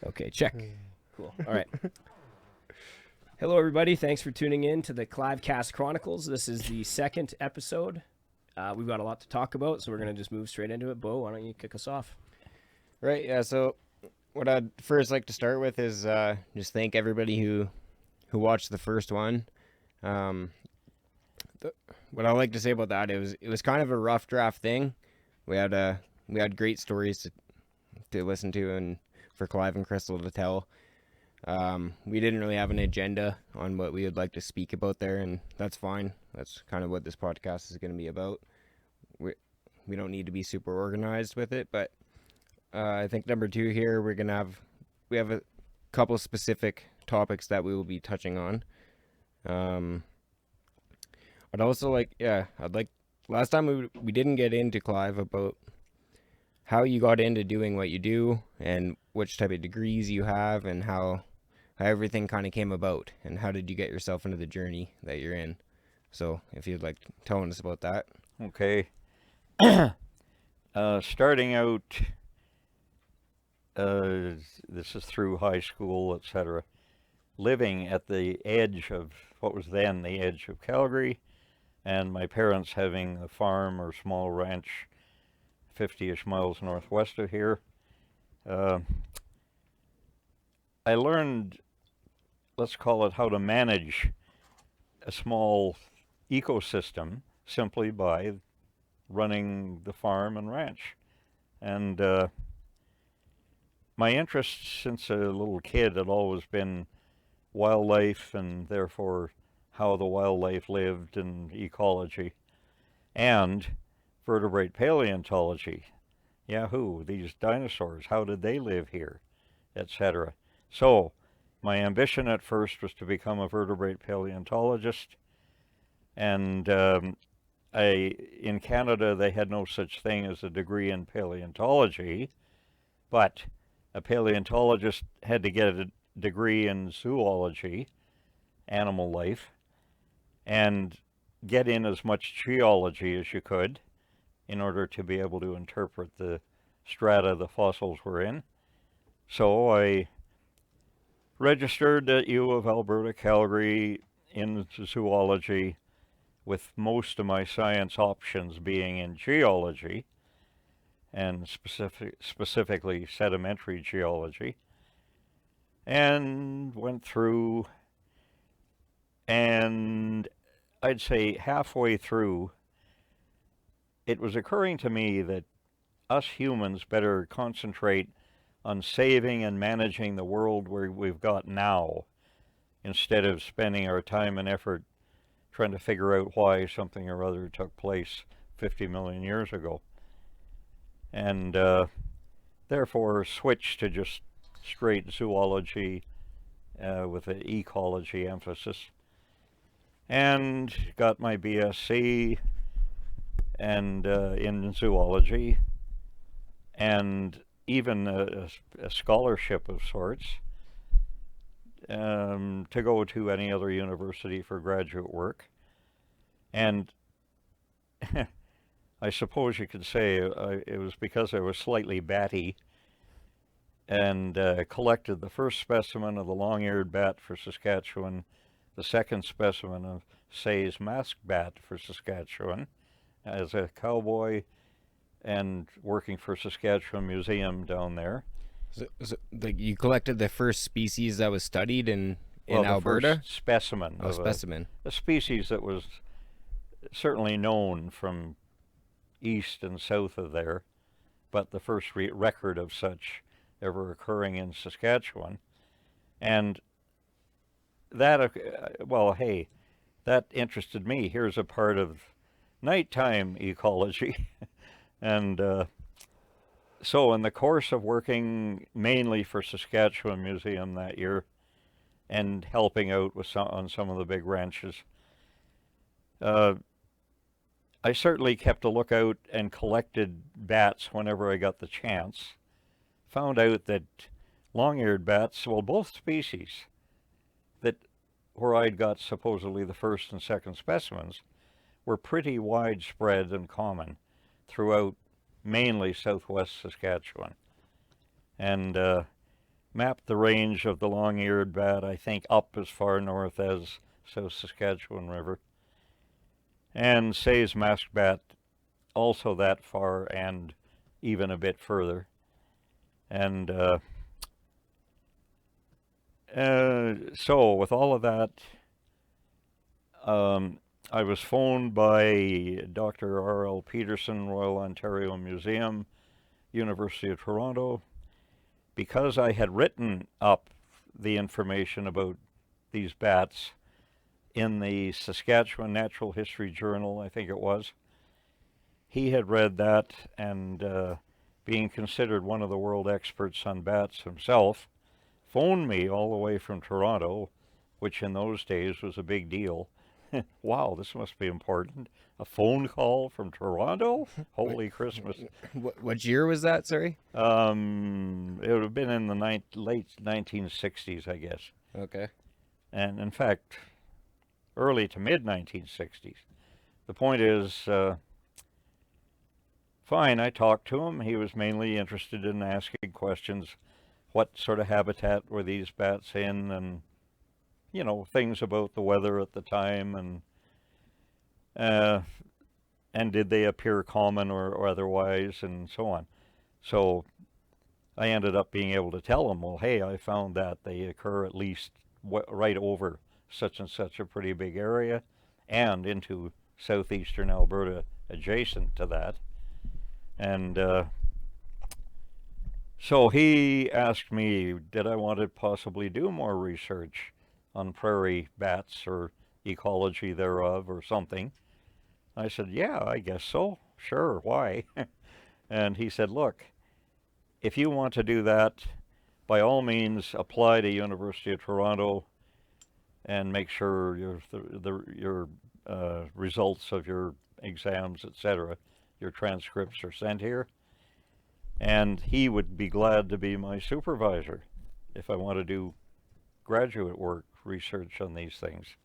Okay, check. Cool. All right. Hello, everybody. Thanks for tuning in to the Clive Chronicles. This is the second episode. We've got a lot to talk about, so we're going to just move straight into it. Bo, why don't you kick us off? Right, yeah, so what I'd first like to start with is just thank everybody who watched the first one. What I like to say about that, it was kind of a rough draft thing. We had great stories to listen to and for Clive and Crystal to tell. We didn't really have an agenda on what we would like to speak about there, and that's fine. That's kind of what this podcast is going to be about. We don't need to be super organized with it, but I think number two here, we have a couple specific topics that we will be touching on. I'd also last time we didn't get into Clive about how you got into doing what you do and which type of degrees you have and how everything kind of came about and how did you get yourself into the journey that you're in. So if you'd like telling us about that. Okay. Starting out, this is through high school, etc. Living at the edge of what was then the edge of Calgary, and my parents having a farm or small ranch 50-ish miles northwest of here. I learned, let's call it, how to manage a small ecosystem simply by running the farm and ranch. And my interest since a little kid had always been wildlife and therefore how the wildlife lived and ecology and vertebrate paleontology. Yahoo, these dinosaurs, how did they live here, etc. So my ambition at first was to become a vertebrate paleontologist, and in Canada they had no such thing as a degree in paleontology, but a paleontologist had to get a degree in zoology, animal life, and get in as much geology as you could in order to be able to interpret the strata the fossils were in. So I registered at U of Alberta, Calgary in zoology, with most of my science options being in geology, and specifically sedimentary geology, and went through, and I'd say halfway through, it was occurring to me that us humans better concentrate on saving and managing the world where we've got now, instead of spending our time and effort trying to figure out why something or other took place 50 million years ago. And therefore switched to just straight zoology with an ecology emphasis, and got my BSc and in zoology, and even a scholarship of sorts to go to any other university for graduate work. And I suppose you could say it was because I was slightly batty and collected the first specimen of the long-eared bat for Saskatchewan, the second specimen of Say's masked bat for Saskatchewan as a cowboy and working for Saskatchewan Museum down there. So you collected the first species that was studied in Alberta? First specimen. Oh, specimen. A species that was certainly known from east and south of there, but the first record of such ever occurring in Saskatchewan. And that, that interested me. Here's a part of nighttime ecology. And so in the course of working mainly for Saskatchewan Museum that year and helping out with on some of the big ranches, I certainly kept a lookout and collected bats whenever I got the chance. Found out that long-eared bats, well, both species, that where I'd got supposedly the first and second specimens, were pretty widespread and common throughout mainly southwest Saskatchewan. And mapped the range of the long-eared bat, I think, up as far north as South Saskatchewan River, and Say's masked bat also that far and even a bit further. And so with all of that, I was phoned by Dr. R.L. Peterson, Royal Ontario Museum, University of Toronto, because I had written up the information about these bats in the Saskatchewan Natural History Journal, I think it was. He had read that, and being considered one of the world experts on bats himself, phoned me all the way from Toronto, which in those days was a big deal. Wow, this must be important. A phone call from Toronto? Holy Christmas. What year was that, sorry? It would have been in the late 1960s, I guess. Okay. And in fact, early to mid 1960s. The point is, fine, I talked to him. He was mainly interested in asking questions. What sort of habitat were these bats in, and you know, things about the weather at the time, and did they appear common or otherwise, and so on. So I ended up being able to tell him, well, hey, I found that they occur at least right over such and such a pretty big area, and into southeastern Alberta adjacent to that. And so he asked me, did I want to possibly do more research on prairie bats or ecology thereof or something. I said, yeah, I guess so. Sure, why? And he said, look, if you want to do that, by all means apply to University of Toronto and make sure your results of your exams, etc., your transcripts are sent here. And he would be glad to be my supervisor if I want to do graduate work, research on these things.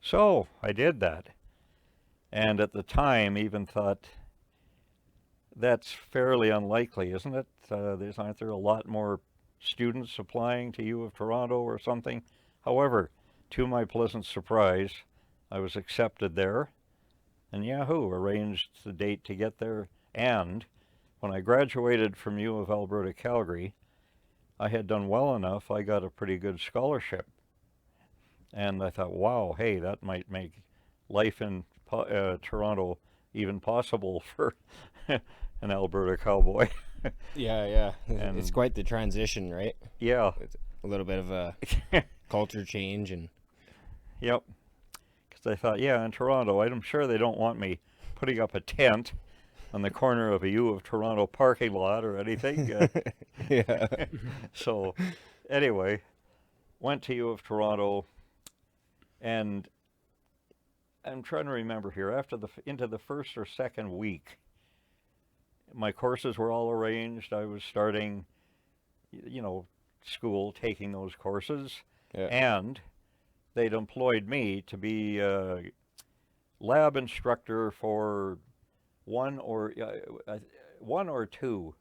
So I did that. And at the time even thought, that's fairly unlikely, isn't it? Aren't there a lot more students applying to U of Toronto or something? However, to my pleasant surprise, I was accepted there, and Yahoo arranged the date to get there. And when I graduated from U of Alberta, Calgary, I had done well enough, I got a pretty good scholarship. And I thought, wow, hey, that might make life in Toronto even possible for an Alberta cowboy. Yeah. And it's quite the transition, right? Yeah. It's a little bit of a culture change. And Yep. Because I thought, yeah, in Toronto, I'm sure they don't want me putting up a tent on the corner of a U of Toronto parking lot or anything. Yeah. So anyway, went to U of Toronto, and I'm trying to remember here, into the first or second week, my courses were all arranged. I was starting, school, taking those courses, Yeah. and they'd employed me to be a lab instructor for one or two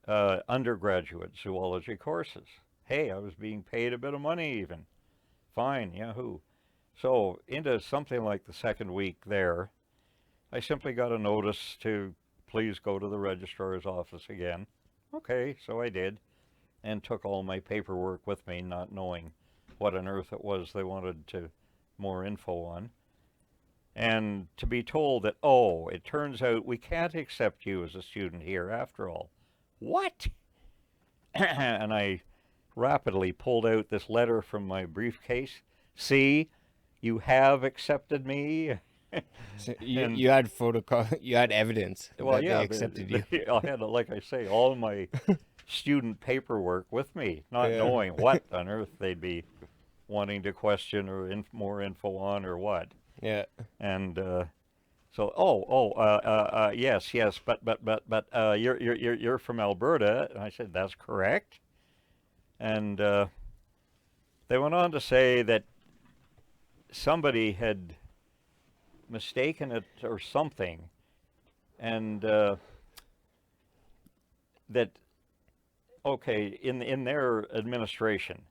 undergraduate zoology courses. Hey, I was being paid a bit of money even. Fine, yahoo. So into something like the second week there, I simply got a notice to please go to the registrar's office again. Okay, so I did, and took all my paperwork with me, not knowing what on earth it was they wanted more info on. And to be told that, oh, it turns out we can't accept you as a student here after all. What? And I rapidly pulled out this letter from my briefcase. See, you have accepted me. So you had you had evidence that they accepted you. I had, like I say, all my student paperwork with me, not knowing what on earth they'd be wanting to question or more info on or what. Yeah. And yes, but you're from Alberta, and I said that's correct. And they went on to say that somebody had mistaken it or something, and that okay, in their administration,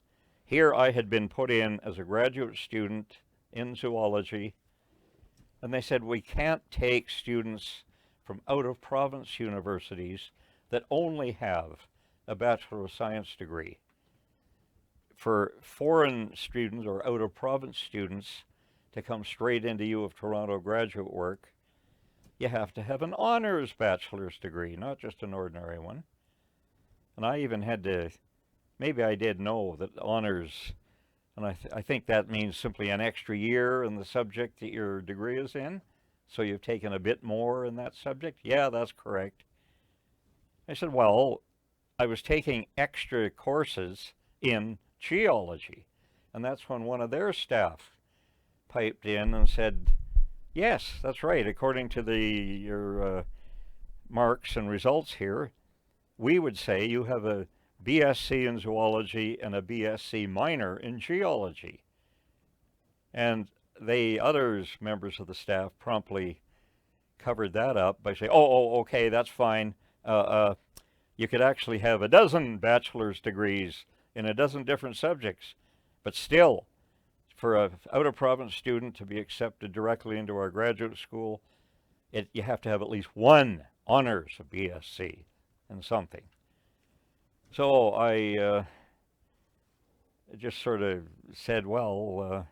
here I had been put in as a graduate student in zoology, and they said we can't take students from out-of-province universities that only have a Bachelor of Science degree. For foreign students or out-of-province students to come straight into U of Toronto graduate work, you have to have an honors bachelor's degree, not just an ordinary one. And I even had to, maybe I did know that honors, and I think that means simply an extra year in the subject that your degree is in. So you've taken a bit more in that subject? Yeah, that's correct. I said, well, I was taking extra courses in geology. And that's when one of their staff piped in and said, yes, that's right. According to your marks and results here, we would say you have a BSc in zoology and a BSc minor in geology. And others members of the staff promptly covered that up by saying, okay, that's fine. You could actually have a dozen bachelor's degrees in a dozen different subjects, but still, for an out-of-province student to be accepted directly into our graduate school, you have to have at least one honors of BSc in something. So I just sort of said, well,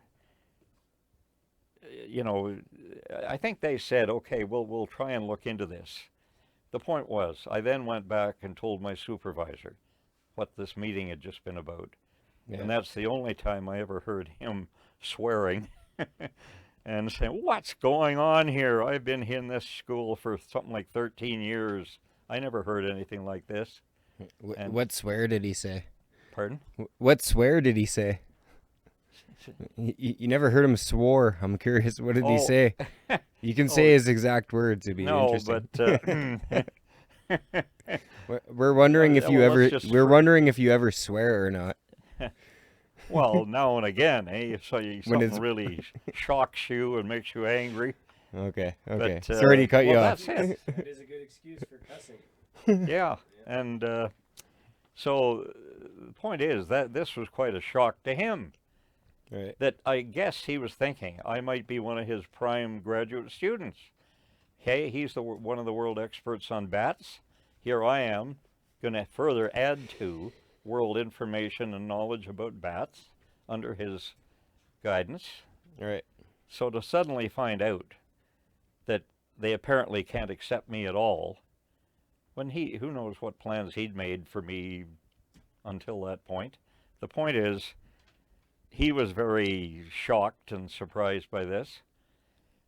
I think they said, okay, we'll try and look into this. The point was, I then went back and told my supervisor what this meeting had just been about. Yeah. And that's the only time I ever heard him swearing and saying, what's going on here? I've been in this school for something like 13 years. I never heard anything like this. What swear did he say? Pardon? What swear did he say? You never heard him swore. I'm curious. What did he say? You can say his exact words. It'd be interesting. But we're wondering if you ever. We're wondering if you ever swear or not. Well, now and again, so something really shocks you and makes you angry. Okay. But, sorry to cut you off. That's it. It is a good excuse for cussing. Yeah, and so the point is that this was quite a shock to him. Right. That I guess he was thinking I might be one of his prime graduate students. Hey, he's one of the world experts on bats. Here I am, going to further add to world information and knowledge about bats under his guidance. Right. So to suddenly find out that they apparently can't accept me at all, when who knows what plans he'd made for me until that point. The point is, he was very shocked and surprised by this.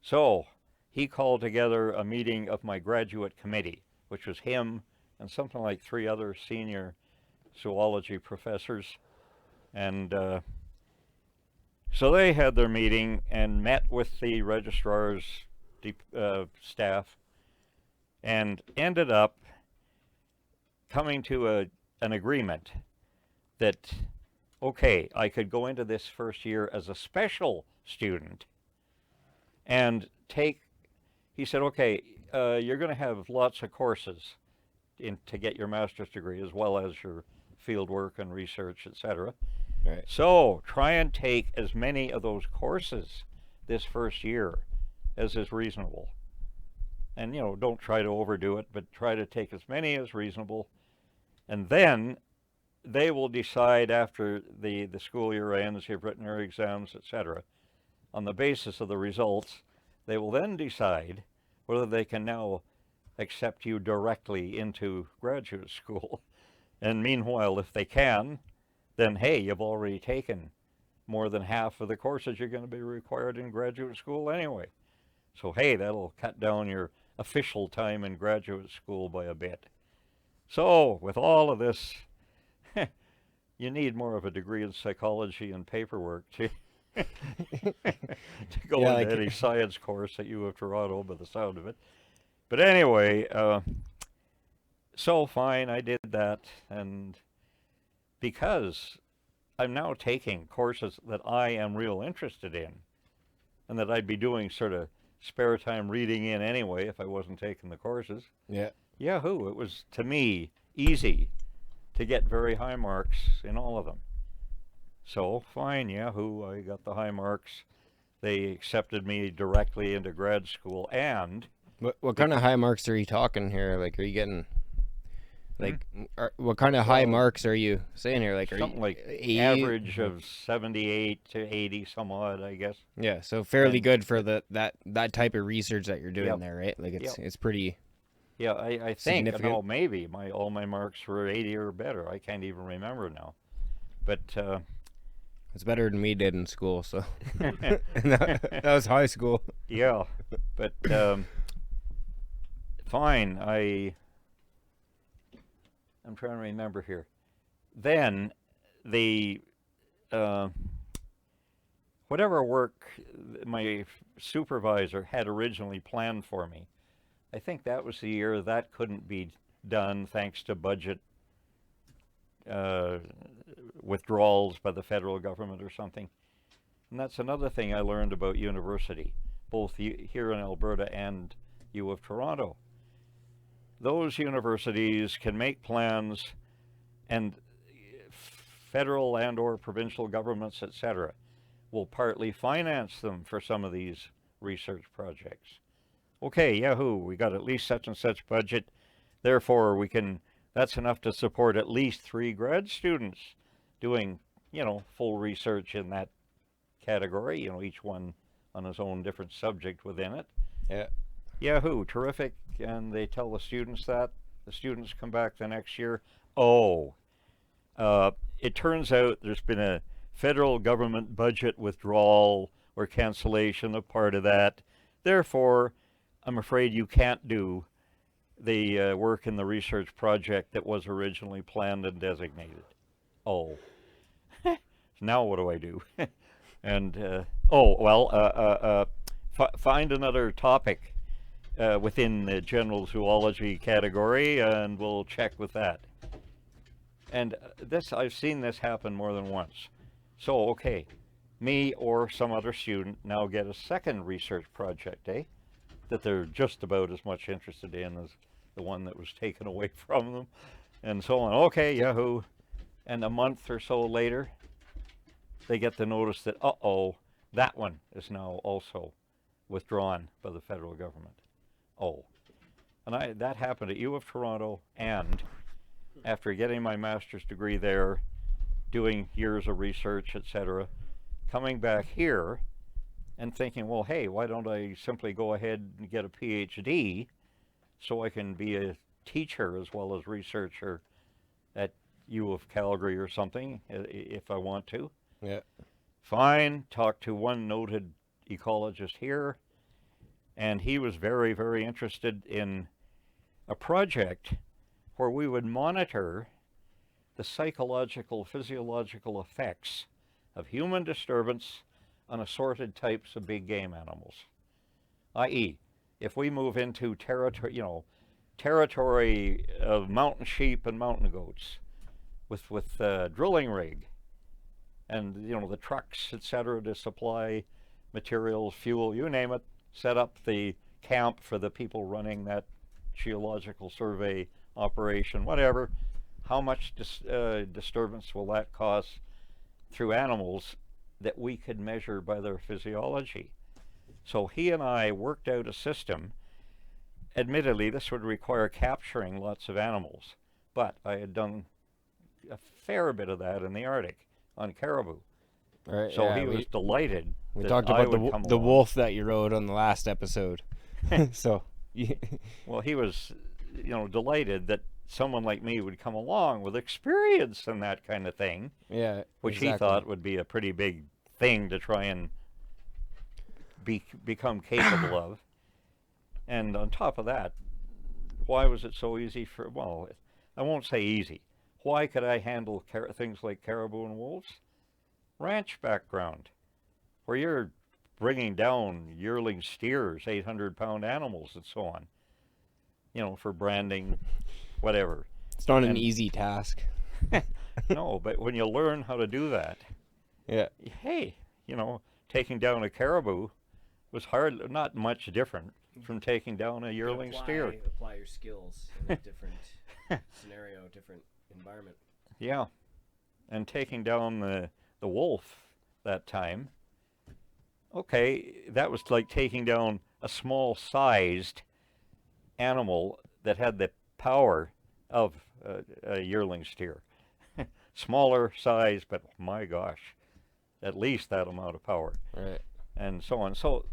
So he called together a meeting of my graduate committee, which was him and something like 3 other senior zoology professors. And so they had their meeting and met with the registrar's staff and ended up coming to an agreement that, okay, I could go into this first year as a special student and he said, okay, you're going to have lots of courses to get your master's degree as well as your field work and research, etc. Right. So try and take as many of those courses this first year as is reasonable. And, don't try to overdo it, but try to take as many as reasonable. And then they will decide after the school year ends, you've written your exams, etc. On the basis of the results, they will then decide whether they can now accept you directly into graduate school. And meanwhile, if they can, then hey, you've already taken more than half of the courses you're going to be required in graduate school anyway. So hey, that'll cut down your official time in graduate school by a bit. So with all of this, you need more of a degree in psychology and paperwork to go into any science course at U of Toronto by the sound of it. But anyway, so fine, I did that, and because I'm now taking courses that I am real interested in and that I'd be doing sort of spare time reading in anyway if I wasn't taking the courses. Yeah. Yahoo! It was, to me, easy to get very high marks in all of them. So fine, yahoo, I got the high marks. They accepted me directly into grad school, and What kind of high marks are you talking here? Like, are you getting, like, what kind of high marks are you saying here? Like, are something you like 80? average of 78 to 80 some odd, I guess. Yeah, so fairly And- good for that type of research that you're doing Yep. there, right? Like, it's Yep. it's pretty Yeah, I think, significant. no, maybe all my marks were 80 or better. I can't even remember now. But it's better than we did in school. So and that was high school. yeah, but fine. I'm trying to remember here. Then the whatever work my supervisor had originally planned for me, I think that was the year that couldn't be done thanks to budget withdrawals by the federal government or something. And that's another thing I learned about university, both here in Alberta and U of Toronto. Those universities can make plans, and federal and or provincial governments, etc., will partly finance them for some of these research projects. Okay, yahoo, we got at least such and such budget, therefore that's enough to support at least 3 grad students doing, full research in that category, each one on his own different subject within it. Yeah. Yahoo, terrific. And they tell the students that. The students come back the next year. Oh, it turns out there's been a federal government budget withdrawal or cancellation of part of that. Therefore, I'm afraid you can't do the work in the research project that was originally planned and designated. Oh. Now what do I do? And, find another topic within the general zoology category, and we'll check with that. And I've seen this happen more than once. So, okay, me or some other student now get a second research project, that they're just about as much interested in as the one that was taken away from them, and so on. Okay, yahoo. And a month or so later, they get the notice that, that one is now also withdrawn by the federal government. Oh. And that happened at U of Toronto, and after getting my master's degree there, doing years of research, etc., coming back here and thinking, well, hey, why don't I simply go ahead and get a PhD so I can be a teacher as well as researcher at U of Calgary or something, if I want to. Yeah. Fine, talked to one noted ecologist here, and he was very, very interested in a project where we would monitor the psychological, physiological effects of human disturbance on assorted types of big game animals. I.e., if we move into territory of mountain sheep and mountain goats with drilling rig and, the trucks, etc., to supply materials, fuel, you name it, set up the camp for the people running that geological survey operation, whatever, how much disturbance will that cause through animals that we could measure by their physiology? So he and I worked out a system. Admittedly, this would require capturing lots of animals, but I had done a fair bit of that in the Arctic on caribou. Right, So yeah, he was delighted. We that talked I about would come the along. wolf that you rode on the last episode. So, Well, he was, delighted that someone like me would come along with experience in that kind of thing, yeah, which exactly. he thought would be a pretty big thing to try and become capable of. And on top of that, why was it so easy well, I won't say easy. Why could I handle things like caribou and wolves? Ranch background, where you're bringing down yearling steers, 800-pound animals, and so on, for branding, whatever. It's not an And- easy task. No, but when you learn how to do that, Yeah. hey, taking down a caribou was not much different from taking down a yearling steer. Apply your skills in a different scenario, different environment. Yeah, and taking down the wolf that time. Okay, that was like taking down a small-sized animal that had the power of a yearling steer. Smaller size, but my gosh, at least that amount of power, Right. and so on. So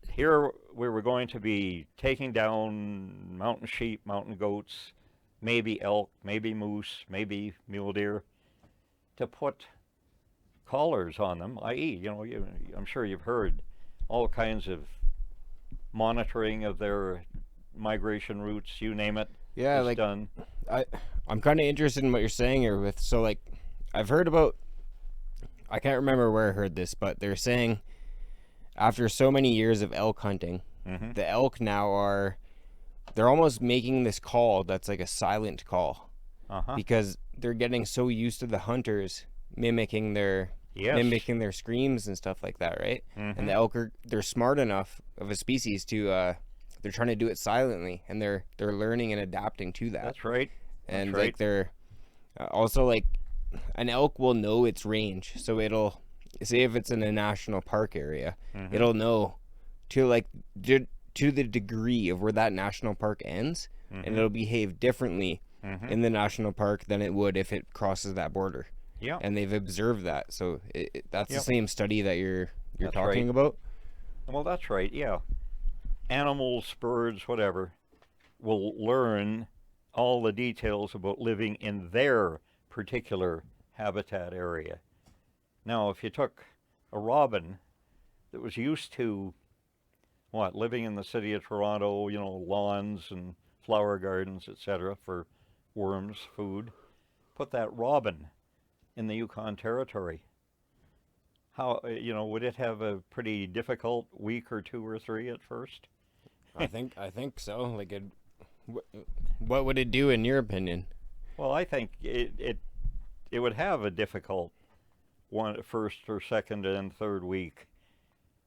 here we were going to be taking down mountain sheep, mountain goats, maybe elk, maybe moose, maybe mule deer, to put collars on them, i.e., I'm sure you've heard all kinds of monitoring of their migration routes, you name it, Yeah, is like done. I'm kind of interested in what you're saying here with, so like I've heard about, I can't remember where I heard this, but they're saying after so many years of elk hunting, Mm-hmm. the elk now they're almost making this call that's like a silent call Uh-huh. because they're getting so used to the hunters mimicking their Yes. screams and stuff like that, right? Mm-hmm. And the elk they're smart enough of a species to they're trying to do it silently, and they're learning and adapting to that. That's right. And right. like they're also like an elk will know its range, so it'll say if it's in a national park area, Mm-hmm. it'll know to like to the degree of where that national park ends, Mm-hmm. and it'll behave differently Mm-hmm. in the national park than it would if it crosses that border. Yeah. And they've observed that, so that's the Yep. same study that you're That's talking right. about. Well, that's right. Yeah. Animals, birds, whatever, will learn all the details about living in their particular habitat area. Now, if you took a robin that was used to living in the city of Toronto, lawns and flower gardens, etc., for worms, food, put that robin in the Yukon Territory, how, would it have a pretty difficult week or two or three at first? I think so. Like what would it do in your opinion? Well, I think it would have a difficult first or second and third week,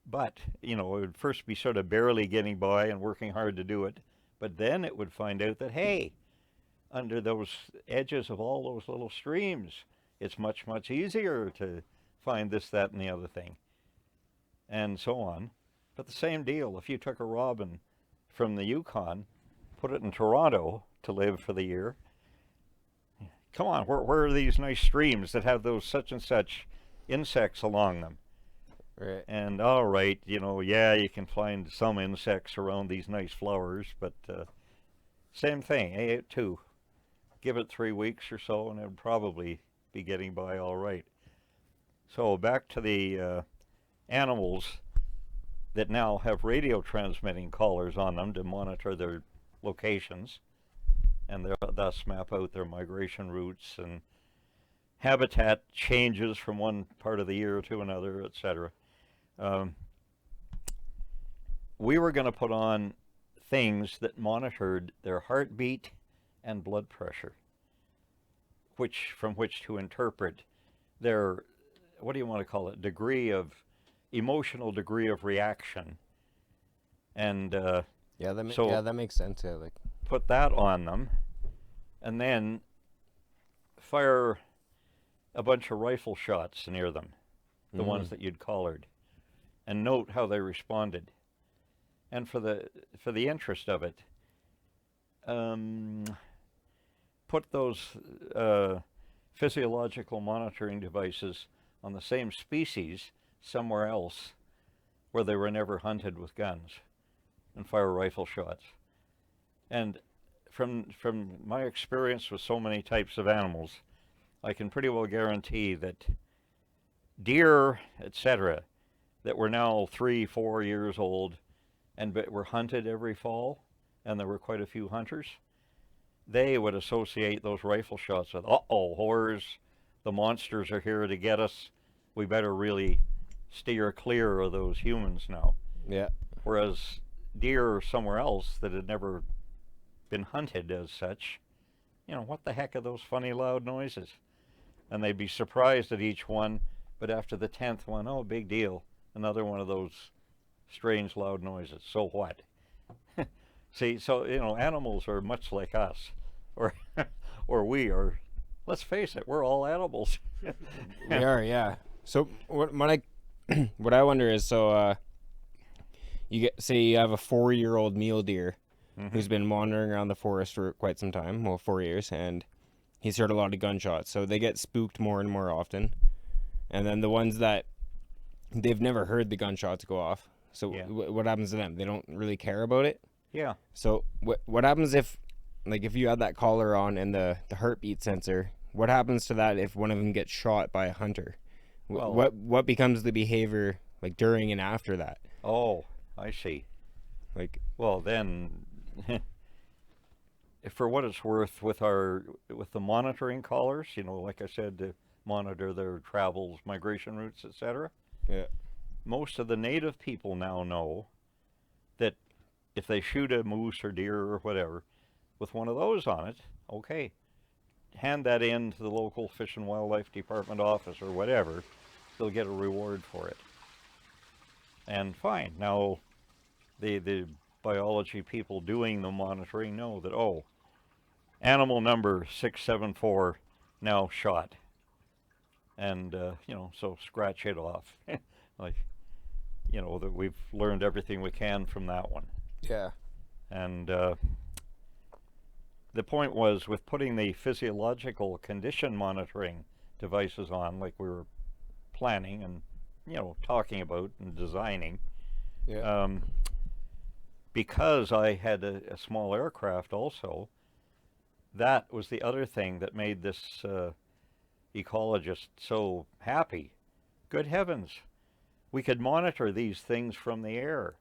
but it would first be sort of barely getting by and working hard to do it, but then it would find out that, hey, under those edges of all those little streams, it's much, much easier to find this, that, and the other thing, and so on. But the same deal, if you took a robin from the Yukon, put it in Toronto to live for the year, come on, where are these nice streams that have those such and such insects along them? Right. And all right, yeah, you can find some insects around these nice flowers, but same thing, it too. Give it 3 weeks or so, and it would probably be getting by all right. So back to the animals that now have radio transmitting collars on them to monitor their locations, and thus map out their migration routes and habitat changes from one part of the year to another, etc. We were going to put on things that monitored their heartbeat and blood pressure, from which to interpret their, what do you want to call it, emotional degree of reaction, and that makes sense. Yeah, like put that on them, and then fire a bunch of rifle shots near them, the ones that you'd collared, and note how they responded. And for the interest of it, put those physiological monitoring devices on the same species somewhere else where they were never hunted with guns, and fire rifle shots. And from my experience with so many types of animals, I can pretty well guarantee that deer, etc., that were now 3-4 years old and were hunted every fall, and there were quite a few hunters, they would associate those rifle shots with, uh-oh, horrors, the monsters are here to get us, we better really steer clear of those humans now. yeah. Whereas deer somewhere else that had never been hunted as such, what the heck are those funny loud noises? And they'd be surprised at each one, but after the 10th one, oh, big deal, another one of those strange loud noises. So what? See, so animals are much like us, or or we are let's face it, we're all animals. We are, yeah. So what I wonder is, so say you have a 4-year-old mule deer who's been wandering around the forest for quite some time, well, 4 years, and he's heard a lot of gunshots. So they get spooked more and more often. And then the ones that they've never heard the gunshots go off. So Yeah. what happens to them? They don't really care about it. Yeah. So what happens if, like, if you had that collar on and the heartbeat sensor? What happens to that if one of them gets shot by a hunter? Well- What becomes the behavior, like, during and after that? Oh, I see. Like, Well, then, for what it's worth, with the monitoring collars, like I said, to monitor their travels, migration routes, etc. yeah, Most of the native people now know that if they shoot a moose or deer or whatever with one of those on it, okay, hand that in to the local Fish and Wildlife Department office or whatever, they'll get a reward for it. And fine. Now, the biology people doing the monitoring know that, oh, animal number 674 now shot. And, so scratch it off. Like, that we've learned everything we can from that one. yeah, And the point was, with putting the physiological condition monitoring devices on, like we were planning and, talking about and designing, yeah, because I had a small aircraft also, that was the other thing that made this ecologist so happy. Good heavens, we could monitor these things from the air.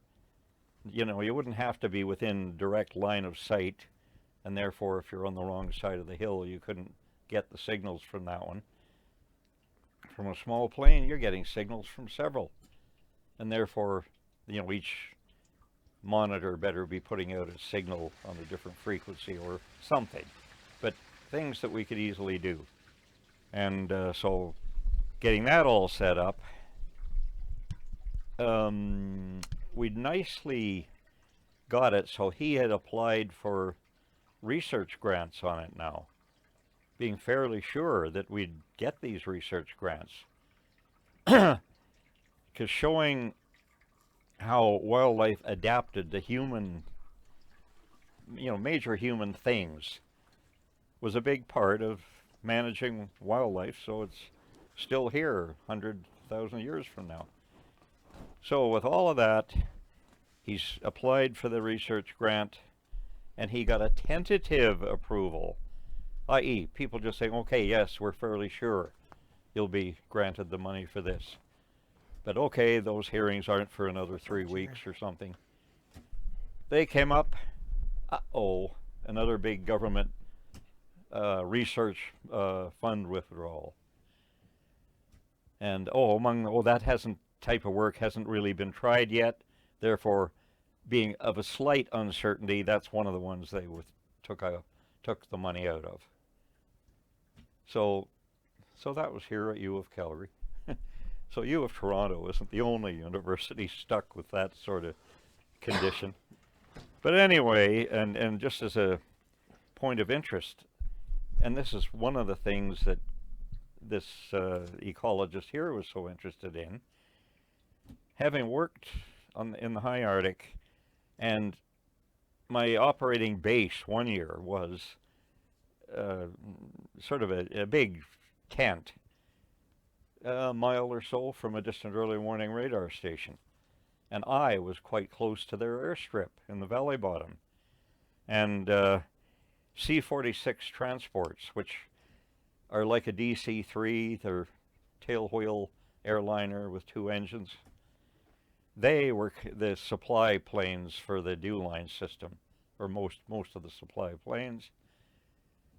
You wouldn't have to be within direct line of sight, and therefore if you're on the wrong side of the hill, you couldn't get the signals from that one. From a small plane, you're getting signals from several, and therefore, each monitor better be putting out a signal on a different frequency or something, but things that we could easily do. And so getting that all set up, we'd nicely got it so he had applied for research grants on it now, being fairly sure that we'd get these research grants. Because showing how wildlife adapted to human, major human things was a big part of managing wildlife, so it's still here 100,000 years from now. So with all of that, he's applied for the research grant, and he got a tentative approval, i.e. people just saying, okay, yes, we're fairly sure you'll be granted the money for this. But okay, those hearings aren't for another 3 weeks or something. They came up, another big government research fund withdrawal. And that type of work hasn't really been tried yet. Therefore, being of a slight uncertainty, that's one of the ones they took the money out of. So that was here at U of Calgary. So U of Toronto isn't the only university stuck with that sort of condition. But anyway, and just as a point of interest, and this is one of the things that this ecologist here was so interested in, having worked in the high Arctic, and my operating base one year was sort of a big tent, a mile or so from a distant early warning radar station. And I was quite close to their airstrip in the valley bottom. And C-46 transports, which are like a DC-3, they're tailwheel airliner with 2 engines. They were the supply planes for the dew line system, or most of the supply planes.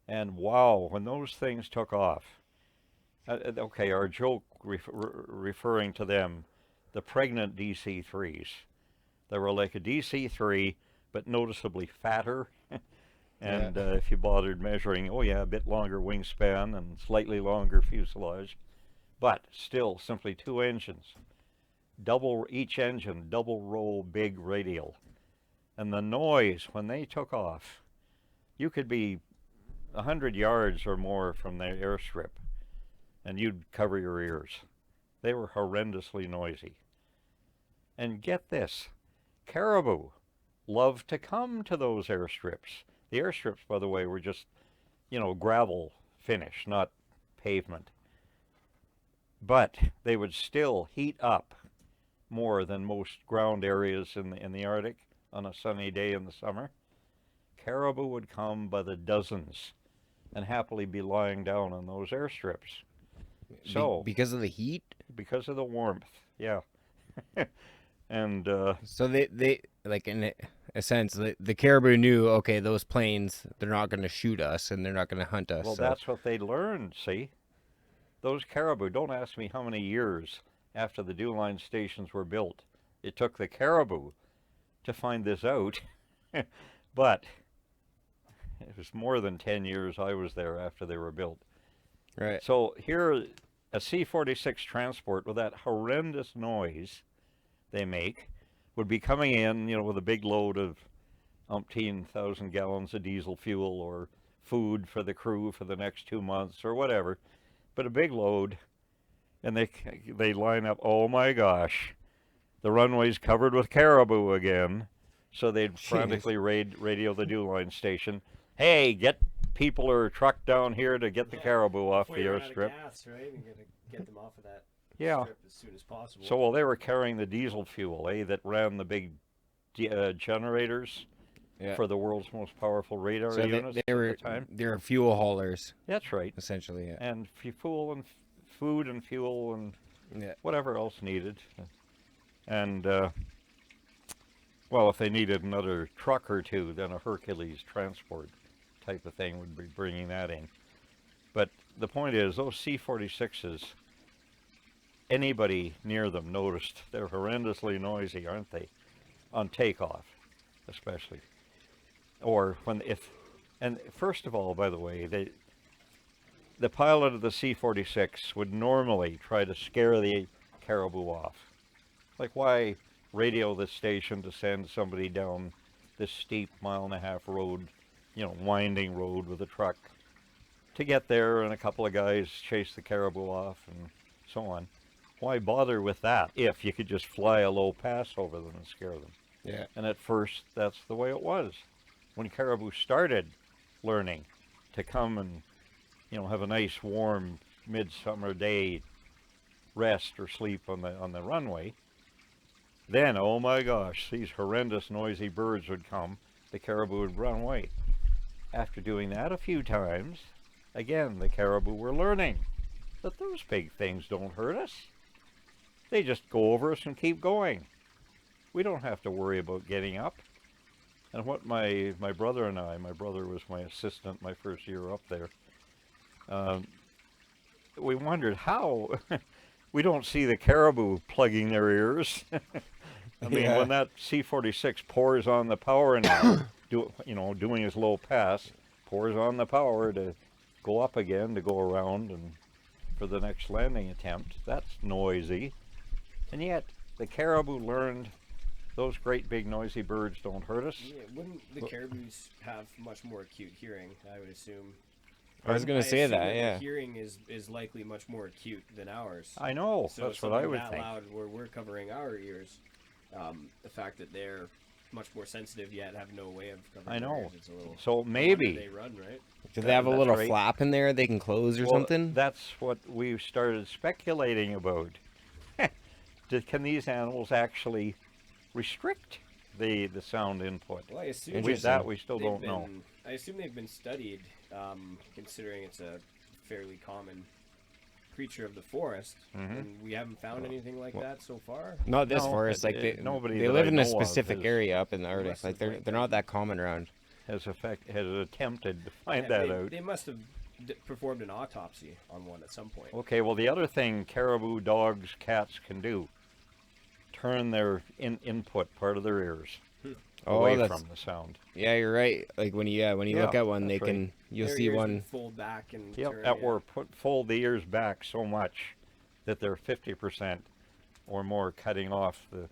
And wow, when those things took off, okay, our joke referring to them, the pregnant DC-3s. They were like a DC-3, but noticeably fatter. And if you bothered measuring, a bit longer wingspan and slightly longer fuselage. But still, simply 2 engines. Each engine, double roll big radial. And the noise when they took off, you could be 100 yards or more from the airstrip, and you'd cover your ears. They were horrendously noisy. And get this, caribou loved to come to those airstrips. The airstrips, by the way, were just, gravel finish, not pavement. But they would still heat up more than most ground areas in the Arctic on a sunny day in the summer. Caribou would come by the dozens and happily be lying down on those airstrips. So because of the heat? Because of the warmth, yeah. And so they like in a sense the caribou knew, okay, those planes, they're not going to shoot us and they're not going to hunt us. well, so. that's what they learned, see? Those caribou, don't ask me how many years after the dew line stations were built it took the caribou to find this out. But it was more than 10 years I was there after they were built. Right. So here, a C-46 transport with that horrendous noise they make would be coming in, with a big load of umpteen thousand gallons of diesel fuel or food for the crew for the next 2 months or whatever. But a big load, and they line up, oh my gosh, the runway's covered with caribou again. So they'd frantically radio the dew line station, hey, get people or truck down here to get the caribou off the airstrip. Gas, right? And get them off of that strip as soon as possible. So while they were carrying the diesel fuel, that ran the big generators for the world's most powerful radar units they were, at the time. They were fuel haulers. That's right. Essentially, yeah. And fuel and food and fuel and whatever else needed. And, well, if they needed another truck or two, then a Hercules transport type of thing would be bringing that in. But the point is, those C-46s, anybody near them noticed they're horrendously noisy, aren't they? On takeoff, especially. Or and first of all, by the way, the pilot of the C-46 would normally try to scare the caribou off. Like, why radio the station to send somebody down this steep 1.5 mile road, winding road with a truck to get there and a couple of guys chase the caribou off and so on. Why bother with that if you could just fly a low pass over them and scare them? Yeah. And at first, that's the way it was. When caribou started learning to come and, have a nice warm midsummer day, rest or sleep on the runway, then, oh my gosh, these horrendous noisy birds would come, the caribou would run away. After doing that a few times, again, the caribou were learning that those big things don't hurt us. They just go over us and keep going. We don't have to worry about getting up. And what my brother and I, my brother was my assistant my first year up there, we wondered how we don't see the caribou plugging their ears. I mean, when that C-46 pours on the power now, doing his low pass, pours on the power to go up again, to go around and for the next landing attempt, that's noisy. And yet, the caribou learned those great big noisy birds don't hurt us. Yeah, wouldn't the caribous have much more acute hearing, I would assume? I was going to say that, The hearing is likely much more acute than ours. I know, so that's what I would think. Loud where we're covering our ears, the fact that they're much more sensitive yet have no way of covering their ears. It's a little so maybe they run, right? Do they have a little flap in there they can close or something? That's what we started speculating about. Can these animals actually restrict the sound input? Well, I assume we still don't know. I assume they've been studied, considering it's a fairly common creature of the forest, and we haven't found anything like that so far. Not this forest. Like they live in a specific area up in the Arctic. Like they're not that common around. Has attempted to find that out. They must have performed an autopsy on one at some point. Okay. Well, the other thing caribou, dogs, cats can do: turn their input part of their ears away from the sound. Yeah, you're right. Like when you look at one, you'll see one fold back and fold the ears back so much that they're 50% or more cutting off the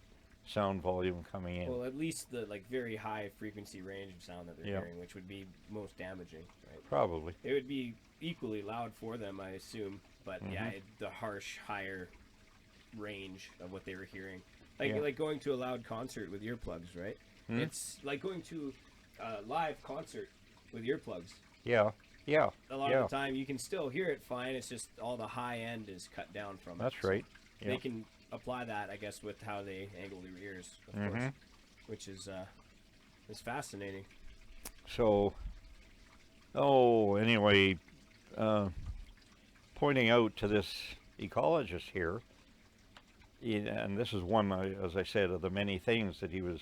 sound volume coming in. Well, at least the like very high frequency range of sound that they're Yeah. hearing, which would be most damaging, right? Probably. It would be equally loud for them, I assume, but yeah, Mhm. the harsh, higher range of what they were hearing, Yeah. like going to a loud concert with earplugs, right? Hmm? It's like going to a live concert with earplugs. Yeah. Yeah. A lot Yeah. of the time, you can still hear it fine. It's just all the high end is cut down from it. That's So right. They Yeah. can apply that, I guess, with how they angle their ears, of course, Mhm. which is fascinating. So, anyway, pointing out to this ecologist here, and this is one, as I said, of the many things that he was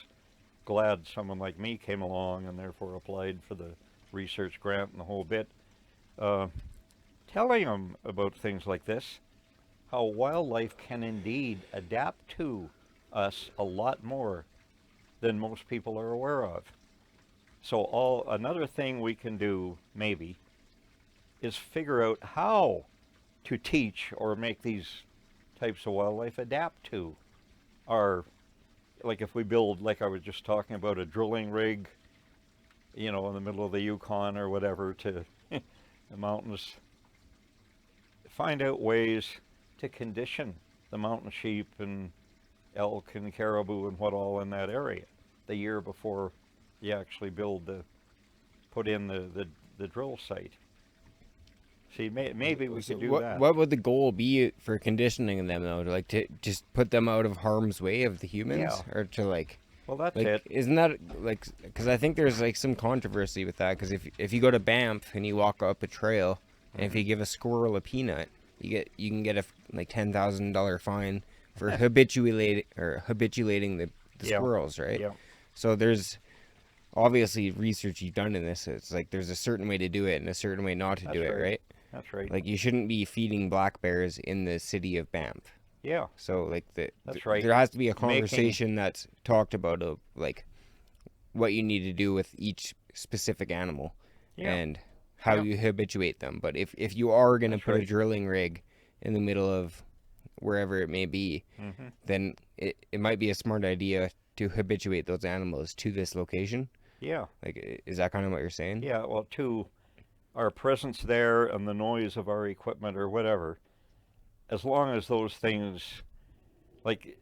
glad someone like me came along and therefore applied for the research grant and the whole bit, telling him about things like this, how wildlife can indeed adapt to us a lot more than most people are aware of. So another thing we can do, maybe, is figure out how to teach or make these types of wildlife adapt to our, like if we build, like I was just talking about, a drilling rig, in the middle of the Yukon or whatever, to the mountains, find out ways to condition the mountain sheep and elk and caribou and what all in that area the year before you actually put in the drill site. See, maybe we could do what, that. What would the goal be for conditioning them though? To just put them out of harm's way of the humans, Yeah. or to Well, that's like it. isn't that because I think there's some controversy with that, because if you go to Banff and you walk up a trail, and if you give a squirrel a peanut, you can get a $10,000 fine for habituating the Yeah. squirrels, right? Yeah. So there's obviously research you've done in this. It's like there's a certain way to do it and a certain way not to That's do it, right. right? That's right. Like you shouldn't be feeding black bears in the city of Banff. Yeah. So That's right. there has to be a conversation that's talked about of what you need to do with each specific animal, Yeah. and how Yeah. you habituate them. But if you are going to That's put a right. drilling rig in the middle of wherever it may be, Mm-hmm. then it might be a smart idea to habituate those animals to this location. Yeah. Is that kind of what you're saying? Yeah. Well, to our presence there and the noise of our equipment or whatever, as long as those things, like,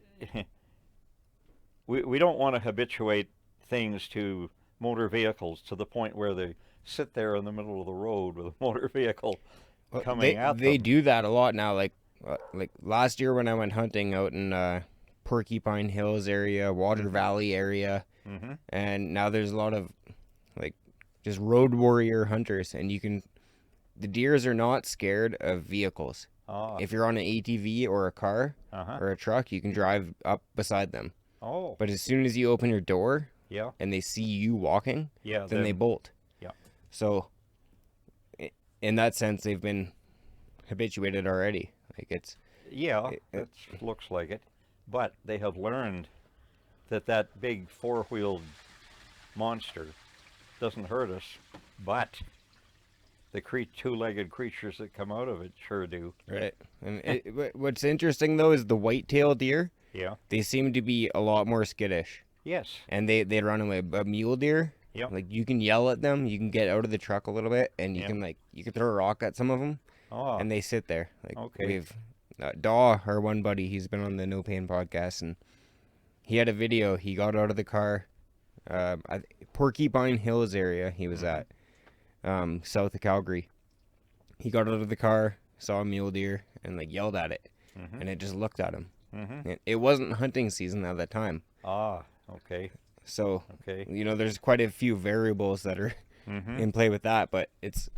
we don't want to habituate things to motor vehicles to the point where they sit there in the middle of the road with a motor vehicle Well, coming at they them. do that a lot now. Like last year when I went hunting out in Porcupine Hills area, Water Valley area, Mm-hmm. and now there's a lot of just road warrior hunters, and the deers are not scared of vehicles. Ah. If you're on an ATV or a car Uh-huh. or a truck, you can drive up beside them. Oh. But as soon as you open your door Yeah. and they see you walking, Yeah. then they bolt. Yeah. So in that sense, they've been habituated already. Yeah, it- that looks like it. But they have learned that big four-wheeled monster doesn't hurt us, but the two-legged creatures that come out of it sure do. Right. And what's interesting though is the white-tailed deer. Yeah. They seem to be a lot more skittish, Yes. and they run away. But mule deer, Yep. you can yell at them, you can get out of the truck a little bit, and you Yeah. can you can throw a rock at some of them, Oh. and they sit there. Okay. We've Daw, our one buddy, he's been on the No Pain podcast, and he had a video. He got out of the car, Porcupine Hills area. He was at south of Calgary. He got out of the car, saw a mule deer, and yelled at it, Mm-hmm. and it just looked at him. Mm-hmm. It wasn't hunting season at that time, Ah. Okay. so Okay. there's quite a few variables that are Mm-hmm. in play with that. But it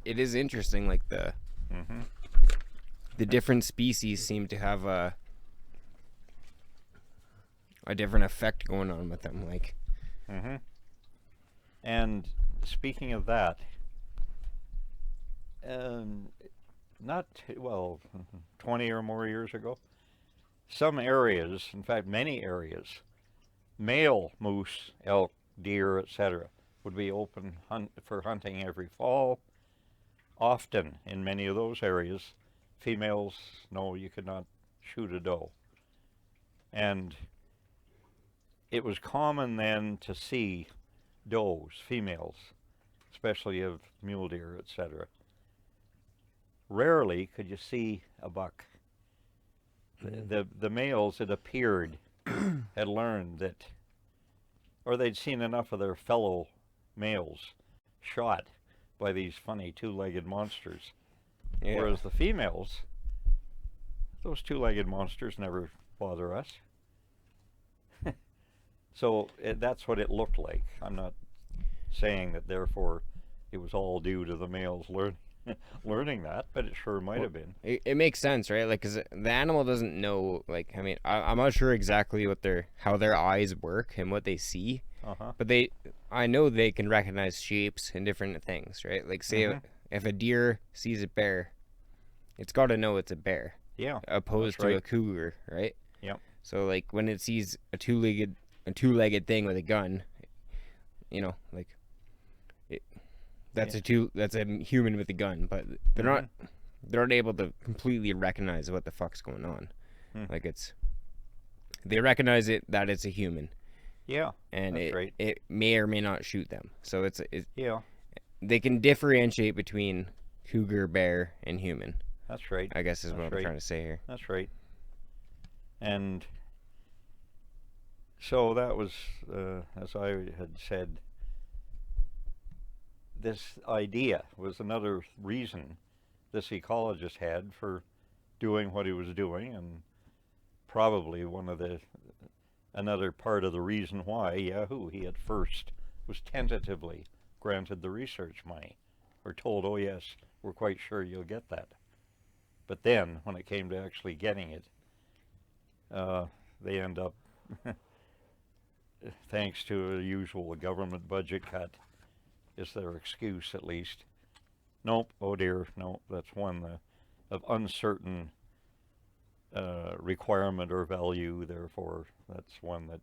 is interesting. Mm-hmm. The different species seem to have a different effect going on with them. Mm-hmm. And speaking of that, not 20 or more years ago, some areas, in fact many areas, male moose, elk, deer, etc., would be open for hunting every fall. Often in many of those areas, females, no, you could not shoot a doe. And it was common then to see does, females, especially of mule deer, etc. Rarely could you see a buck. The males, it appeared, had learned that, or they'd seen enough of their fellow males shot by these funny two-legged monsters. Yeah. Whereas the females, those two-legged monsters never bother us. So that's what it looked like. I'm not saying that therefore it was all due to the males learning that, but it sure might have been. It makes sense, right? Like, 'cause the animal doesn't know. Like, I mean, I'm not sure exactly how their eyes work and what they see, but I know they can recognize shapes and different things, right? Like, say if a deer sees a bear, it's got to know it's a bear. Yeah. Opposed to a cougar, right? Yep. So like when it sees a two-legged thing with a gun, you know, like that's a human with a gun, but they're not able to completely recognize what the fuck's going on. Like they recognize that it's a human. Yeah. And that's right. it may or may not shoot them. So yeah. They can differentiate between cougar, bear, and human. That's right. I guess is what I'm trying to say here. That's right. And so that was, as I had said, this idea was another reason this ecologist had for doing what he was doing, and probably another part of the reason why he at first was tentatively granted the research money, or told, oh yes, we're quite sure you'll get that. But then, when it came to actually getting it, they end up, thanks to a usual government budget cut, is their excuse at least. Nope, oh dear, no, that's one of uncertain requirement or value, therefore that's one that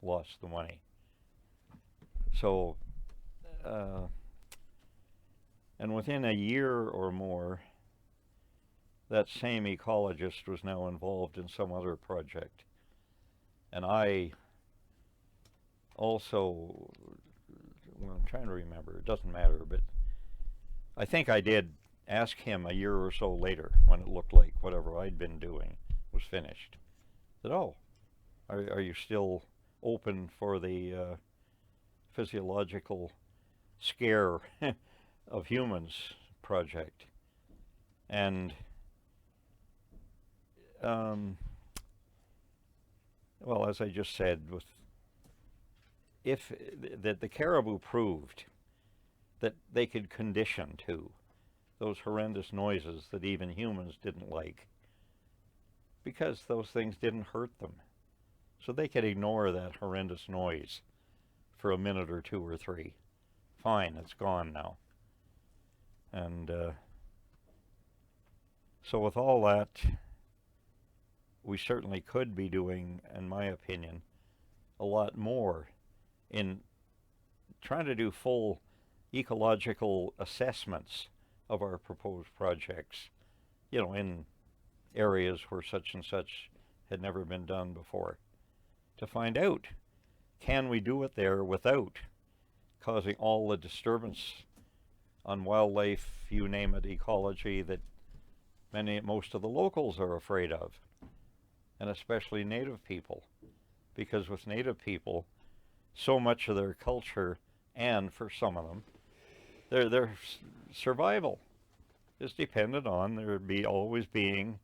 lost the money. So, and within a year or more, that same ecologist was now involved in some other project. And I also, well, I'm trying to remember, it doesn't matter, but I think I did ask him a year or so later, when it looked like whatever I'd been doing was finished, that, oh, are you still open for the physiological scare of humans project? And well, as I just said, if the caribou proved that they could condition to those horrendous noises that even humans didn't like, because those things didn't hurt them. So they could ignore that horrendous noise for a minute or two or three. Fine, it's gone now. And so with all that, we certainly could be doing, in my opinion, a lot more in trying to do full ecological assessments of our proposed projects, you know, in areas where such and such had never been done before, to find out, can we do it there without causing all the disturbance on wildlife, you name it, ecology, that most of the locals are afraid of, and especially Native people, because with Native people, so much of their culture, and for some of them, their survival is dependent on there always being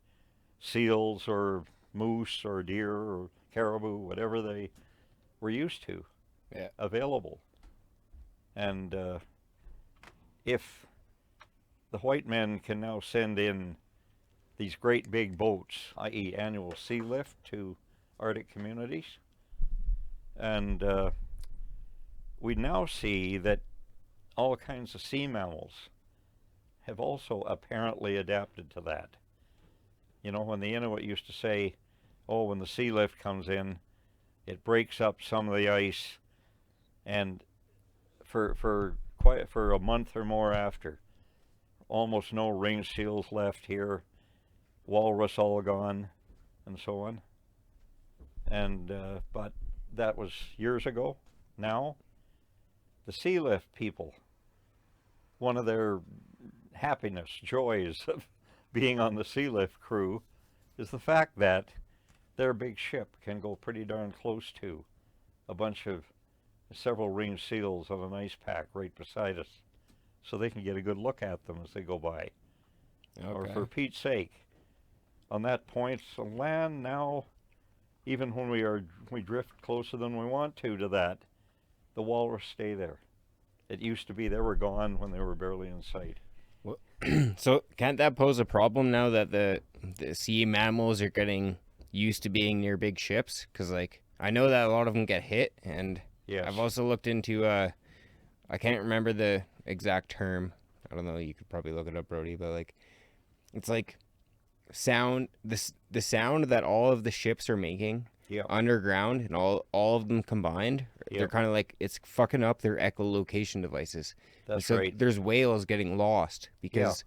seals or moose or deer or caribou, whatever they were used to, available. And if the white men can now send in these great big boats, i.e. annual sea lift to Arctic communities, and we now see that all kinds of sea mammals have also apparently adapted to that. You know, when the Inuit used to say, oh, when the sea lift comes in, it breaks up some of the ice, and for a month or more after, almost no ringed seals left here, walrus all gone, and so on. And but that was years ago. Now, the sea lift people, one of their happiness, joys of being on the sea lift crew is the fact that their big ship can go pretty darn close to a bunch of several ringed seals on an ice pack right beside us, so they can get a good look at them as they go by. Or for Pete's sake, on that point on land now, even when we drift closer than we want to that, the walrus stay there. It used to be they were gone when they were barely in sight. Well, so can't that pose a problem now that the sea mammals are getting used to being near big ships? Because like I know that a lot of them get hit, and Yes. I've also looked into I can't remember the exact term. I don't know. You could probably look it up, Brody. But like, it's like sound the sound that all of the ships are making Yeah. underground, and all of them combined. Yep. They're kind of like it's fucking up their echolocation devices. And That's so right. there's whales getting lost because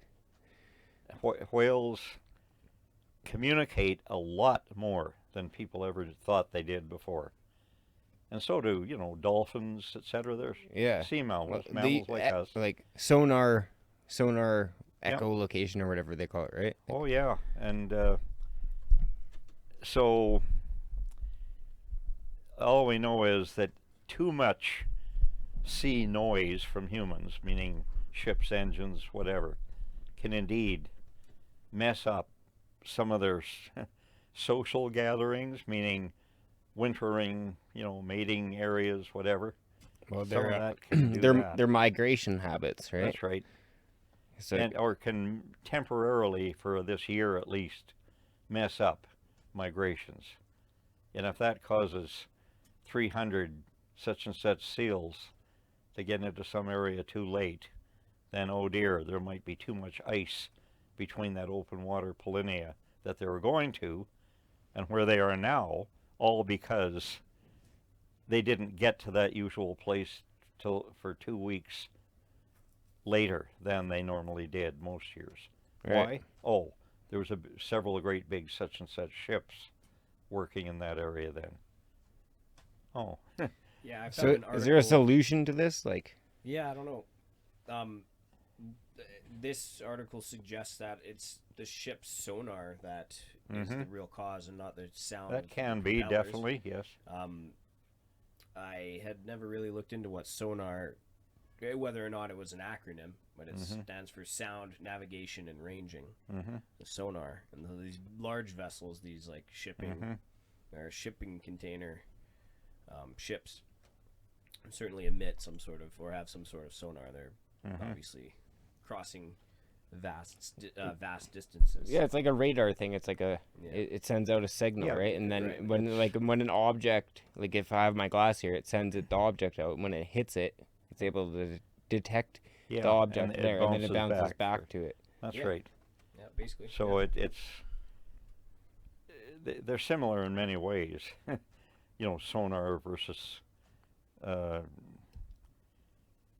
Whales communicate a lot more than people ever thought they did before. And so do, dolphins, etc. They're yeah, sea mammals, well, mammals like us. like sonar Yeah. echolocation or whatever they call it, right? Oh, yeah. And so all we know is that too much sea noise from humans, meaning ships, engines, whatever, can indeed mess up some of their social gatherings, meaning wintering, mating areas, whatever. Well, Some of their that can do that. their migration habits, right? That's right. So Or can temporarily, for this year at least, mess up migrations. And if that causes 300 such and such seals to get into some area too late, then oh dear, there might be too much ice between that open water polynia that they were going to and where they are now, all because they didn't get to that usual place for 2 weeks later than they normally did most years. Right. Why? Oh, there was several great big such and such ships working in that area then. Oh, Yeah, I found so an is there a article- solution to this? Like, Yeah, I don't know. This article suggests that it's the ship's sonar that is the real cause and not the sound. that of can the be, propellers. definitely, yes. I had never really looked into what sonar, whether or not it was an acronym, but it stands for sound, navigation, and ranging. Mm-hmm. The sonar, and these large vessels, these like shipping or shipping container ships, certainly emit some sort of or have some sort of sonar. They're obviously crossing vast distances. yeah, it's like a radar thing. It's like Yeah. it sends out a signal, Yeah, right? And then right. when an object, like if I have my glass here, it sends the object out. When it hits it, it's able to detect Yeah, the object and it there, and then it bounces bounces back. back to it. That's Yeah. right. Yeah, basically. So yeah. they're similar in many ways. Sonar versus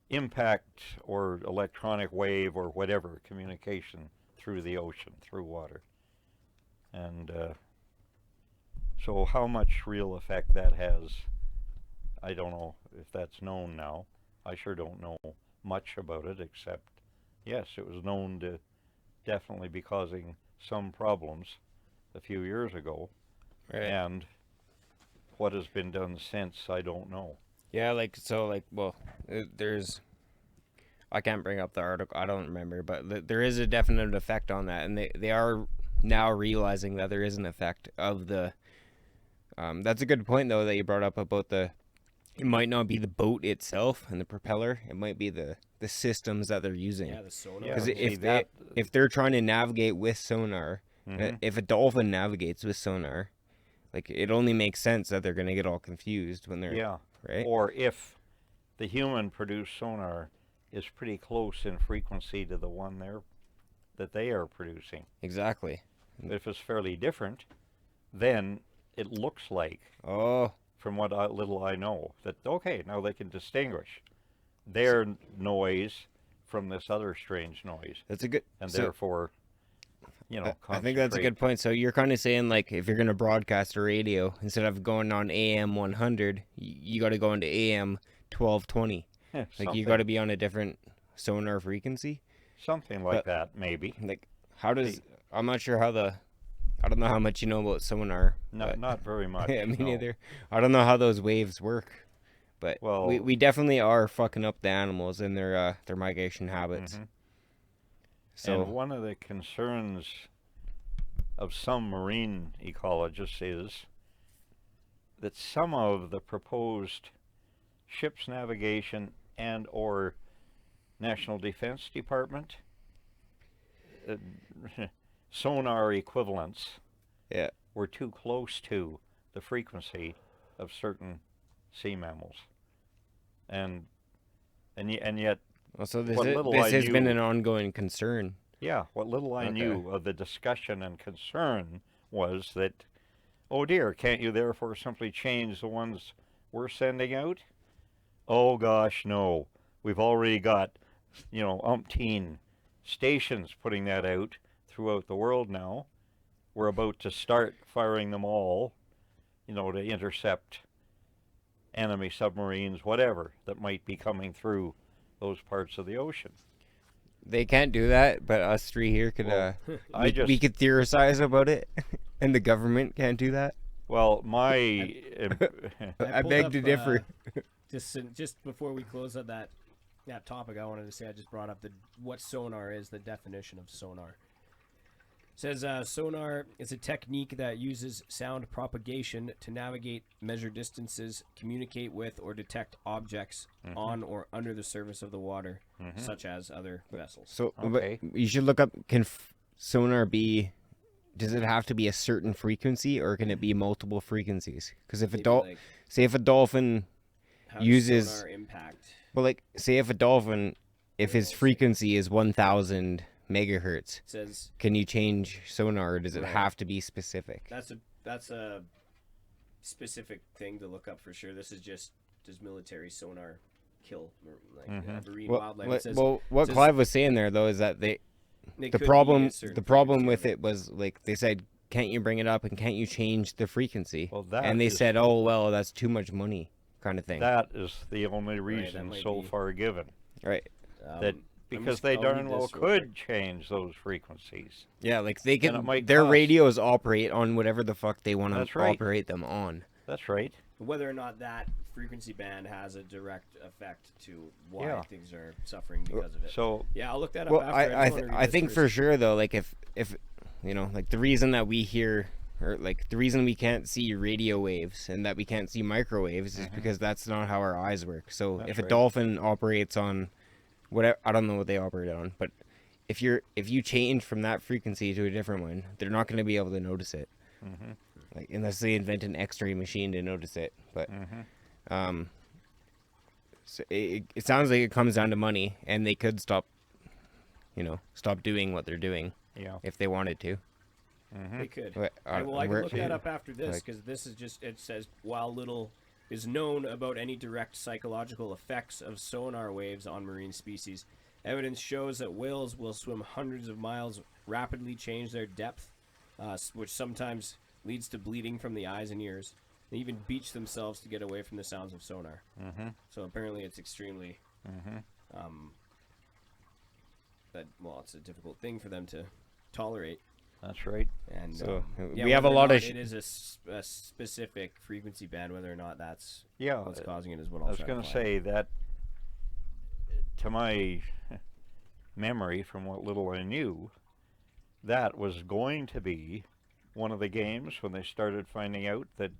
impact or electronic wave or whatever communication through the ocean, through water. And so how much real effect that has, I don't know if that's known now. I sure don't know much about it, except, yes, it was known to definitely be causing some problems a few years ago. Right. And what has been done since, I don't know. Yeah, well, there's. I can't bring up the article. I don't remember, but there is a definite effect on that, and they are now realizing that there is an effect of the. That's a good point though that you brought up about the. It might not be the boat itself and the propeller. It might be the systems that they're using. Yeah, the sonar. Yeah, Because see, if they're trying to navigate with sonar, Mhm. if a dolphin navigates with sonar, like it only makes sense that they're gonna get all confused when they're Yeah. right. Or if the human-produced sonar is pretty close in frequency to the one that they are producing. Exactly. But if it's fairly different, then it looks like, Oh, from what little I know, that, okay, now they can distinguish their noise from this other strange noise. that's a good. And so, therefore, I think that's a good point. So you're kind of saying, like, if you're going to broadcast a radio, instead of going on AM 100, you got to go into AM 1220. Like, you got to be on a different sonar frequency. Something like that, maybe. Like, how does... I'm not sure how the... I don't know how much you know about sonar. Not very much. Yeah, me neither. I don't know how those waves work. But we definitely are fucking up the animals and their migration habits. Mm-hmm. So and one of the concerns of some marine ecologists is that some of the proposed ships navigation and or National Defense Department sonar equivalents were too close to the frequency of certain sea mammals. And yet so this has been an ongoing concern. Yeah, what little I knew of the discussion and concern was that, oh dear, can't you therefore simply change the ones we're sending out? Oh gosh, no. We've already got, umpteen stations putting that out throughout the world now. We're about to start firing them all, to intercept enemy submarines, whatever, that might be coming through those parts of the ocean. They can't do that, but us three here could, we could theorize about it, and the government can't do that. Well, I beg to differ. Just before we close on that topic, I wanted to say I just brought up what sonar is, the definition of sonar. It says sonar is a technique that uses sound propagation to navigate, measure distances, communicate with, or detect objects on or under the surface of the water, such as other vessels. So you should look up, can sonar be, does it have to be a certain frequency, or can it be multiple frequencies? Because if say if a dolphin uses sonar impact. Well, like, say if a dolphin, if his frequency is 1,000 megahertz, says, can you change sonar, or does it have to be specific? That's a specific thing to look up for sure. This is just, does military sonar kill marine wildlife? What Clive was saying there, though, is that the problem with it was, like, they said, can't you bring it up and can't you change the frequency? And they said, oh, well, that's too much money, kind of thing. That is the only reason so far given. Right. Because they darn well could change those frequencies. Yeah, like they can. Their radios operate on whatever the fuck they want to operate them on. That's right. Whether or not that frequency band has a direct effect to why things are suffering because of it. So I'll look that up after. I think for sure though, like if like the reason that we hear, or like the reason we can't see radio waves and that we can't see microwaves is because that's not how our eyes work. So if a dolphin operates on whatever, I don't know what they operate on, but if you change from that frequency to a different one, they're not going to be able to notice it, like unless they invent an X-ray machine to notice it. But so it sounds like it comes down to money, and they could stop doing what they're doing, if they wanted to. They could. I can look that up after this, because this is just, it says, while little is known about any direct psychological effects of sonar waves on marine species, evidence shows that whales will swim hundreds of miles, rapidly change their depth, which sometimes leads to bleeding from the eyes and ears. They even beach themselves to get away from the sounds of sonar. So apparently it's extremely, it's a difficult thing for them to tolerate. That's right. And so we have a lot of. It is a specific frequency band. Whether or not that's what's causing it is what I was going to say. That, to my memory, from what little I knew, that was going to be one of the games when they started finding out that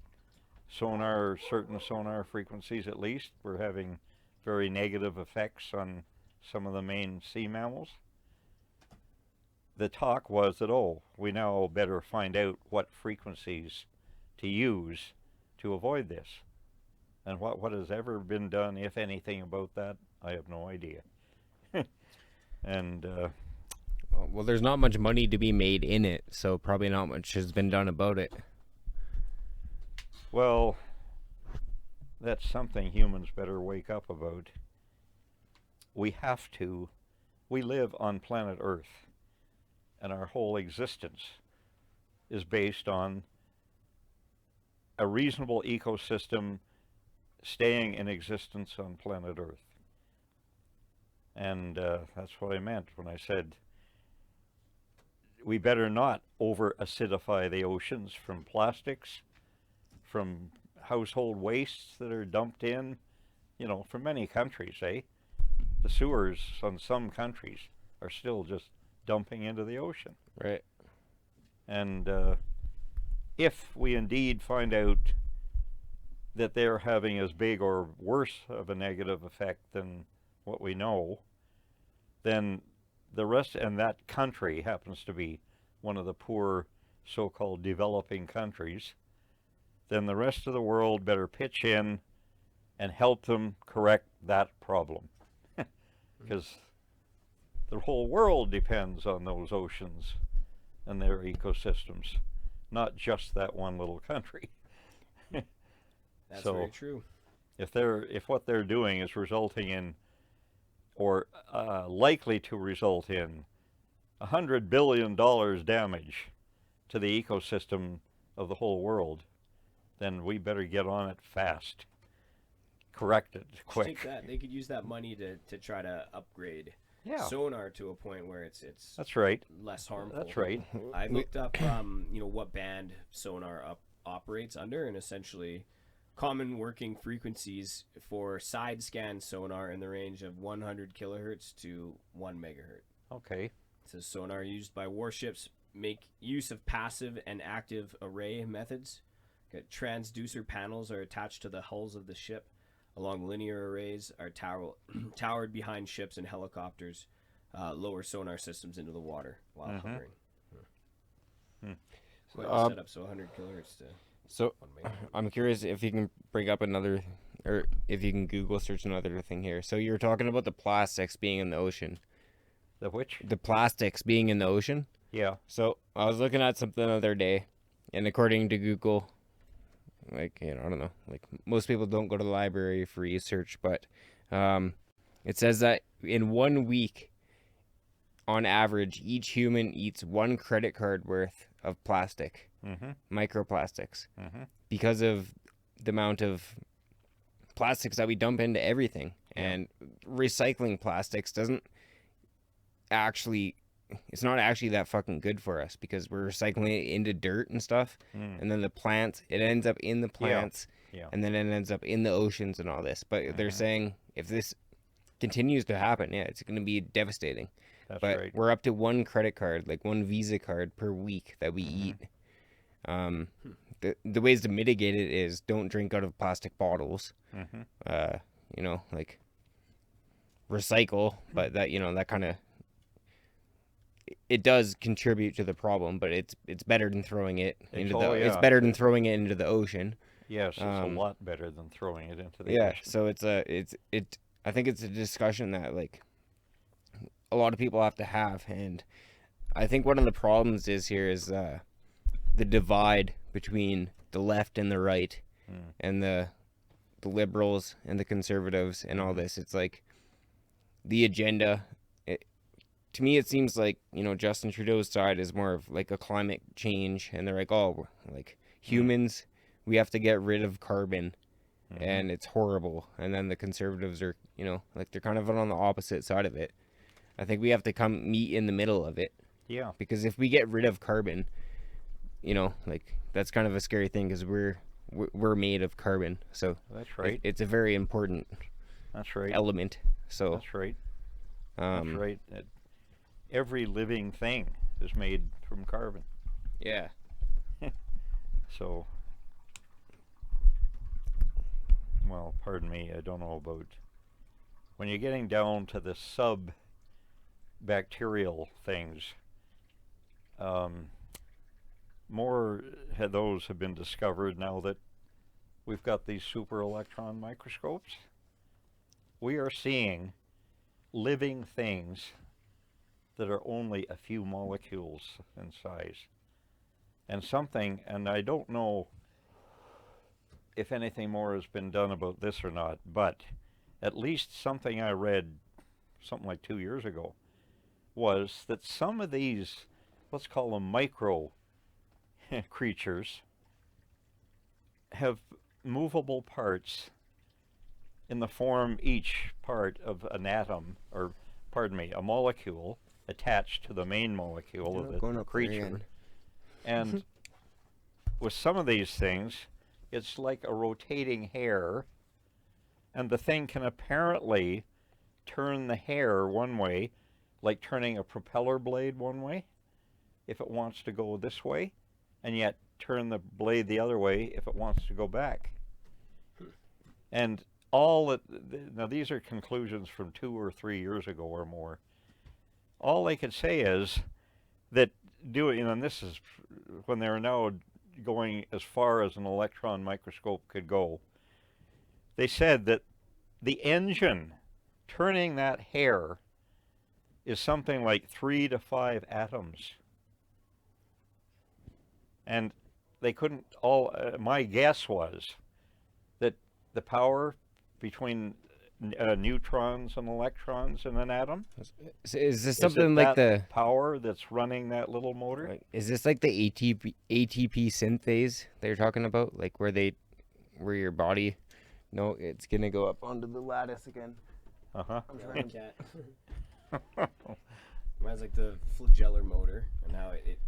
certain sonar frequencies at least, were having very negative effects on some of the main sea mammals. The talk was that, we now better find out what frequencies to use to avoid this. And what has ever been done, if anything, about that, I have no idea. And well, there's not much money to be made in it, so probably not much has been done about it. Well, that's something humans better wake up about. We live on planet Earth. and our whole existence is based on a reasonable ecosystem staying in existence on planet Earth. And that's what I meant when I said we better not over-acidify the oceans from plastics, from household wastes that are dumped in, from many countries, eh? The sewers on some countries are still just dumping into the ocean. Right. And if we indeed find out that they're having as big or worse of a negative effect than what we know, then the rest, and that country happens to be one of the poor so-called developing countries, then the rest of the world better pitch in and help them correct that problem. Because the whole world depends on those oceans and their ecosystems, not just that one little country. That's So, very true. if what they're doing is resulting in, or likely to result in, $100 billion damage to the ecosystem of the whole world, then we better get on it fast. Correct it quick. Take that. They could use that money to try to upgrade Yeah, sonar to a point where it's that's right. less harmful. That's right. I looked up, what band sonar operates under, and essentially common working frequencies for side scan sonar in the range of 100 kilohertz to 1 megahertz. Okay. It says sonar used by warships make use of passive and active array methods. Transducer panels are attached to the hulls of the ship, along linear arrays are towered behind ships and helicopters, lower sonar systems into the water while hovering. Quite a setup, so 100 kilohertz to So 1 megahertz. I'm curious if you can bring up another, or if you can Google search another thing here. So you were talking about the plastics being in the ocean. The which? The plastics being in the ocean. Yeah. So I was looking at something the other day, and according to Google, I don't know, most people don't go to the library for research, but it says that in 1 week, on average, each human eats 1 credit card worth of plastic, microplastics, because of the amount of plastics that we dump into everything. And recycling plastics it's not actually that fucking good for us, because we're recycling it into dirt and stuff, and then it ends up in the plants, and then it ends up in the oceans and all this. But they're saying if this continues to happen, it's going to be devastating. That's but right. we're up to 1 credit card, 1 Visa card per week that we eat. The ways to mitigate it is don't drink out of plastic bottles. Recycle, but that kind of, it does contribute to the problem, but it's better than throwing it it's better than throwing it into the ocean. Yes, it's a lot better than throwing it into the Yeah, ocean. so I think it's a discussion that a lot of people have to have, and I think one of the problems is the divide between the left and the right, and the liberals and the conservatives and all this. It's the agenda. To me, it seems like, Justin Trudeau's side is more of a climate change, and they're humans, we have to get rid of carbon, and it's horrible. And then the conservatives are, they're kind of on the opposite side of it. I think we have to meet in the middle of it. Yeah. Because if we get rid of carbon, that's kind of a scary thing, because we're made of carbon. So That's right. it's a very important That's right. element. So That's right. That's right. Every living thing is made from carbon. yeah. So, well, pardon me, I don't know about, when you're getting down to the sub-bacterial things, more of those have been discovered now that we've got these super electron microscopes. We are seeing living things that are only a few molecules in size. And I don't know if anything more has been done about this or not, but at least something I read something like 2 years ago was that some of these let's call them micro creatures, have movable parts in the form, each part of an atom, or pardon me, a molecule attached to the main molecule of the creature. And with some of these things, it's like a rotating hair, and the thing can apparently turn the hair one way, like turning a propeller blade one way, if it wants to go this way, and yet turn the blade the other way if it wants to go back. And now these are conclusions from 2 or 3 years ago or more. All they could say is that and this is when they're now going as far as an electron microscope could go. They said that the engine turning that hair is something like 3 to 5 atoms. And they couldn't my guess was that the power between neutrons and electrons in an atom. Is this something like the power that's running that little motor? Is this like the ATP synthase they're talking about, like where your body? No, it's gonna go up onto the lattice again. Uh-huh. I'm trying cat. Mine's like the flagellar motor and how it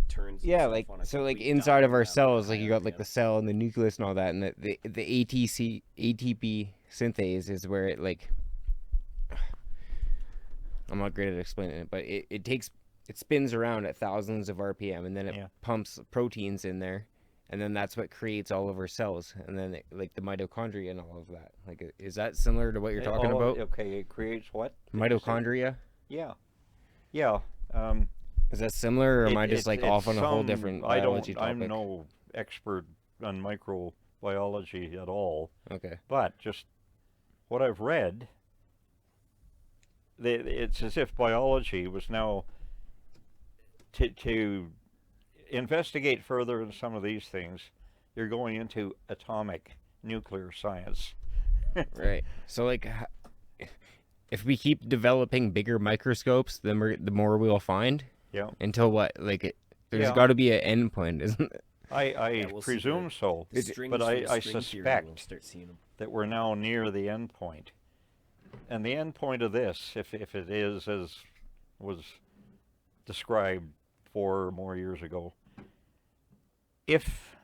turns. Yeah, like so, like inside of our cells, like you got like the cell and the nucleus and all that, and the ATP synthase is where it like. I'm not great at explaining it, but it spins around at thousands of RPM, and then it pumps proteins in there, and then that's what creates all of our cells, and then like the mitochondria and all of that. Like, is that similar to what you're talking about? Okay, it creates what? Mitochondria. Yeah, yeah. Is that similar, or am I just like off on a whole different biology topic? I'm no expert on microbiology at all. Okay. But just what I've read, it's as if biology was now to investigate further in some of these things. You're going into atomic nuclear science. Right. So like, if we keep developing bigger microscopes, the more we'll find. Yeah. Until what? Like, there's got to be an end point, isn't it? I presume so. But I suspect that we're now near the end point. And the end point of this, if it is as was described 4 or more years ago, if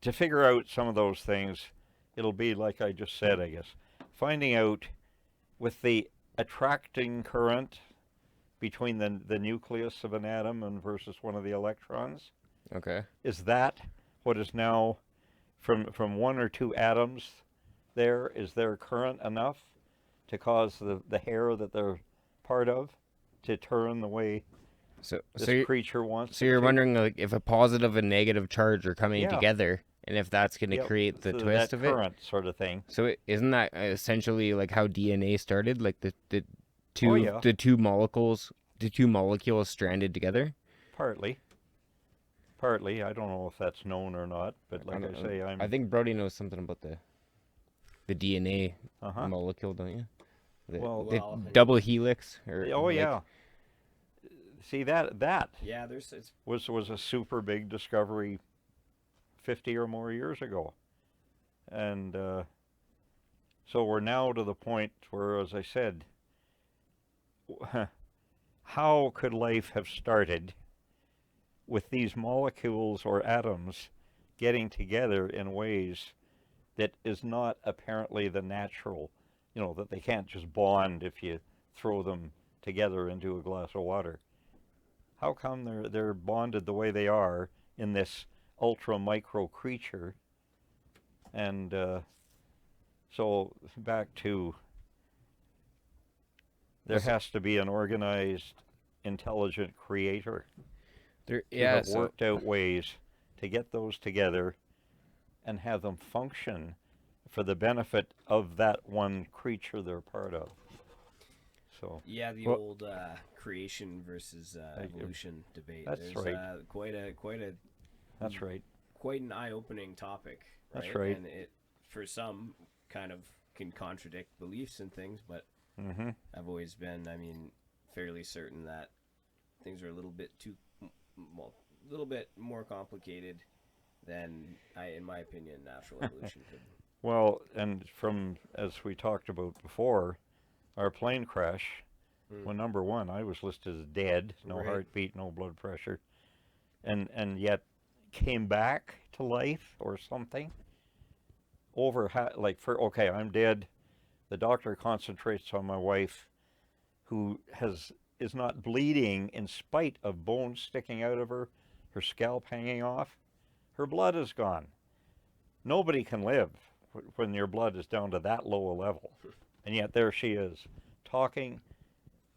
to figure out some of those things, it'll be like I just said, I guess, finding out with the attracting current between the nucleus of an atom and versus one of the electrons. Okay. Is that what is now from 1 or 2 atoms there? Is there current enough to cause the hair that they're part of to turn the way this creature wants? So you're wondering, like, if a positive and negative charge are coming together, and if that's going to create the twist of it? Current sort of thing. So isn't that essentially like how DNA started? Like the two molecules stranded together? Partly. I don't know if that's known or not, but like I say, I think Brody knows something about the DNA molecule, don't you? The double helix. See that? Yeah, was a super big discovery 50 or more years ago, and so we're now to the point where, as I said, how could life have started with these molecules or atoms getting together in ways that is not apparently the natural, that they can't just bond if you throw them together into a glass of water? How come they're bonded the way they are in this ultra micro creature? And so back to, there has to be an organized, intelligent creator. That worked out ways to get those together and have them function for the benefit of that one creature they're part of. So the old creation versus evolution debate. That's right. That's right. Quite an eye-opening topic. Right? That's right. And it, for some, kind of can contradict beliefs and things, but I've always been, fairly certain that things are a little bit a little bit more complicated than, in my opinion, natural evolution could. Well, and from, as we talked about before, our plane crash, well, number one, I was listed as dead, no Right. heartbeat, no blood pressure, and yet came back to life or something. Okay, I'm dead. The doctor concentrates on my wife, who is not bleeding in spite of bones sticking out of her scalp hanging off. Her blood is gone. Nobody can live when your blood is down to that low a level. And yet there she is, talking,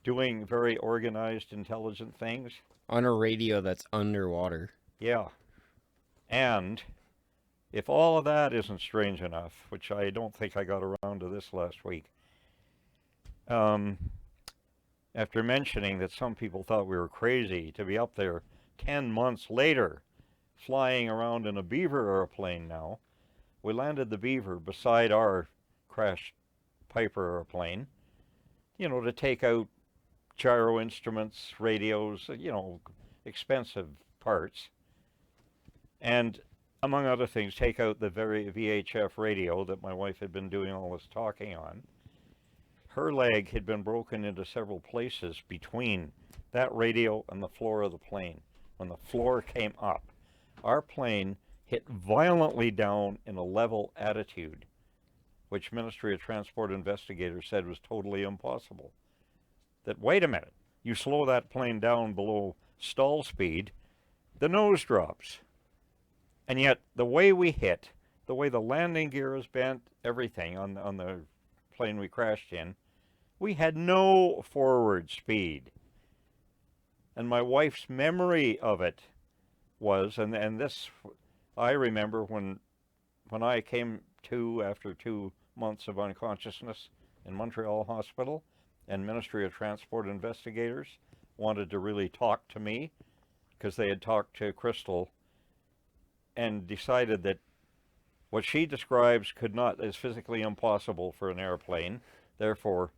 doing very organized, intelligent things. On a radio that's underwater. Yeah. And if all of that isn't strange enough, which I don't think I got around to this last week, after mentioning that some people thought we were crazy to be up there 10 months later, flying around in a Beaver airplane now, we landed the Beaver beside our crashed Piper airplane, to take out gyro instruments, radios, expensive parts. And among other things, take out the very VHF radio that my wife had been doing all this talking on. Her leg had been broken into several places between that radio and the floor of the plane. When the floor came up, our plane hit violently down in a level attitude, which Ministry of Transport investigators said was totally impossible. That, wait a minute, you slow that plane down below stall speed, the nose drops. And yet, the way we hit, the way the landing gear is bent, everything on the plane we crashed in, we had no forward speed. And my wife's memory of it was, and this, I remember when I came to after 2 months of unconsciousness in Montreal Hospital, and Ministry of Transport investigators wanted to really talk to me because they had talked to Crystal and decided that what she describes is physically impossible for an airplane. Therefore,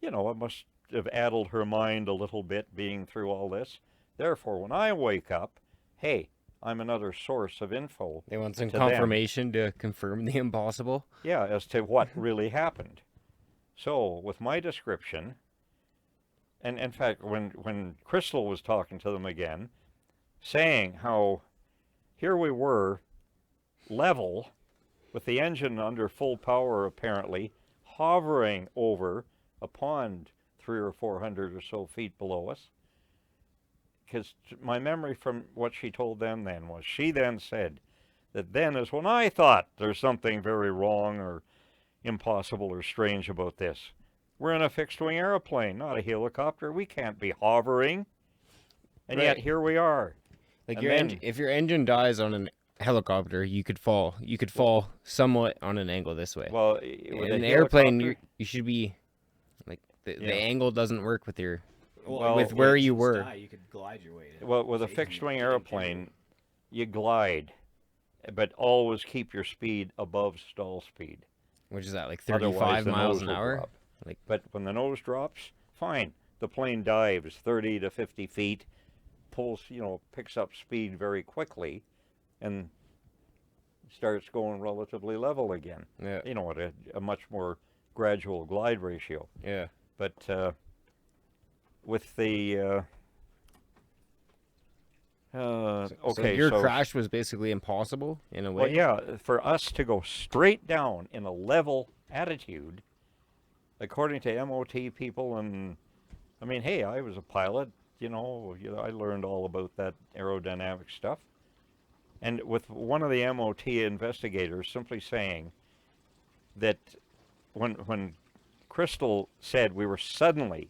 it must have addled her mind a little bit being through all this. Therefore, when I wake up, hey, I'm another source of info. They want some to them. confirmation to confirm the impossible. Yeah, as to what really happened. So, with my description, and in fact, when Crystal was talking to them again, saying how here we were, level, with the engine under full power apparently, hovering over a pond 300 or 400 or so feet below us. Because my memory from what she told them then was, she then said that then is when I thought there's something very wrong or impossible or strange about this. We're in a fixed-wing airplane, not a helicopter. We can't be hovering. And yet here we are. Like And if your engine dies on a helicopter, you could fall. You could fall somewhat on an angle this way. Well, in an airplane, you should be like the Yeah. angle doesn't work with your Well, with where you engines were. die, you could glide your way. Well, with a safety fixed-wing to continue. airplane, you glide, but always keep your speed above stall speed. Which is that, like Otherwise, 35 the miles nose an will hour? drop. Like, But when the nose drops, fine. The plane dives 30 to 50 feet, pulls, picks up speed very quickly, and starts going relatively level again. yeah, At a much more gradual glide ratio. yeah. But with the So okay, your so crash was basically impossible in a way. well, yeah, for us to go straight down in a level attitude, according to MOT people, and I mean, hey, I was a pilot, I learned all about that aerodynamic stuff. And with one of the MOT investigators simply saying that when Crystal said we were suddenly,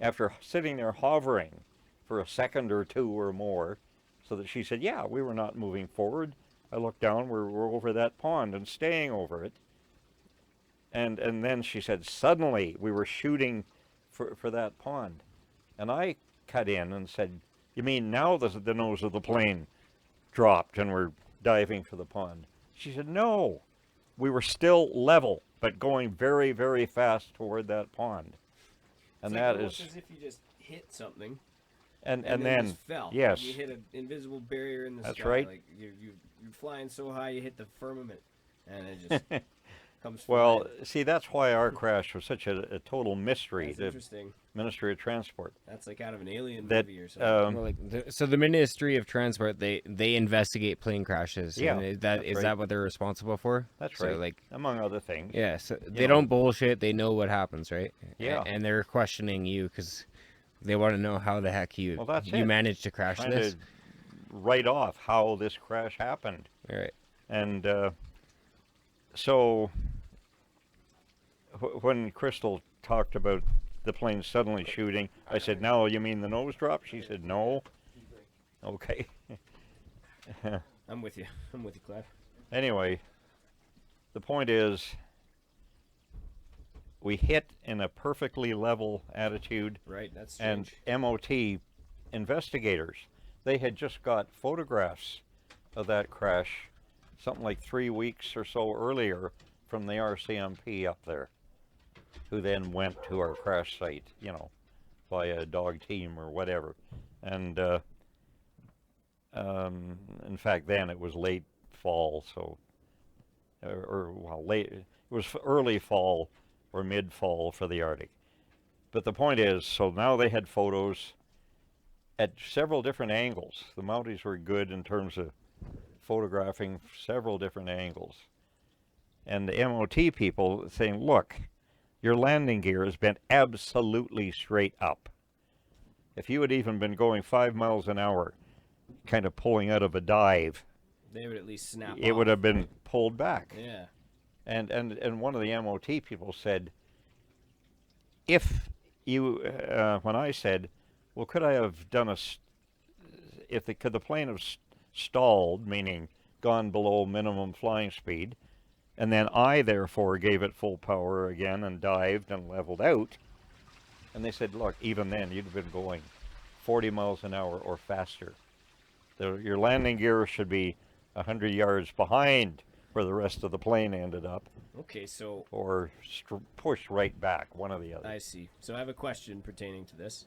after sitting there hovering for a second or two or more, so that she said, yeah, we were not moving forward. I looked down, we're over that pond and staying over it. And then she said, suddenly we were shooting for that pond. And I cut in and said, you mean now the nose of the plane dropped and we're diving for the pond? She said, no, we were still level, but going very, very fast toward that pond. And It's that almost is, as if you just hit something, And then then just fell. yes, You hit an invisible barrier in the that's sky. right. Like you're flying so high, you hit the firmament, and it just comes well, flying. see, that's why our crash was such a total mystery. That's The interesting. Ministry of Transport. That's like out of an alien That movie or something. Well, like so the Ministry of Transport, they investigate plane crashes. Yeah, and is that's right. that what they're responsible for? That's so, right. Like, among other things. yeah, so You they know. don't bullshit. They know what happens, right? Yeah. And they're questioning you because they want to know how the heck you Well, that's you it. managed to crash Trying this. to write off how this crash happened. All right. And so when Crystal talked about the plane suddenly shooting, I said, "Now you mean the nose drop?" She said, "No." Okay. I'm with you. I'm with you, Clive. Anyway, the point is, we hit in a perfectly level attitude, Right. That's and strange. MOT investigators, they had just got photographs of that crash something like 3 weeks or so earlier from the RCMP up there, who then went to our crash site, you know, by a dog team or whatever. And in fact, then it was late fall, so, well, late, it was early fall or mid fall for the Arctic. But the point is, so now they had photos at several different angles. The Mounties were good in terms of photographing several different angles. And the MOT people saying, look, your landing gear has been absolutely straight up. If you had even been going 5 miles an hour, kind of pulling out of a dive, They would at least snap it would off. have been pulled back. Yeah. And one of the MOT people said, if you, when I said, well, could I have done could the plane have stalled, meaning gone below minimum flying speed, and then I therefore gave it full power again and dived and leveled out, and they said, look, even then you'd have been going 40 miles an hour or faster. Your landing gear should be 100 yards behind where the rest of the plane ended up, Okay, so or push right back, one or the other. I see. So I have a question pertaining to this.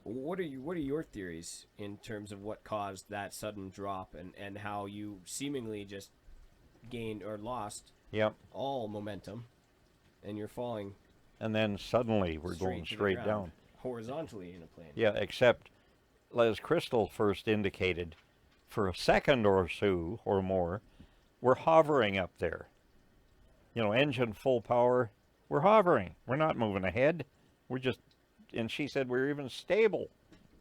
What are your theories in terms of what caused that sudden drop and how you seemingly just gained or lost Yep. all momentum and you're falling And then suddenly we're going to the straight ground, down. horizontally in a plane? Yeah, except as Crystal first indicated, for a second or so or more, we're hovering up there. You know, engine full power, we're hovering. We're not moving ahead. We're just, and she said we're even stable.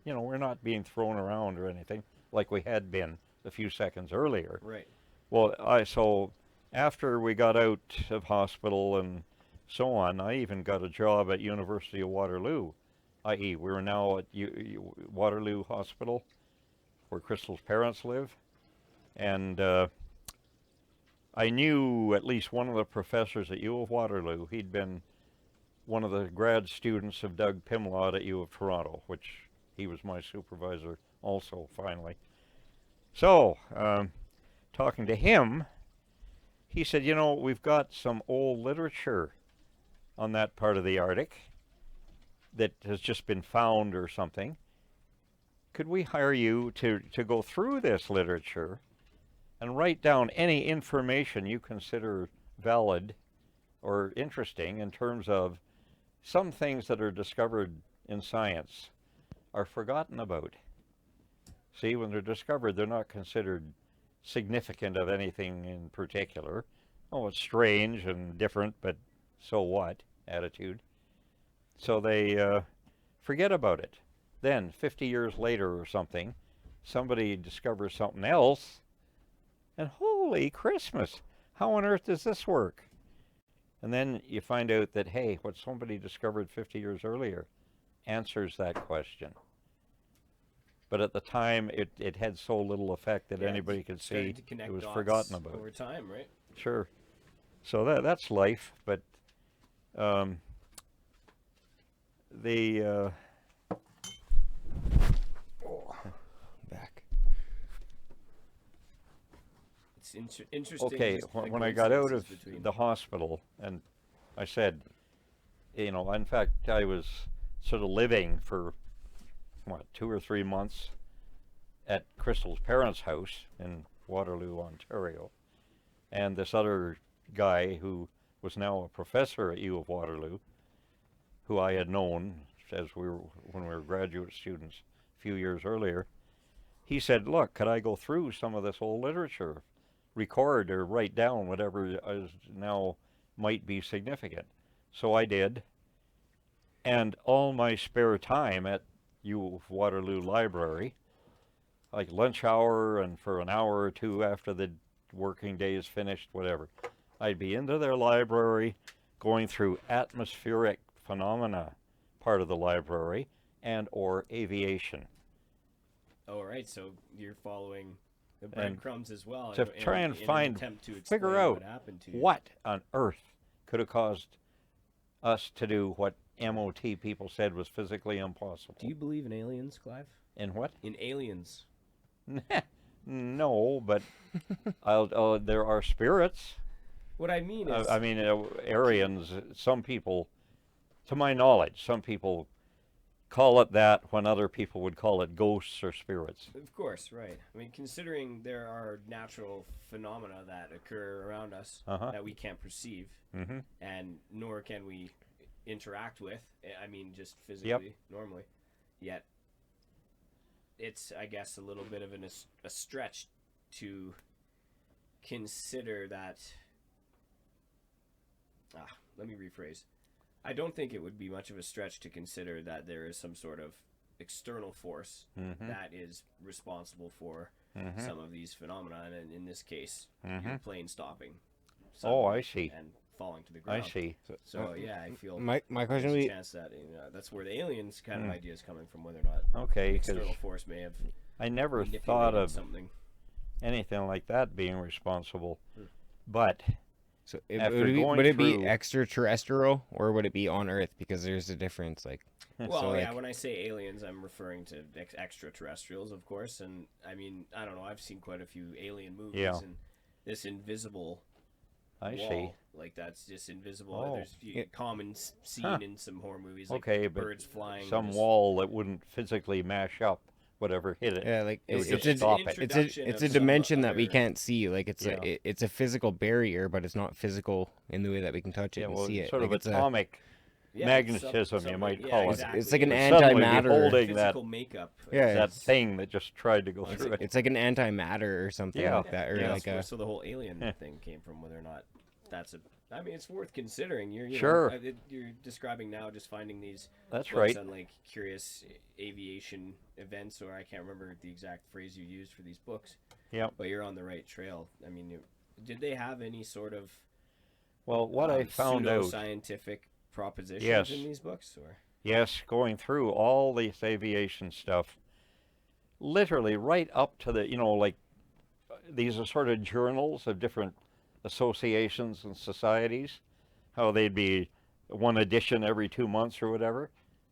You know, we're not being thrown around or anything like we had been a few seconds earlier. Right. Well, so after we got out of hospital and so on, I even got a job at University of Waterloo, i.e. we were now at Waterloo Hospital, where Crystal's parents live, and I knew at least one of the professors at U of Waterloo. He'd been one of the grad students of Doug Pimlott at U of Toronto, which he was my supervisor also, finally. So, talking to him, he said, you know, we've got some old literature on that part of the Arctic that has just been found or something. Could we hire you to go through this literature and write down any information you consider valid or interesting in terms of some things that are discovered in science are forgotten about? See, when they're discovered, they're not considered significant of anything in particular. Oh, it's strange and different, but so what attitude. So they forget about it. Then, 50 years later or something, somebody discovers something else, and holy Christmas, how on earth does this work? And then you find out that, hey, what somebody discovered 50 years earlier answers that question. But at the time, it had so little effect that anybody could see it was forgotten about. Over time, right? Sure. So that's life, but Back. It's interesting. okay, just the when I got out of coincidences between. the hospital, and I said, you know, in fact, I was sort of living for 2 or 3 months at Crystal's parents' house in Waterloo, Ontario. And this other guy who was now a professor at U of Waterloo, who I had known when we were graduate students a few years earlier, he said, look, could I go through some of this old literature, record or write down whatever is now might be significant? So I did. And all my spare time at U of Waterloo Library, like lunch hour and for an hour or two after the working day is finished, whatever, I'd be into their library going through atmospheric phenomena, part of the library, and or aviation. Oh, right. So you're following the breadcrumbs as well. To try and figure out what on earth could have caused us to do what MOT people said was physically impossible. Do you believe in aliens, Clive? In what? In aliens. No, but there are spirits. What I mean is... Aryans, some people, to my knowledge, some people call it that when other people would call it ghosts or spirits. Of course, right. I mean, considering there are natural phenomena that occur around us that we can't perceive, and nor can we interact with, I mean, just physically, normally, yet it's, I guess, a little bit of a stretch to consider that... let me rephrase. I don't think it would be much of a stretch to consider that there is some sort of external force that is responsible for some of these phenomena, and in this case, your plane stopping. Oh, I see. And falling to the ground. I see. So yeah, I feel my question would be, chance that that's where the aliens kind of idea is coming from, whether or not external force may have. I never thought of something, anything like that being responsible, but. So would it be extraterrestrial or would it be on Earth? Because there's a difference. Like, well, so yeah. When I say aliens, I'm referring to extraterrestrials, of course. And I mean, I don't know. I've seen quite a few alien movies, and this invisible wall, like that's just invisible. Oh. There's a common scene in some horror movies, like but birds flying. Some wall that wouldn't physically mash up whatever hit it. Yeah, like it's a dimension that we can't see. Like it's a physical barrier, but it's not physical in the way that we can touch it and see it. Sort of atomic magnetism, you might call it. Exactly. It's like an antimatter. Holding physical makeup. that thing that just tried to go through it. It's like an antimatter or something like that, or like so the whole alien thing came from whether or not that's a. I mean, it's worth considering. You're describing now just finding these. That's right. On like curious aviation events, or I can't remember the exact phrase you used for these books. Yeah. But you're on the right trail. I mean, did they have any sort of? Well, what I found out. Scientific propositions in these books, or? Yes, going through all this aviation stuff, literally right up to the, like these are sort of journals of different associations and societies, how they'd be one edition every 2 months or whatever.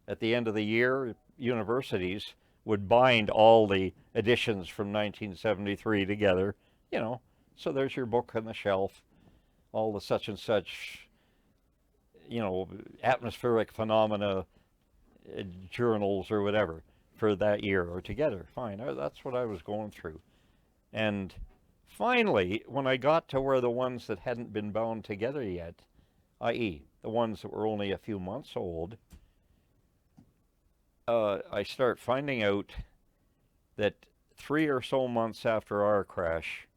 At the end of the year, universities would bind all the editions from 1973 together, so there's your book on the shelf, all the such and such, atmospheric phenomena journals or whatever for that year or together. Fine, that's what I was going through. And finally, when I got to where the ones that hadn't been bound together yet, i.e. the ones that were only a few months old, I start finding out that 3 or so months after our crash,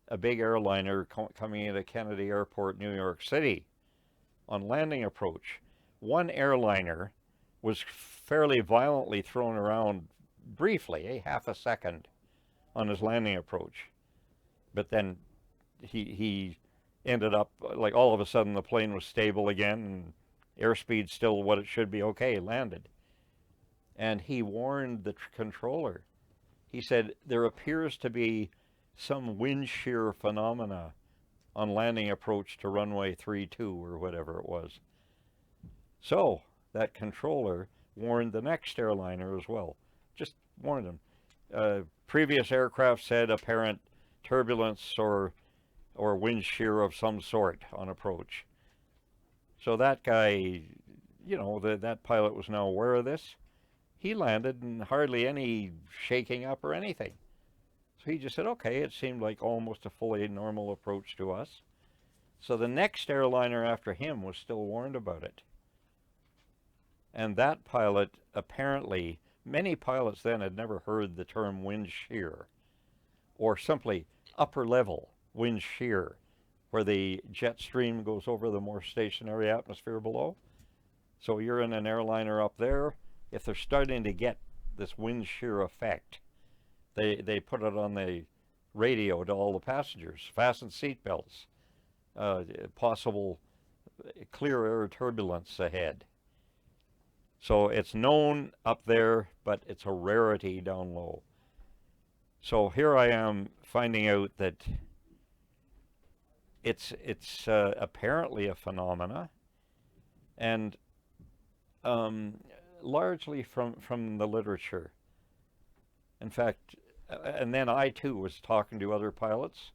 a big airliner coming into Kennedy Airport, New York City, on landing approach, one airliner was fairly violently thrown around briefly, half a second, on his landing approach. But then he ended up, like all of a sudden the plane was stable again and airspeed still what it should be, okay, landed. And he warned the controller. He said, there appears to be some wind shear phenomena on landing approach to runway 32 or whatever it was. So that controller warned the next airliner as well. Just warned them. Previous aircraft said apparent turbulence or wind shear of some sort on approach. So that guy, that pilot was now aware of this. he landed and hardly any shaking up or anything. So he just said, okay, it seemed like almost a fully normal approach to us. So the next airliner after him was still warned about it. And that pilot, apparently, many pilots then had never heard the term wind shear, or simply upper level wind shear, where the jet stream goes over the more stationary atmosphere below. So you're in an airliner up there. If they're starting to get this wind shear effect, they put it on the radio to all the passengers, fasten seatbelts, possible clear air turbulence ahead. So it's known up there, but it's a rarity down low. So here I am finding out that it's apparently a phenomena, and largely from the literature. In fact, and then I too was talking to other pilots.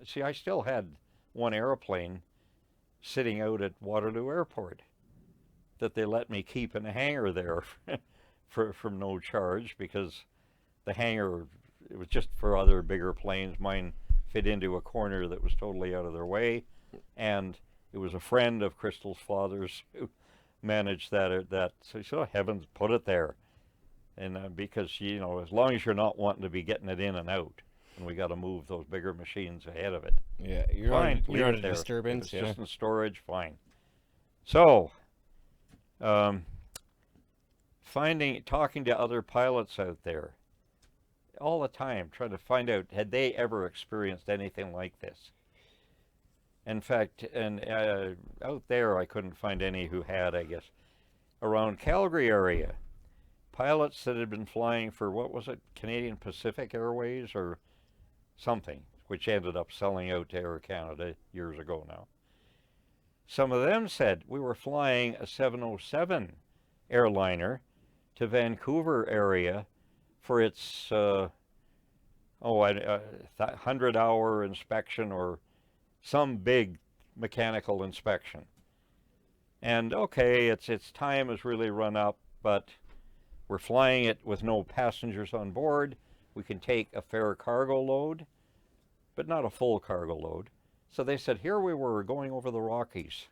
See, I still had one airplane sitting out at Waterloo Airport that they let me keep in a hangar there for no charge, because the hangar, it was just for other bigger planes. Mine fit into a corner that was totally out of their way, and it was a friend of Crystal's father's who managed that. So he said, oh, heavens, put it there. And because, you know, as long as you're not wanting to be getting it in and out, and we got to move those bigger machines ahead of it. Yeah, you're Fine, on, you're on leave a it there. disturbance. If Yeah. it's just in storage, fine. So, talking to other pilots out there all the time, trying to find out, had they ever experienced anything like this? In fact, and out there I couldn't find any who had, I guess. Around Calgary area, pilots that had been flying for, what was it, Canadian Pacific Airways or something, which ended up selling out to Air Canada years ago now. Some of them said, we were flying a 707 airliner to Vancouver area for its 100-hour inspection or some big mechanical inspection. And okay, its time has really run up, but we're flying it with no passengers on board. We can take a fair cargo load, but not a full cargo load. So they said, here we were going over the Rockies,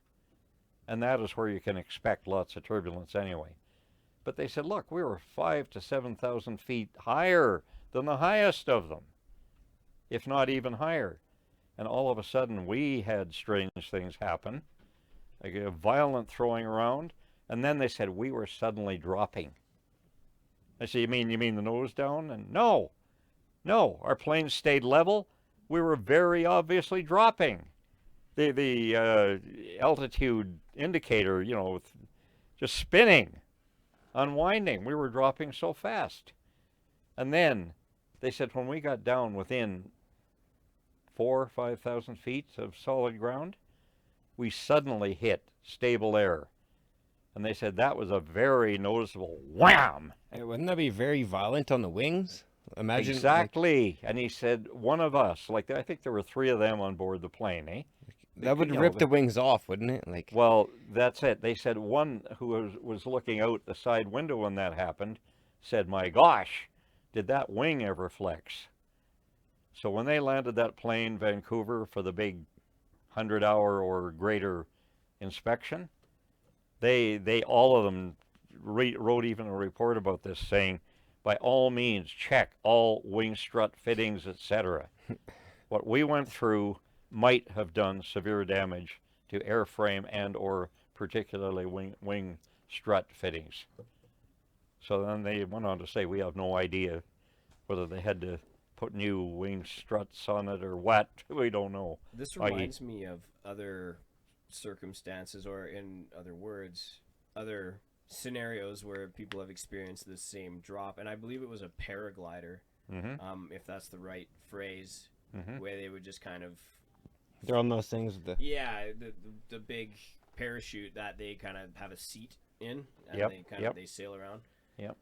and that is where you can expect lots of turbulence anyway. But they said, look, we were 5,000 to 7,000 feet higher than the highest of them, if not even higher. And all of a sudden, we had strange things happen, like a violent throwing around, and then they said we were suddenly dropping. I said, you mean the nose down? And no, our plane stayed level. We were very obviously dropping. The altitude indicator, you know, just spinning, unwinding. We were dropping so fast. And then they said when we got down within 4,000 or 5,000 feet of solid ground, we suddenly hit stable air. And they said that was a very noticeable wham. Wouldn't that be very violent on the wings? Imagine. Exactly. And he said, one of us, like I think there were 3 of them on board the plane, eh? That would rip the wings off, wouldn't it? Like. Well, that's it. They said one who was looking out the side window when that happened said, my gosh, did that wing ever flex? So when they landed that plane, Vancouver, for the big 100-hour or greater inspection, they all of them wrote even a report about this, saying, by all means, check all wing strut fittings, etc. What we went through might have done severe damage to airframe and or particularly wing strut fittings. So then they went on to say, we have no idea whether they had to put new wing struts on it or what. We don't know. This reminds me of other circumstances, or in other words, other scenarios where people have experienced this same drop. And I believe it was a paraglider, if that's the right phrase, where they would just kind of... They're on those things with the... Yeah, the big parachute that they kind of have a seat in, and they sail around. Yep.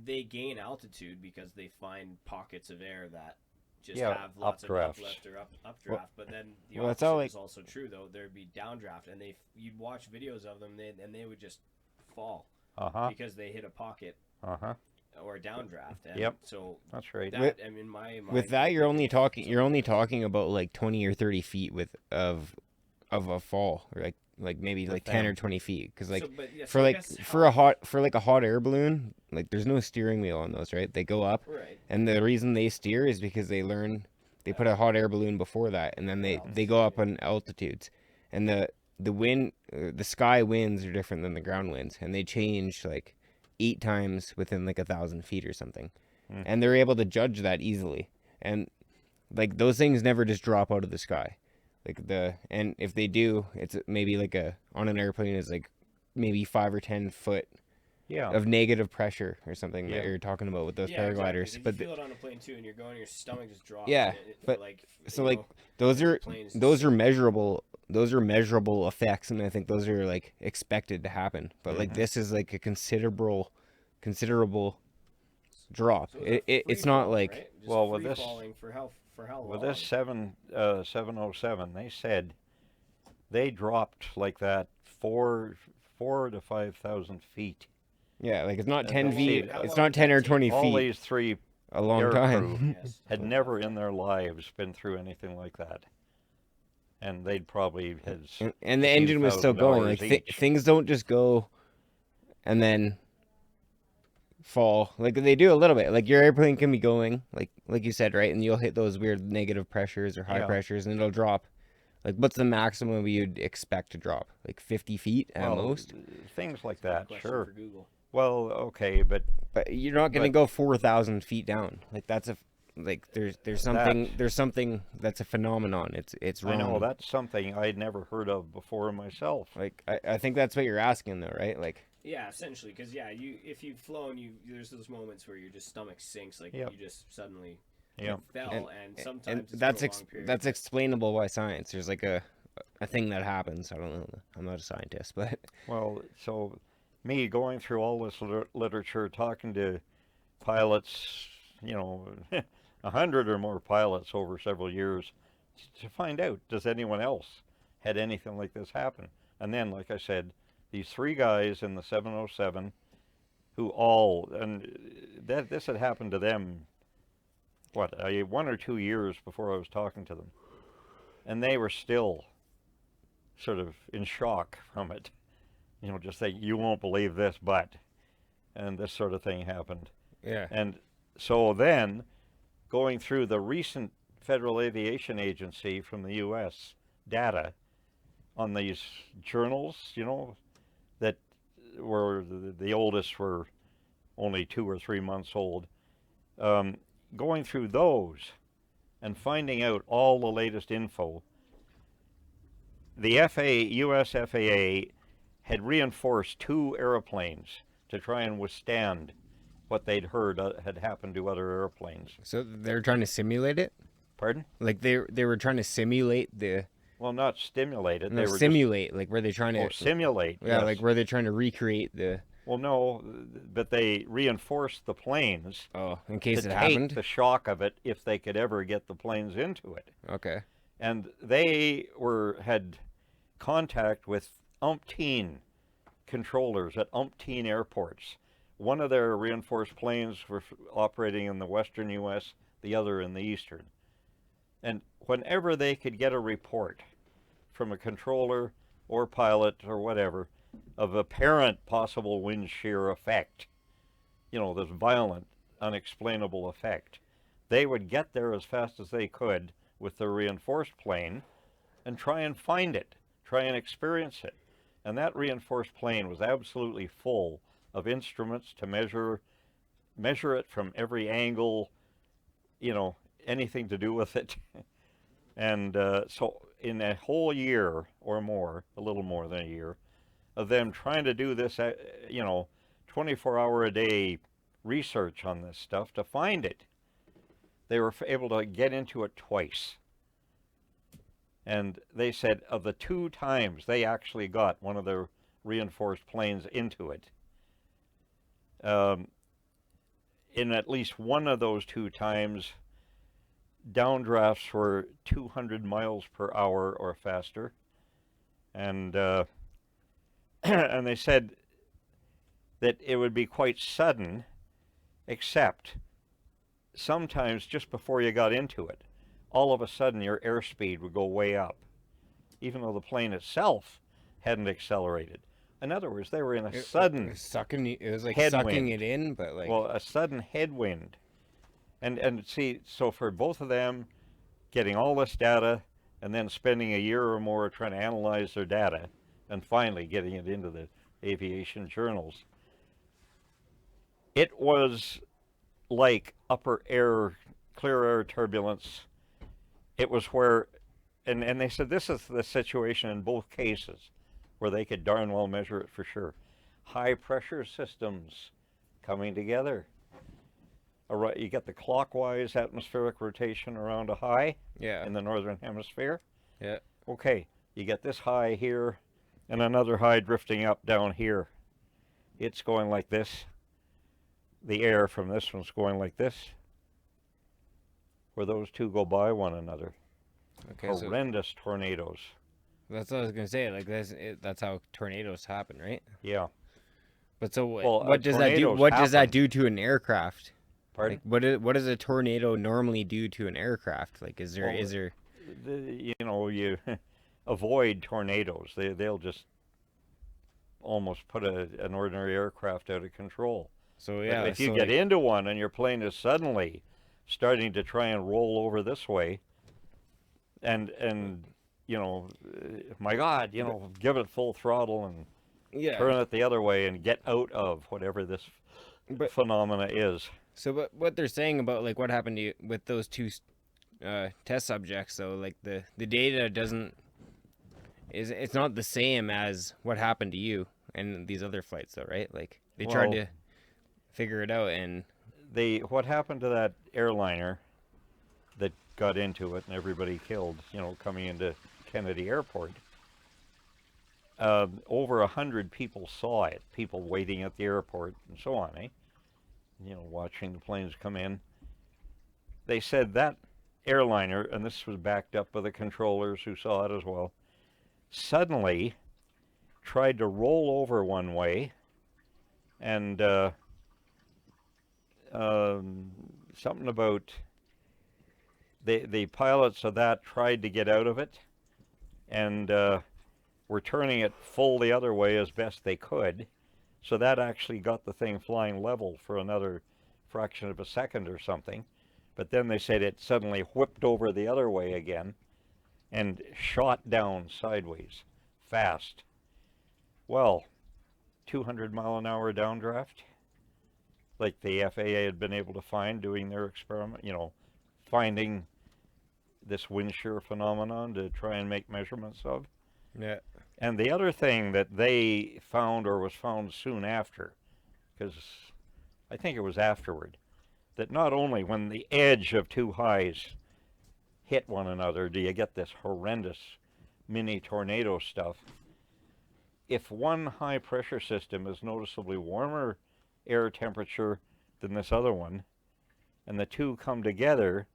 They gain altitude because they find pockets of air that just Yeah, have lots of updrafts. uplift or updraft. But then the Well, that's opposite all, is also true, though. There'd be downdraft, and you'd watch videos of them, and they would just fall Uh-huh. because they hit a pocket Uh-huh. or a downdraft. And Yep. so That's right. that, I mean, my With that, you're only talking about like 20 or 30 feet of a fall, or like maybe With like 10 or them. 20 feet, because like So, but, yeah, for so I like guess for a hot air balloon, like there's no steering wheel on those, right? They go up, right. and the reason they steer is because they put a hot air balloon before that, and then they go up on altitudes, and the wind, the sky winds are different than the ground winds, and they change like 8 times within like 1,000 feet or something, and they're able to judge that easily, and like those things never just drop out of the sky. And if they do, it's maybe like on an airplane is like maybe 5 or 10 foot Yeah. of negative pressure or something that Yeah. you're talking about with those Yeah, paragliders. exactly. But You feel it on a plane too, and you're going, your stomach just drops. yeah, and but like so you like know, those and the are plane's those are sinking. measurable. Those are measurable effects, and I think those are like expected to happen. But like this is like a considerable drop. So it's, It's not fall, like right? Just Well, with free this- falling for how long? With this 707, they said they dropped like that 4 to 5,000 feet. yeah, like it's not And 10 how feet. long It's did not that 10 or take? 20 All feet. these three A long air time. crew Yes. had never in their lives been through anything like that. And they'd probably had And the a few engine was still going. $1,000 Like each. things don't just go and then fall. Like they do a little bit. Like your airplane can be going, like you said, right? And you'll hit those weird negative pressures or high Yeah. pressures, and it'll drop. Like what's the maximum you'd expect to drop? Like 50 feet at well, most. things like That's a that, good question sure. for Google. Well, okay, but But you're not going to But- go 4,000 feet down. Like that's there's something that's a phenomenon. It's I wrong. know that's something I'd never heard of before myself. Like I think that's what you're asking though, right? Like Yeah, essentially, because if you've flown, there's those moments where your just stomach sinks, like Yep. you just suddenly Yeah. fell, and sometimes and it's for that's a long period. that's explainable by science. There's like a thing that happens. I don't know. I'm not a scientist, but Well, so me going through all this literature, talking to pilots, 100 or more pilots over several years, to find out, does anyone else had anything like this happen? And then, like I said, these three guys in the 707 who this had happened to them, 1 or 2 years before I was talking to them. And they were still sort of in shock from it. Just saying, you won't believe this, and this sort of thing happened. yeah. And so then, going through the recent Federal Aviation Agency from the U.S. data on these journals, that were the oldest were only 2 or 3 months old, going through those and finding out all the latest info, the U.S. FAA had reinforced 2 airplanes to try and withstand what they'd heard had happened to other airplanes. So they're trying to simulate it. Pardon? Like they were trying to simulate the Well, not stimulate it. no, They were simulate like where they're trying to simulate. yeah Yes. like where they're trying to recreate the Well, no, but they reinforced the planes in case to it take happened. the shock of it if they could ever get the planes into it. Okay. And they had contact with umpteen controllers at umpteen airports. One of their reinforced planes were operating in the western U.S., the other in the eastern. And whenever they could get a report from a controller or pilot or whatever of apparent possible wind shear effect, this violent, unexplainable effect, they would get there as fast as they could with their reinforced plane and try and find it, try and experience it. And that reinforced plane was absolutely full of instruments to measure it from every angle, anything to do with it. And so in a whole year or more, a little more than a year, of them trying to do this, 24-hour-a-day research on this stuff to find it, they were able to get into it twice. And they said of the 2 times they actually got one of their reinforced planes into it, in at least one of those 2 times, downdrafts were 200 miles per hour or faster. And and they said that it would be quite sudden, except sometimes just before you got into it, all of a sudden your airspeed would go way up, even though the plane itself hadn't accelerated. In other words, they were in a sudden it was like headwind. sucking it in, but like, Well, a sudden headwind. And see, so for both of them getting all this data and then spending a year or more trying to analyze their data and finally getting it into the aviation journals, it was like upper air, clear air turbulence. It was where, and they said this is the situation in both cases where they could darn well measure it for sure. High pressure systems coming together. You get the clockwise atmospheric rotation around a high in the northern hemisphere. Yeah. Okay, you get this high here and another high drifting up down here. It's going like this. The air from this one's going like this, where those two go by one another. Okay, Horrendous tornadoes. That's what I was gonna say. Like that's how tornadoes happen, right? Yeah. But so Well, what does that do? What does that happen. do to an aircraft? Pardon? Like, what does a tornado normally do to an aircraft? Like, is there You you avoid tornadoes. They'll just almost put an ordinary aircraft out of control. So yeah, But if you get into one and your plane is suddenly starting to try and roll over this way, and my God, give it full throttle and turn it the other way and get out of whatever this phenomena is. So, but what they're saying about like what happened to you with those two test subjects, though, like the data it's not the same as what happened to you and these other flights, though, right? Like they tried to figure it out, and what happened to that airliner that got into it and everybody killed, coming into Kennedy Airport. Over 100 people saw it, people waiting at the airport and so on, watching the planes come in. They said that airliner, and this was backed up by the controllers who saw it as well, suddenly tried to roll over one way, and something about the pilots of that tried to get out of it, and were turning it full the other way as best they could. So that actually got the thing flying level for another fraction of a second or something. But then they said it suddenly whipped over the other way again and shot down sideways fast. Well, 200 mile an hour downdraft, like the FAA had been able to find doing their experiment, finding this wind shear phenomenon to try and make measurements of. yeah. And the other thing that they found, or was found soon after, because I think it was afterward, that not only when the edge of two highs hit one another do you get this horrendous mini tornado stuff, if one high pressure system is noticeably warmer air temperature than this other one, and the two come together,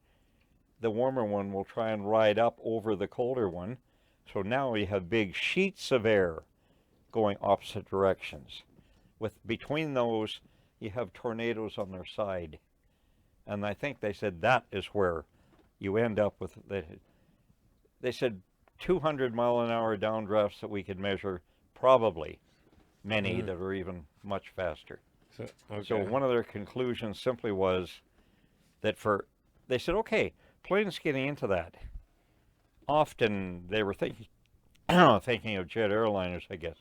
the warmer one will try and ride up over the colder one. So now we have big sheets of air going opposite directions. Between those, you have tornadoes on their side. And I think they said that is where you end up with, they said 200 mile an hour downdrafts that we could measure, probably many that are even much faster. So one of their conclusions simply was that they said, okay, planes getting into that. Often they were thinking of jet airliners, I guess,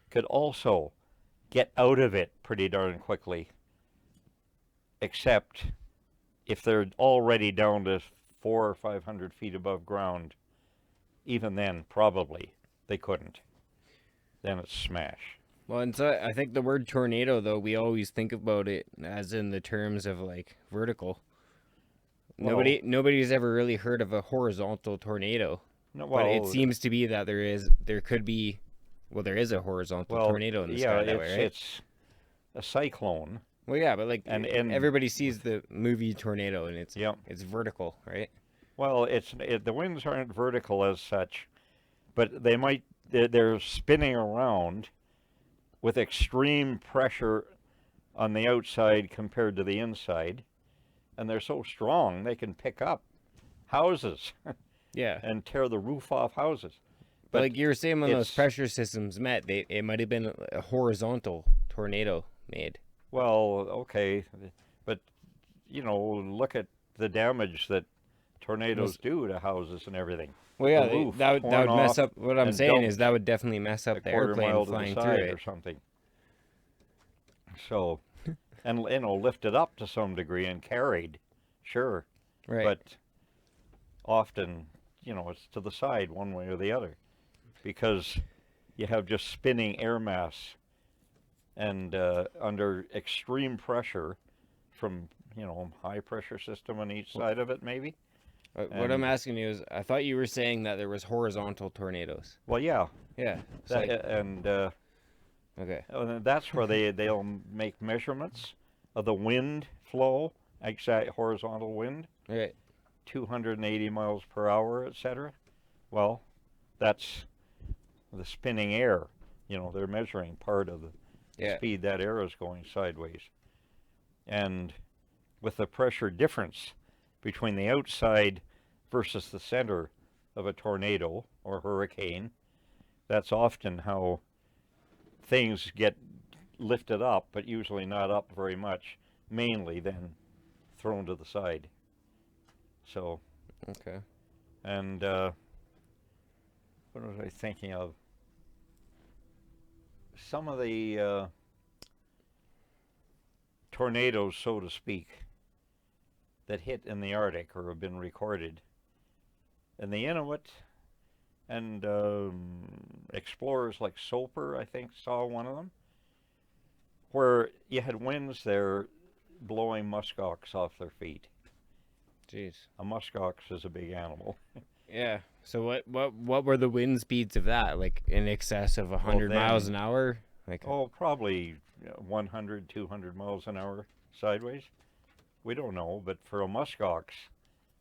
could also get out of it pretty darn quickly, except if they're already down to 400 or 500 feet above ground. Even then, probably they couldn't. Then it's smash. Well, and so I think the word tornado, though, we always think about it as in the terms of like vertical. Well, Nobody's ever really heard of a horizontal tornado. No, But it well, seems to be that there is a horizontal tornado in the sky that way, right? It's a cyclone. Well, yeah, but like, And everybody sees the movie Tornado, and it's Yep. it's vertical, right? Well, the winds aren't vertical as such, but they're spinning around with extreme pressure on the outside compared to the inside, and they're so strong they can pick up houses Yeah. and tear the roof off houses. But like you were saying, when those it's- pressure systems met, it might have been a horizontal tornado made. Well, okay, but look at the damage that tornadoes do to houses and everything. Well, yeah, The roof that torn would mess off up. What I'm and saying is dumped that would definitely mess a up the quarter airplane mile to the flying through side it. or something. So, and lifted up to some degree and carried, sure, Right. but often, it's to the side one way or the other, because you have just spinning air mass, and under extreme pressure from high pressure system on each side of it, maybe. What I'm asking you is, I thought you were saying that there was horizontal tornadoes. Well, yeah, Yeah. So and okay. that's where they'll make measurements of the wind flow, exact horizontal wind, Right. 280 miles per hour, etc. Well, that's the spinning air. They're measuring part of the Yeah. speed that air is going sideways. And with the pressure difference between the outside versus the center of a tornado or hurricane, that's often how things get lifted up, but usually not up very much, mainly then thrown to the side. So, Okay. and what was I thinking of? Some of the tornadoes, so to speak, that hit in the Arctic or have been recorded, and the Inuit and explorers like Soper, I think, saw one of them, where you had winds there blowing muskox off their feet. Jeez. A muskox is a big animal. Yeah. So what were the wind speeds of that? Like in excess of 100 miles an hour? Like Oh, probably 100, 200 miles an hour sideways. We don't know, but for a muskox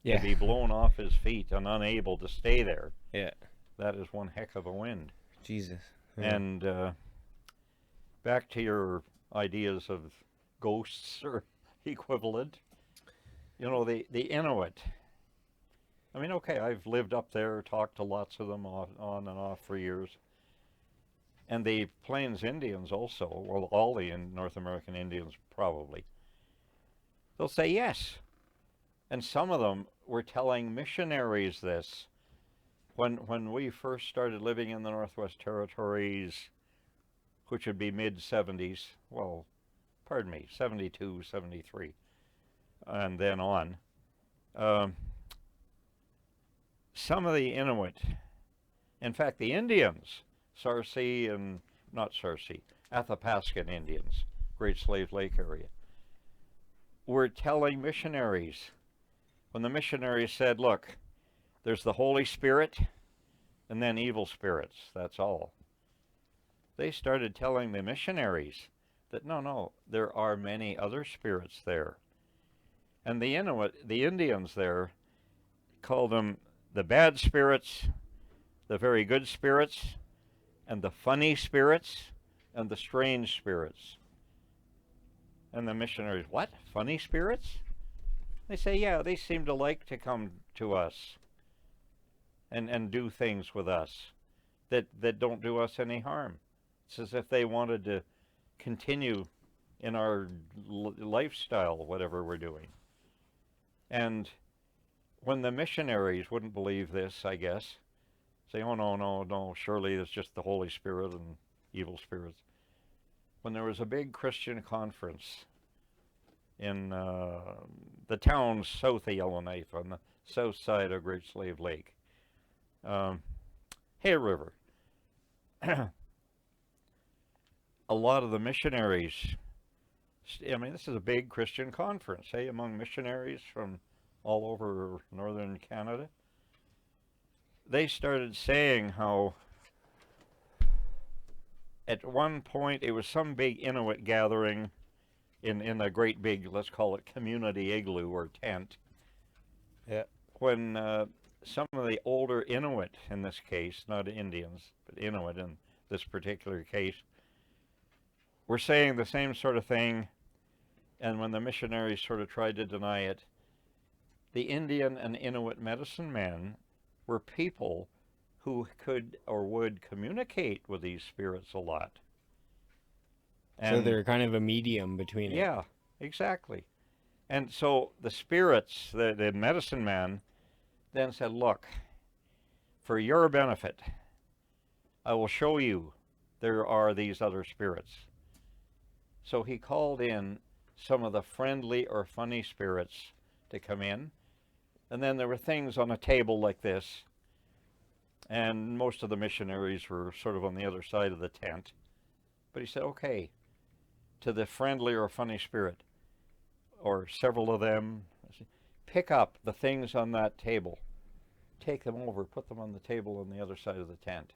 yeah. to be blown off his feet and unable to stay there, Yeah. that is one heck of a wind. Jesus. Yeah. And back to your ideas of ghosts or equivalent, the Inuit. I mean, okay, I've lived up there, talked to lots of them on and off for years. And the Plains Indians also, well, all the North American Indians probably, they'll say yes. And some of them were telling missionaries this. When we first started living in the Northwest Territories, which would be mid-70s, well, pardon me, 72, 73, and then on, some of the Inuit, in fact, the Indians, Sarcee and, not Sarcee, Athapascan Indians, Great Slave Lake area, were telling missionaries, when the missionaries said, look, there's the Holy Spirit and then evil spirits, that's all. They started telling the missionaries that no, there are many other spirits there. And the Inuit, the Indians there, called them the bad spirits, the very good spirits, and the funny spirits, and the strange spirits. And the missionaries, what? Funny spirits? They say, yeah, they seem to like to come to us and do things with us that don't do us any harm. It's as if they wanted to continue in our lifestyle, whatever we're doing. And when the missionaries wouldn't believe this, I guess, say, oh, no, surely it's just the Holy Spirit and evil spirits. When there was a big Christian conference in the town south of Yellowknife on the south side of Great Slave Lake, Hay River, a lot of the missionaries, I mean, this is a big Christian conference, among missionaries from all over northern Canada. They started saying how at one point it was some big Inuit gathering in a great big, let's call it community igloo or tent. Yeah. When some of the older Inuit, in this case, not Indians, but Inuit in this particular case, were saying the same sort of thing, and when the missionaries sort of tried to deny it, the Indian and Inuit medicine men were people who could or would communicate with these spirits a lot. So they're kind of a medium between it. Yeah, exactly. And so the spirits, the medicine man, then said, look, for your benefit, I will show you there are these other spirits. So he called in some of the friendly or funny spirits to come in. And then there were things on a table like this. And most of the missionaries were sort of on the other side of the tent. But he said, okay, to the friendly or funny spirit, or several of them, pick up the things on that table. Take them over, put them on the table on the other side of the tent.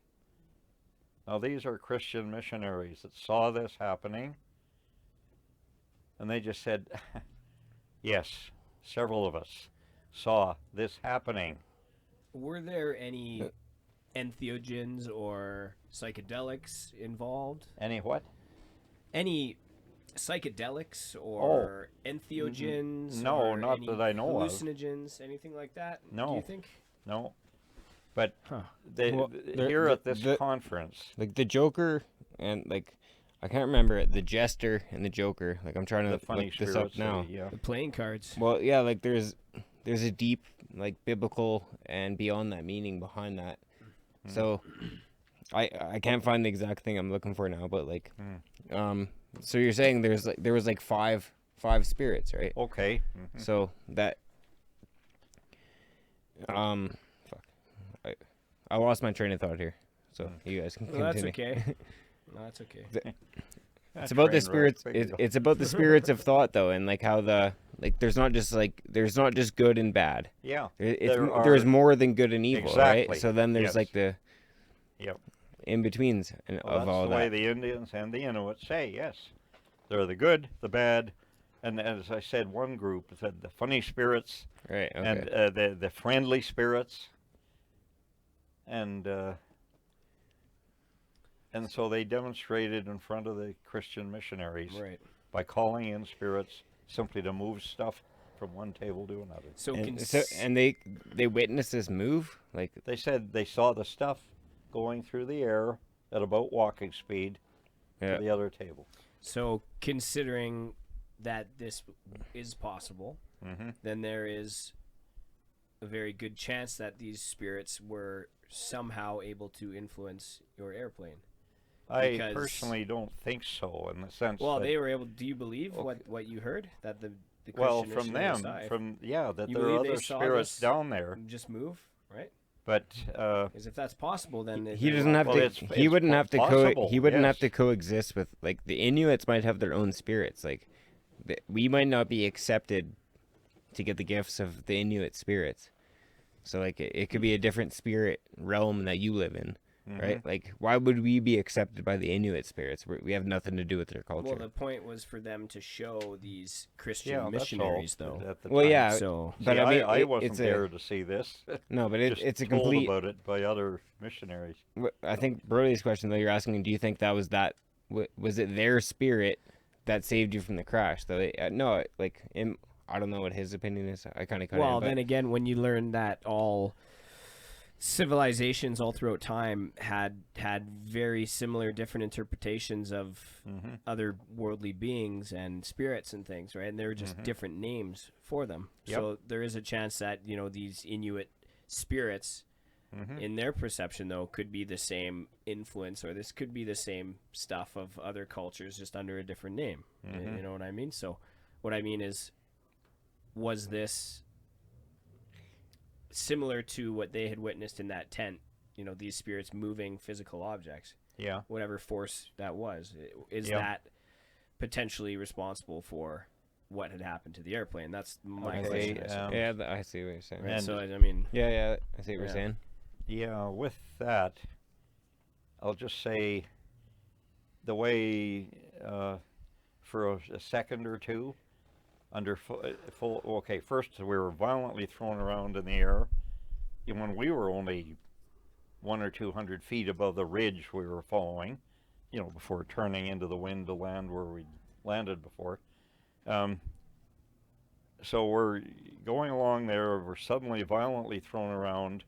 Now these are Christian missionaries that saw this happening, and they just said, yes, several of us saw this happening. Were there any entheogens or psychedelics involved? Any what? Any psychedelics or entheogens? No, or not any that I know of. hallucinogens, anything like that? No. Do you think? No. But Well, here at this conference, Like the Joker and like, I can't remember it. The Jester and the Joker. Like I'm trying the to funny look this spirits, up now. yeah. The playing cards. Well, yeah, like there's a deep like biblical and beyond that meaning behind that. So I can't find the exact thing I'm looking for now, but like so you're saying there was like five spirits, right? Okay. So that fuck. I lost my train of thought here. So you guys can Well, continue. that's okay. No, that's okay. It's about the spirits. It's about the spirits of thought, though, and like how there's not just good and bad. Yeah. There's more than good and evil, Exactly. right? So then there's Yes. like the Yep. in betweens Well, of that's all the way that. the Indians and the Inuit say, yes. They're the good, the bad, and as I said, one group said the funny spirits Right. Okay. and the friendly spirits. And so they demonstrated in front of the Christian missionaries Right. by calling in spirits simply to move stuff from one table to another. So, and they witnessed this move, like They said they saw the stuff going through the air at about walking speed yeah. to the other table. So considering that this is possible, then there is a very good chance that these spirits were somehow able to influence your airplane. I Because- personally don't think so, in the sense Well, that, they were able. Do you believe what you heard, that the Christian well, from missionaries them, saw? that You there are believe they other saw spirits this? down there, Just move, right? but Because if that's possible, then He doesn't have Well, to. it's He wouldn't have to. possible, He wouldn't have yes. to coexist with like the Inuits. Might have their own spirits. Like we might not be accepted to get the gifts of the Inuit spirits. So like it could be a different spirit realm that you live in, right? Like why would we be accepted by the Inuit spirits? We have nothing to do with their culture. Well, the point was for them to show these Christian yeah, missionaries, that's all, though. at the Well, time. yeah, So but See, I mean, I wasn't it's there to see this. no, but Just it's a told complete. about it by other missionaries. I think Brody's question though, you're asking, do you think that was was it their spirit that saved you from the crash? Though no, like I don't know what his opinion is. I kind of Well, then again, when you learn that all civilizations all throughout time had very similar different interpretations of other worldly beings and spirits and things, right? And they were just different names for them. Yep. So there is a chance that, these Inuit spirits in their perception, though, could be the same influence, or this could be the same stuff of other cultures just under a different name. You know what I mean? So what I mean is, was this similar to what they had witnessed in that tent, these spirits moving physical objects, Yeah. whatever force that was? Is Yeah. that potentially responsible for what had happened to the airplane? That's my Okay, question. I suppose. yeah, I see what you're saying. Right, and- so I mean, Yeah, I see what you're Yeah. saying. Yeah, with that, I'll just say the way for a second or two, under full, okay, first we were violently thrown around in the air. When we were only 100 or 200 feet above the ridge we were following, before turning into the wind to land where we landed before. Um, so we're going along there. We're suddenly violently thrown around,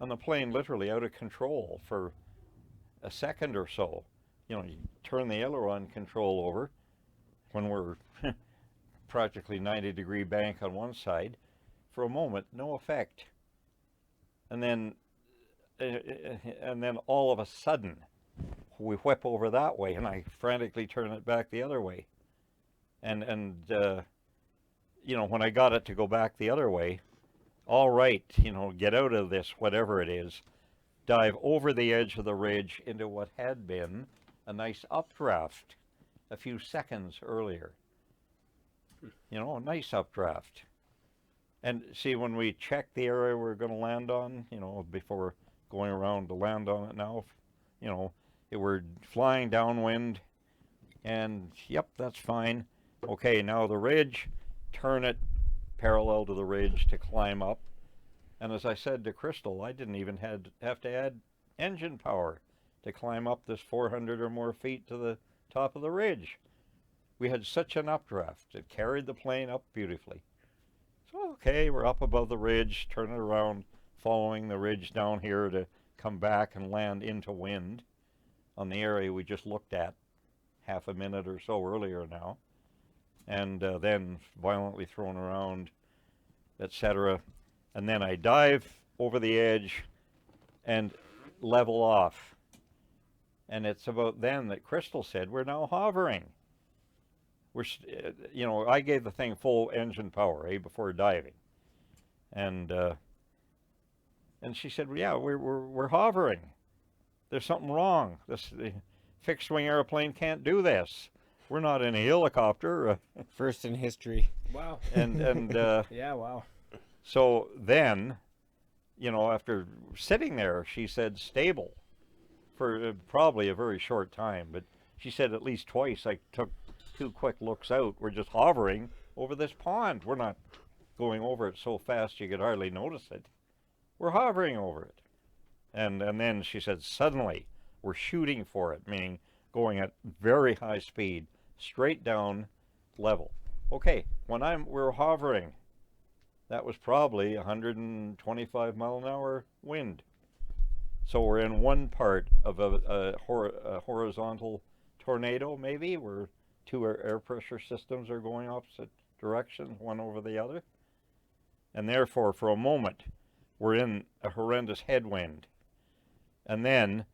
and the plane literally out of control for a second or so. You turn the aileron control over when we're practically 90-degree bank on one side. For a moment, no effect. And then all of a sudden, we whip over that way, and I frantically turn it back the other way. And when I got it to go back the other way, all right, get out of this, whatever it is, dive over the edge of the ridge into what had been a nice updraft a few seconds earlier. A nice updraft. And see, when we checked the area we're going to land on, before going around to land on it now, we're flying downwind, and yep, that's fine. Okay, now the ridge, turn it parallel to the ridge to climb up. And as I said to Crystal, I didn't even have to add engine power to climb up this 400 or more feet to the top of the ridge. We had such an updraft. It carried the plane up beautifully. So, okay, we're up above the ridge, turn it around, following the ridge down here to come back and land into wind on the area we just looked at half a minute or so earlier now. And then violently thrown around, etc. And then I dive over the edge and level off. And it's about then that Crystal said, we're now hovering. I gave the thing full engine power, before diving. And she said, well, yeah, we're hovering. There's something wrong. The fixed wing airplane can't do this. We're not in a helicopter. First in history. Wow. And yeah, wow. So then, after sitting there, she said stable for probably a very short time. But she said at least twice I took 2 quick looks out. We're just hovering over this pond. We're not going over it so fast you could hardly notice it. We're hovering over it. And then she said suddenly we're shooting for it, meaning going at very high speed, straight down level. Okay, when we're hovering, that was probably 125 mile an hour wind. So we're in one part of a horizontal tornado, maybe, where 2 air pressure systems are going opposite directions, one over the other. And therefore, for a moment, we're in a horrendous headwind. And then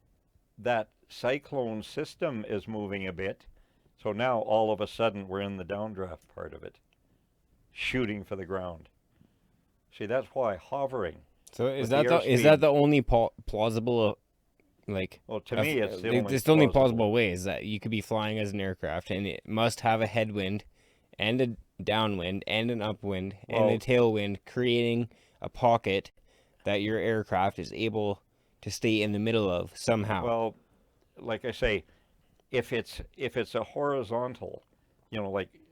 that cyclone system is moving a bit. So now, all of a sudden, we're in the downdraft part of it, shooting for the ground. See, that's why hovering. So is that the only plausible, Well, to me, it's the only plausible way is that you could be flying as an aircraft, and it must have a headwind, and a downwind, and an upwind, and a tailwind, creating a pocket that your aircraft is able to stay in the middle of somehow. Well, like I say, if it's a horizontal,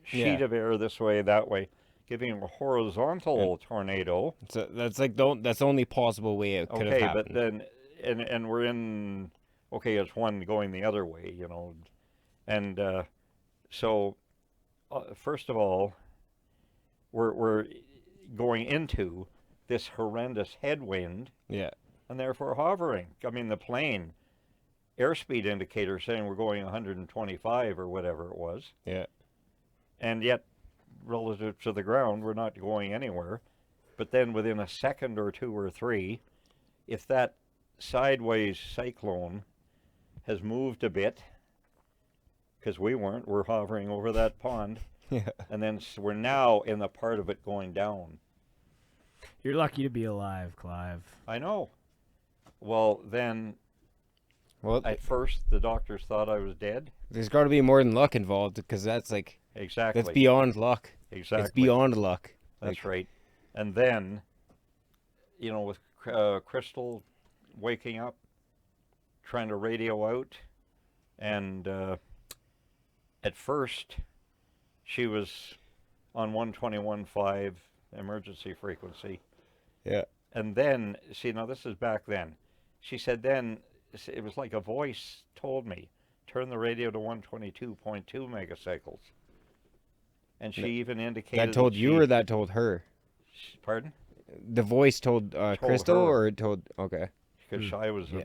sheet of air this way, that way, giving a horizontal tornado. So that's that's the only possible way it could have happened. But then, and we're in, it's one going the other way, and so first of all, we're going into this horrendous headwind. Yeah. And therefore hovering. I mean, the plane airspeed indicator saying we're going 125 or whatever it was. Yeah. And yet, relative to the ground, we're not going anywhere. But then within a second or 2 or 3, if that sideways cyclone has moved a bit, because we're hovering over that pond, Yeah. and then we're now in the part of it going down. You're lucky to be alive, Clive. I know. Well, then, at first, the doctors thought I was dead. There's got to be more than luck involved, because that's Exactly. that's beyond luck. Exactly. It's beyond luck. That's right. And then, with Crystal waking up, trying to radio out, and at first, she was on 121.5 emergency frequency. Yeah. And then, see, now this is back then. She said then, it was like a voice told me, turn the radio to 122.2 megacycles. And she even indicated That told that you, or that told her? Pardon? The voice told Crystal, her. or it told? Okay. Because I was Yeah.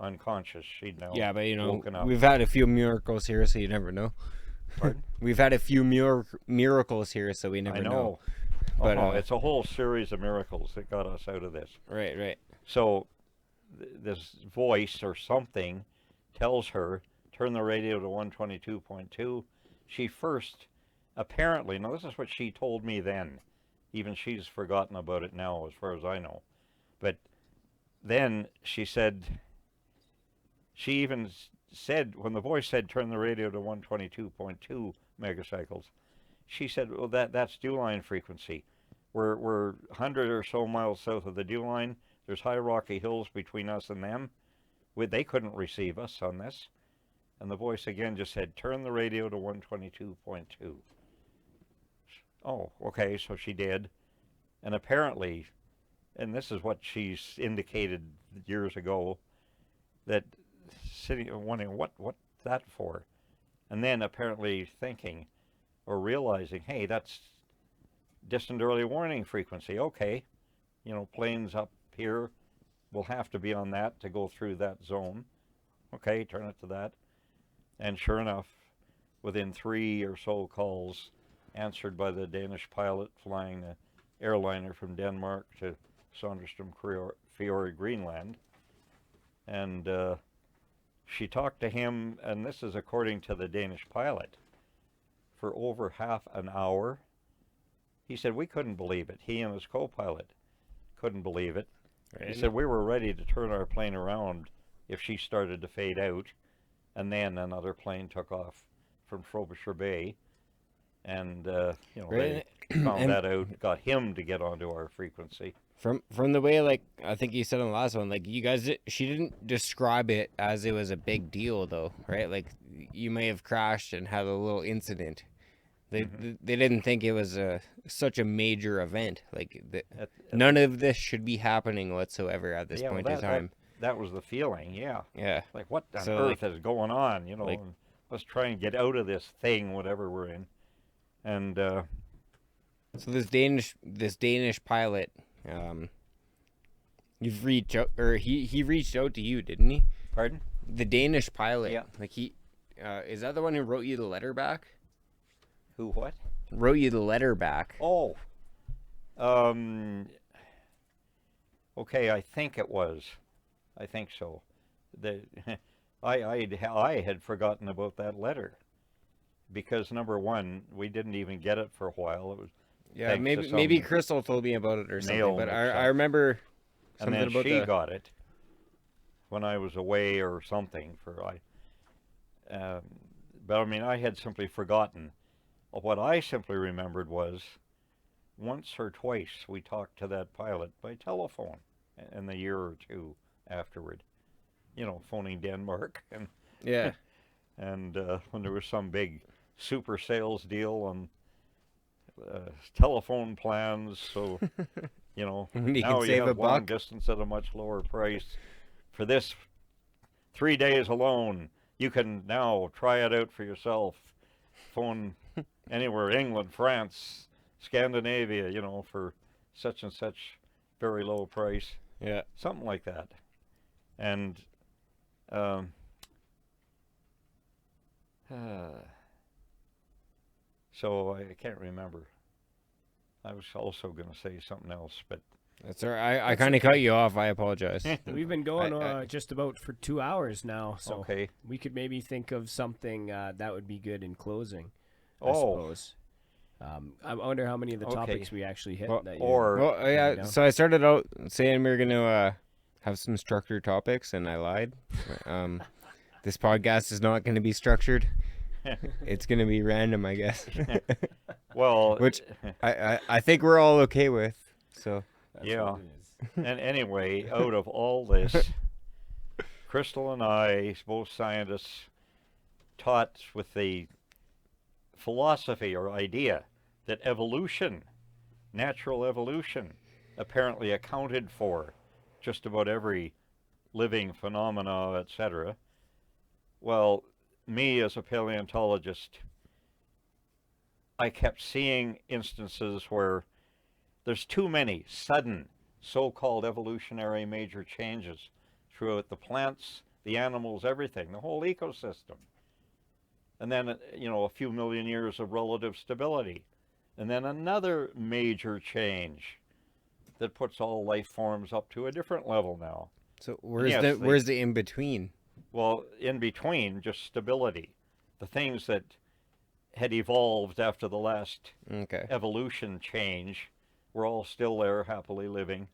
unconscious. She'd now Yeah, but woken up. we've had a few miracles here, so you never know. Pardon? We've had a few miracles here, so we never I know. know. But It's a whole series of miracles that got us out of this. right. So this voice or something tells her, turn the radio to 122.2. She first, apparently, now this is what she told me then. Even she's forgotten about it now, as far as I know. But then she said, she even said, when the voice said, turn the radio to 122.2 megacycles, she said, well, that's dew line frequency. We're 100 or so miles south of the dew line. There's high rocky hills between us and them. They couldn't receive us on this. And the voice again just said, turn the radio to 122.2. Oh, okay, so she did. And apparently, and this is what she's indicated years ago, that sitting wondering what's that for? And then apparently thinking or realizing, hey, that's distant early warning frequency. Okay, planes up here will have to be on that to go through that zone. Okay, turn it to that. And sure enough, within 3 or so calls answered by the Danish pilot flying the airliner from Denmark to Sonderstrom Fiore, Greenland. And she talked to him, and this is according to the Danish pilot, for over half an hour. He said we couldn't believe it. He and his co-pilot couldn't believe it. Right. He said we were ready to turn our plane around if she started to fade out. And then another plane took off from Frobisher Bay. And, they found that out, got him to get onto our frequency. From the way, like, I think you said on the last one, like, you guys, she didn't describe it as it was a big deal, though, right? Like, you may have crashed and had a little incident. They didn't think it was such a major event. Like, none of this should be happening whatsoever at this point in time. That was the feeling, yeah. Yeah. Like, what on earth is going on, like, and let's try and get out of this thing, whatever we're in. And so this Danish pilot, you've reached out, or he reached out to you, didn't he? Pardon? The Danish pilot. Yeah. Like is that the one who wrote you the letter back? Who what? Wrote you the letter back. Oh. Okay, I think it was. I think so. I had forgotten about that letter. Because number one, we didn't even get it for a while. It was maybe Crystal told me about it or something. But I remember something and then about she got it when I was away or something. But I mean, I had simply forgotten. What I simply remembered was once or twice we talked to that pilot by telephone in the year or two afterward. Phoning Denmark and yeah. And when there was some big super sales deal on telephone plans, so now you have long distance at a much lower price. For this 3 days alone, you can now try it out for yourself. Phone anywhere, England, France, Scandinavia, for such and such very low price. Yeah. Something like that. And so I can't remember. I was also going to say something else, but that's all right. I kind of cut you off. I apologize. We've been going just about for 2 hours now, so okay. We could maybe think of something that would be good in closing. I suppose. I wonder how many of the topics we actually hit. So I started out saying we were going to have some structured topics, and I lied. This podcast is not going to be structured. It's going to be random, I guess. Well, which I think we're all okay with. So yeah. And anyway, out of all this, Crystal and I, both scientists, taught with the philosophy or idea that evolution, natural evolution, apparently accounted for just about every living phenomena, etc., Well, me as a paleontologist, I kept seeing instances where there's too many sudden so-called evolutionary major changes throughout the plants, the animals, everything, the whole ecosystem. And then, a few million years of relative stability. And then another major change that puts all life forms up to a different level now. So Yes, where's the in between? Well, in between, just stability. The things that had evolved after the last Okay. evolution change were all still there, happily living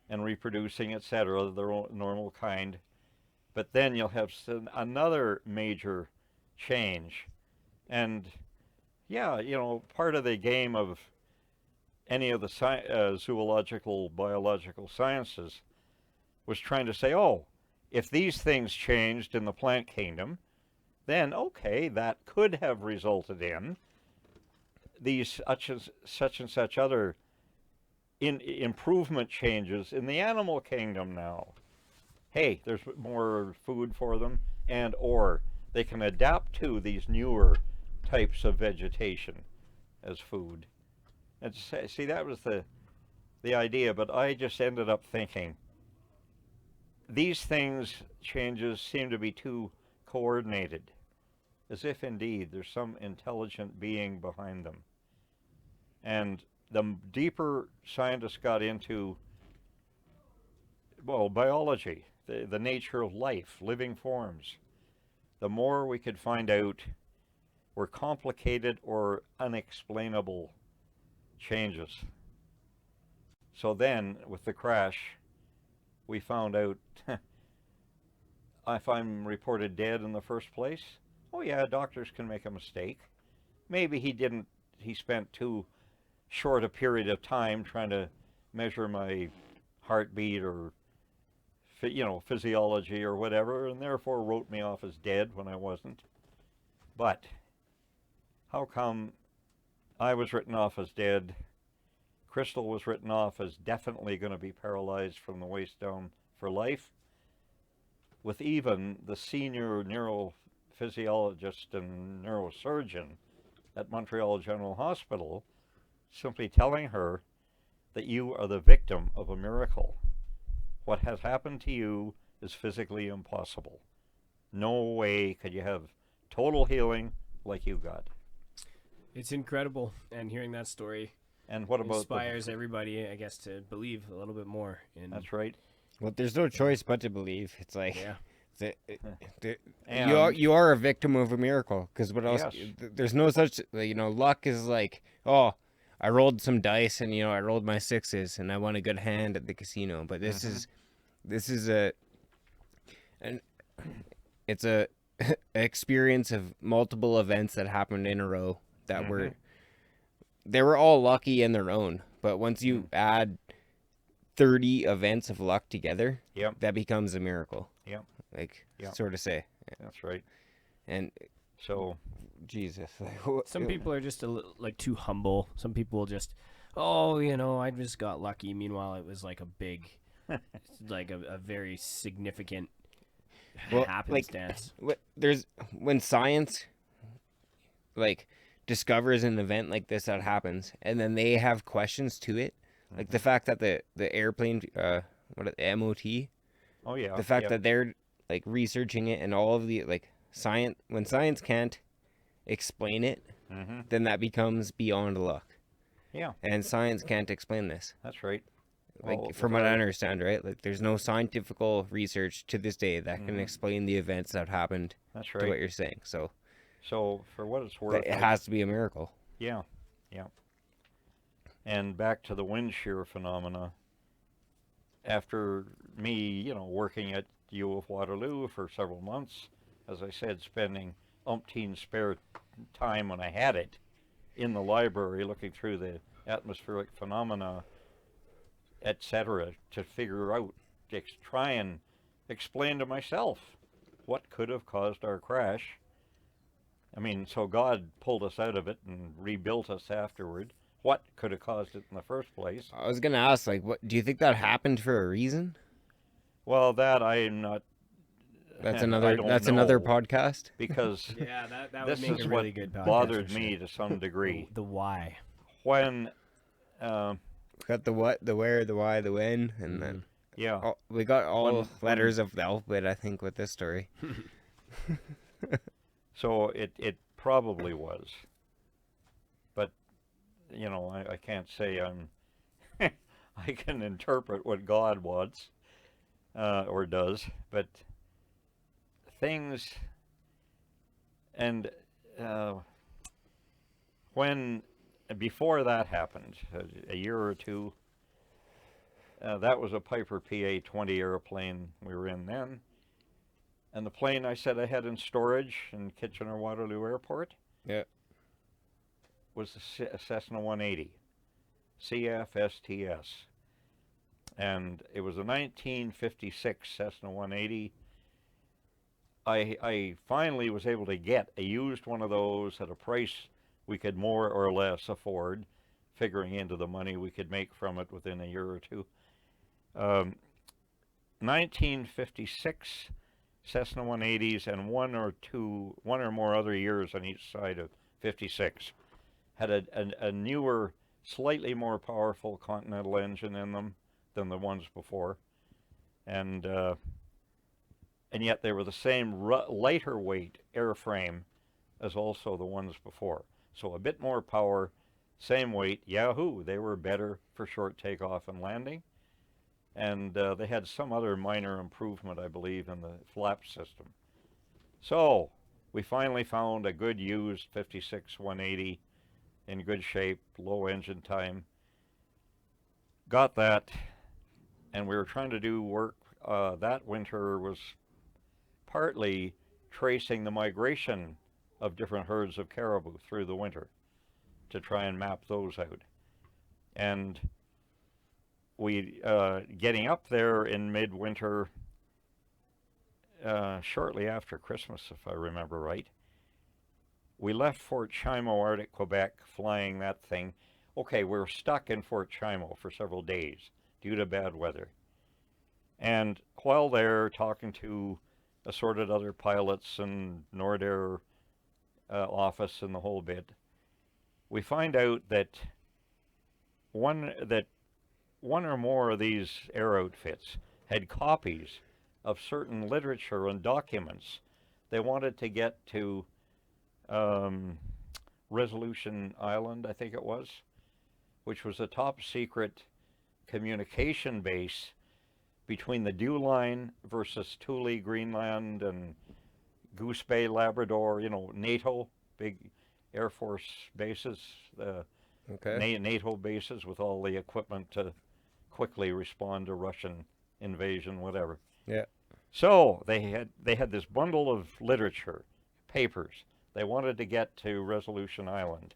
and reproducing, etc., their own normal kind. But then you'll have another major change. And yeah, part of the game of any of the zoological, biological sciences was trying to say, oh, if these things changed in the plant kingdom, then okay, that could have resulted in these such and such other improvement changes in the animal kingdom now. Hey, there's more food for them, and or they can adapt to these newer types of vegetation as food. And see, that was the idea, but I just ended up thinking these changes seem to be too coordinated, as if indeed there's some intelligent being behind them. And the deeper scientists got into, well, biology, the nature of life, living forms, the more we could find out were complicated or unexplainable changes. So then, with the crash, we found out if I'm reported dead in the first place, oh yeah, doctors can make a mistake. Maybe he spent too short a period of time trying to measure my heartbeat or physiology or whatever, and therefore wrote me off as dead when I wasn't. But how come I was written off as dead? Crystal was written off as definitely going to be paralyzed from the waist down for life, with even the senior neurophysiologist and neurosurgeon at Montreal General Hospital simply telling her that you are the victim of a miracle. What has happened to you is physically impossible. No way could you have total healing like you got. It's incredible, and hearing that story And what about inspires everybody, I guess, to believe a little bit more. That's right. Well, there's no choice but to believe. It's like, And you are a victim of a miracle. Because what else? Yes. There's no such, luck is like, oh, I rolled some dice and I rolled my sixes and I won a good hand at the casino. But this is it's a experience of multiple events that happened in a row that they were all lucky in their own. But once you add 30 events of luck together, that becomes a miracle. Yep. Sort of say. That's right. And so, Jesus. Some people are just too humble. Some people just, I just got lucky. Meanwhile, it was like a big, like a very significant happenstance. When science, discovers an event like this that happens, and then they have questions to it, like the fact that the airplane, MOT, the fact that they're researching it and all of the science, when science can't explain it, then that becomes beyond luck. Yeah. And science can't explain this. That's right. From what I understand, right? There's no scientific research to this day that can explain the events that happened. That's right. To what you're saying. So for what it's worth, it has to be a miracle. Yeah. And back to the wind shear phenomena. After me, working at U of Waterloo for several months, as I said, spending umpteen spare time when I had it in the library looking through the atmospheric phenomena, etc., to figure out, to try and explain to myself what could have caused our crash. I mean, so God pulled us out of it and rebuilt us afterward. What could have caused it in the first place? I was gonna ask, what do you think that happened for a reason? Well, that I'm not That's and I another. don't That's another know, podcast. because Yeah, that would this make is a what really good podcast. bothered for sure. me to some degree. The why. When, We got the what, the where, the why, the when, and then yeah, we got all When- letters of the alphabet. I think with this story. so it probably was. But, I can't say I can interpret what God wants or does, but things, and when, before that happened, a year or two, that was a Piper PA-20 airplane we were in then. And the plane I said I had in storage in Kitchener-Waterloo Airport Yeah. was a Cessna 180, CFSTS. And it was a 1956 Cessna 180. I finally was able to get a used one of those at a price we could more or less afford, figuring into the money we could make from it within a year or two. 1956 Cessna 180s and one or more other years on each side of 56 had a newer, slightly more powerful Continental engine in them than the ones before, and yet they were the same lighter weight airframe as also the ones before. So a bit more power, same weight. Yahoo! They were better for short takeoff and landing. And they had some other minor improvement, I believe, in the flap system. So we finally found a good used 56 180 in good shape, low engine time. Got that, and we were trying to do work. That winter was partly tracing the migration of different herds of caribou through the winter to try and map those out. And we, getting up there in midwinter, shortly after Christmas, if I remember right, we left Fort Chimo, Arctic, Quebec, flying that thing. Okay, we were stuck in Fort Chimo for several days due to bad weather. And while there, talking to assorted other pilots and Nordair office and the whole bit, we find out that one or more of these air outfits had copies of certain literature and documents they wanted to get to Resolution Island, I think it was, which was a top secret communication base between the Dew Line versus Thule, Greenland, and Goose Bay, Labrador, NATO, big Air Force bases, Okay. NATO bases with all the equipment to quickly respond to Russian invasion, whatever. Yeah. So they had this bundle of literature, papers. They wanted to get to Resolution Island,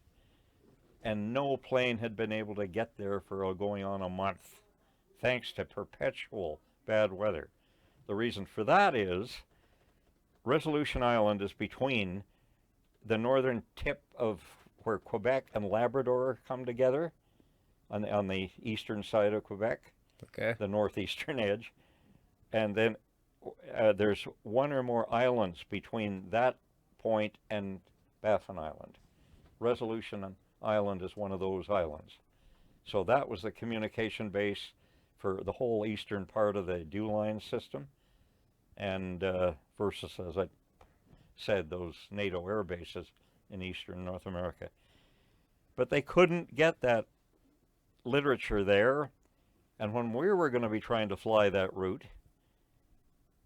and no plane had been able to get there for going on a month, thanks to perpetual bad weather. The reason for that is Resolution Island is between the northern tip of where Quebec and Labrador come together on the eastern side of Quebec, Okay. the northeastern edge, and then there's one or more islands between that point and Baffin Island. Resolution Island is one of those islands. So that was the communication base for the whole eastern part of the Dew Line system, and versus, as I said, those NATO air bases in eastern North America. But they couldn't get that literature there, and when we were going to be trying to fly that route,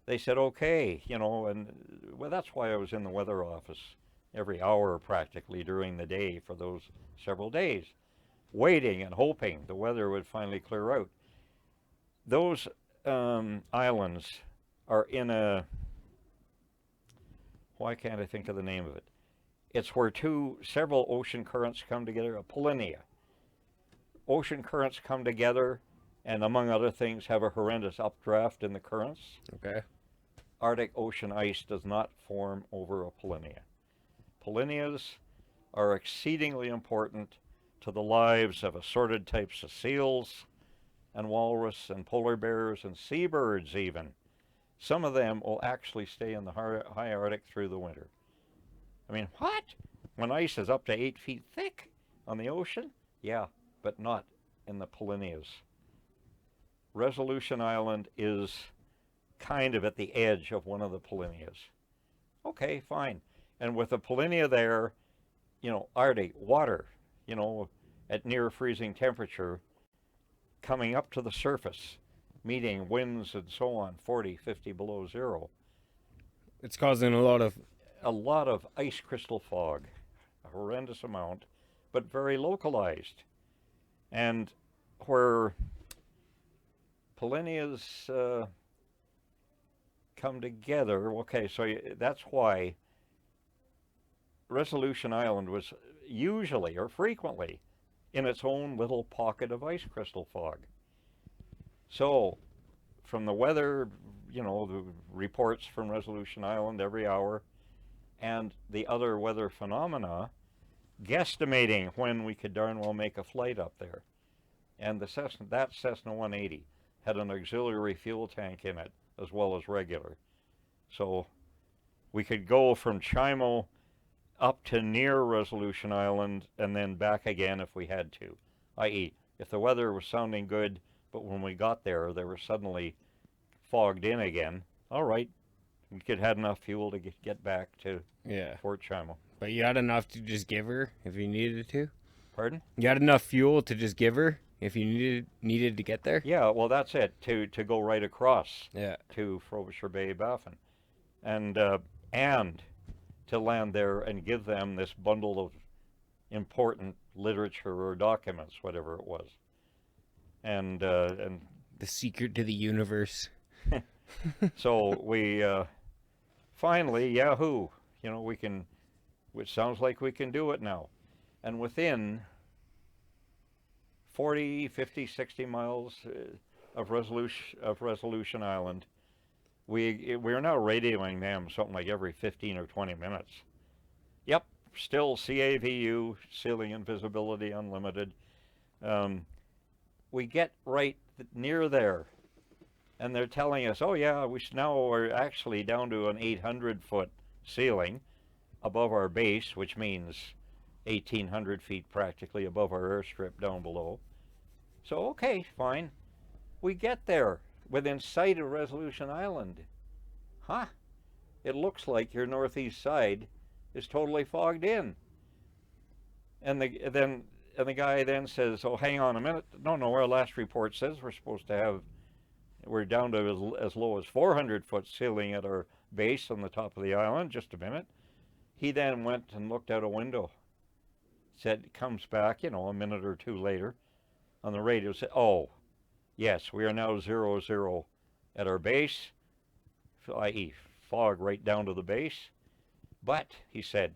they said, okay, and well, that's why I was in the weather office every hour practically during the day for those several days, waiting and hoping the weather would finally clear out. Those islands are in a, why can't I think of the name of it? It's where several ocean currents come together, a polynya. Ocean currents come together and, among other things, have a horrendous updraft in the currents. Okay. Arctic Ocean ice does not form over a polynya. Polynyas are exceedingly important to the lives of assorted types of seals and walrus and polar bears and seabirds even. Some of them will actually stay in the high Arctic through the winter. I mean, what? When ice is up to 8 feet thick on the ocean? Yeah, but not in the Polinias. Resolution Island is kind of at the edge of one of the Polinias. Okay, fine. And with the Polinia there, Arctic water, at near freezing temperature, coming up to the surface, meeting winds and so on, 40, 50 below zero. It's causing a lot of ice crystal fog, a horrendous amount, but very localized. And where Polinias come together, okay, so that's why Resolution Island was usually or frequently in its own little pocket of ice crystal fog. So from the weather, the reports from Resolution Island every hour, and the other weather phenomena, guesstimating when we could darn well make a flight up there. And that Cessna 180 had an auxiliary fuel tank in it as well as regular. So we could go from Chimo up to near Resolution Island and then back again if we had to, i.e. if the weather was sounding good, but when we got there, they were suddenly fogged in again, all right, we could have enough fuel to get back to Fort Chimo. But you had enough to just give her if you needed to? Pardon? You had enough fuel to just give her if you needed to get there? Yeah, well, that's it, to go right across to Frobisher Bay, Baffin. And to land there and give them this bundle of important literature or documents, whatever it was. And the secret to the universe. So we finally, yahoo, we can, which sounds like we can do it now. And within 40, 50, 60 miles of Resolution Island, we're now radioing them something like every 15 or 20 minutes. Yep, still CAVU, ceiling and visibility unlimited. We get right near there, and they're telling us, oh yeah, we're actually down to an 800-foot ceiling above our base, which means 1,800 feet practically above our airstrip down below. So okay, fine. We get there within sight of Resolution Island. Huh? It looks like your northeast side is totally fogged in. And the guy then says, oh, hang on a minute. No, our last report says we're down to as low as 400-foot ceiling at our base on the top of the island. Just a minute. He then went and looked out a window. Comes back, a minute or two later on the radio, said, oh, yes, we are now 0-0 at our base, i.e. fog right down to the base. But, he said,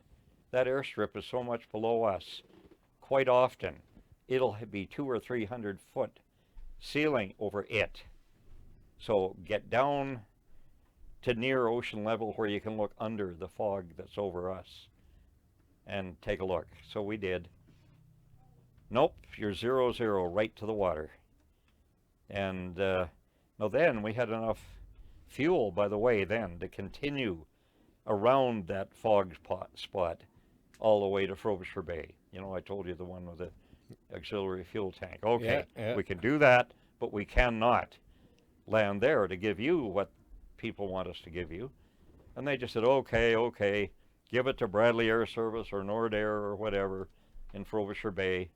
that airstrip is so much below us, quite often it'll be 200 or 300 foot ceiling over it. So get down to near ocean level where you can look under the fog that's over us and take a look. So we did. Nope, you're 0-0 right to the water. And now then we had enough fuel, by the way, then to continue around that fog spot all the way to Frobisher Bay. I told you the one with the auxiliary fuel tank. Okay, we can do that, but we cannot land there to give you what people want us to give you. And they just said, okay, give it to Bradley Air Service or Nordair or whatever in Frobisher Bay.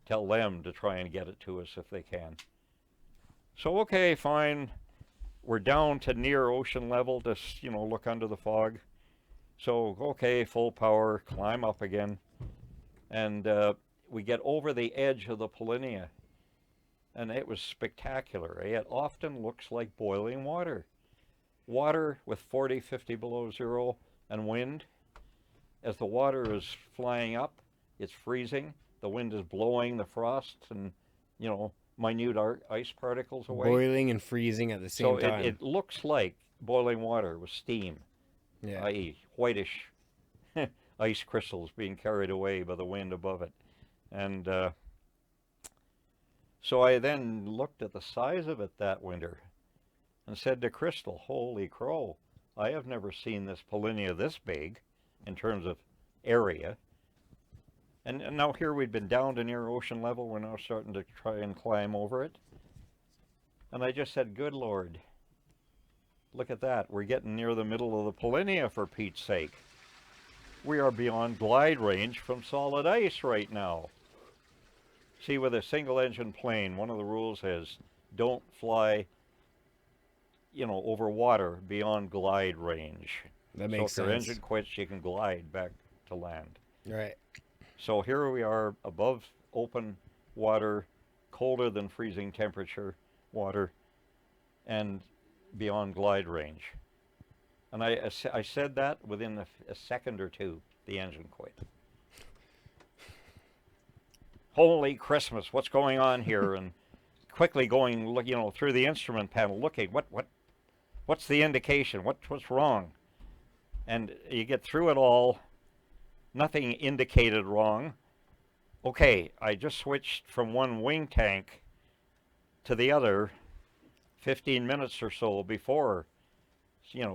Tell them to try and get it to us if they can. So, okay, fine. We're down to near ocean level to, look under the fog. So, okay, full power, climb up again. And we get over the edge of the Polinia. And it was spectacular. It often looks like boiling water. Water with 40, 50 below zero and wind. As the water is flying up, it's freezing. The wind is blowing the frost and, minute ice particles away. Boiling and freezing at the same time. So it looks like boiling water with steam, i.e. whitish ice crystals being carried away by the wind above it. And so I then looked at the size of it that winter. and said to Crystal, holy crow, I have never seen this Polinia this big in terms of area. And now here we'd been down to near ocean level. We're now starting to try and climb over it. And I just said, good Lord, look at that. We're getting near the middle of the Polinia, for Pete's sake. We are beyond glide range from solid ice right now. See, with a single engine plane, one of the rules is don't fly, over water beyond glide range. That makes so if your sense. engine quits, you can glide back to land. Right. So here we are above open water, colder than freezing temperature water, and beyond glide range. And I said that within a second or two, the engine quit. Holy Christmas, what's going on here? And quickly going, through the instrument panel, looking, what's the indication? What's wrong? And you get through it all. Nothing indicated wrong. Okay, I just switched from one wing tank to the other 15 minutes or so before,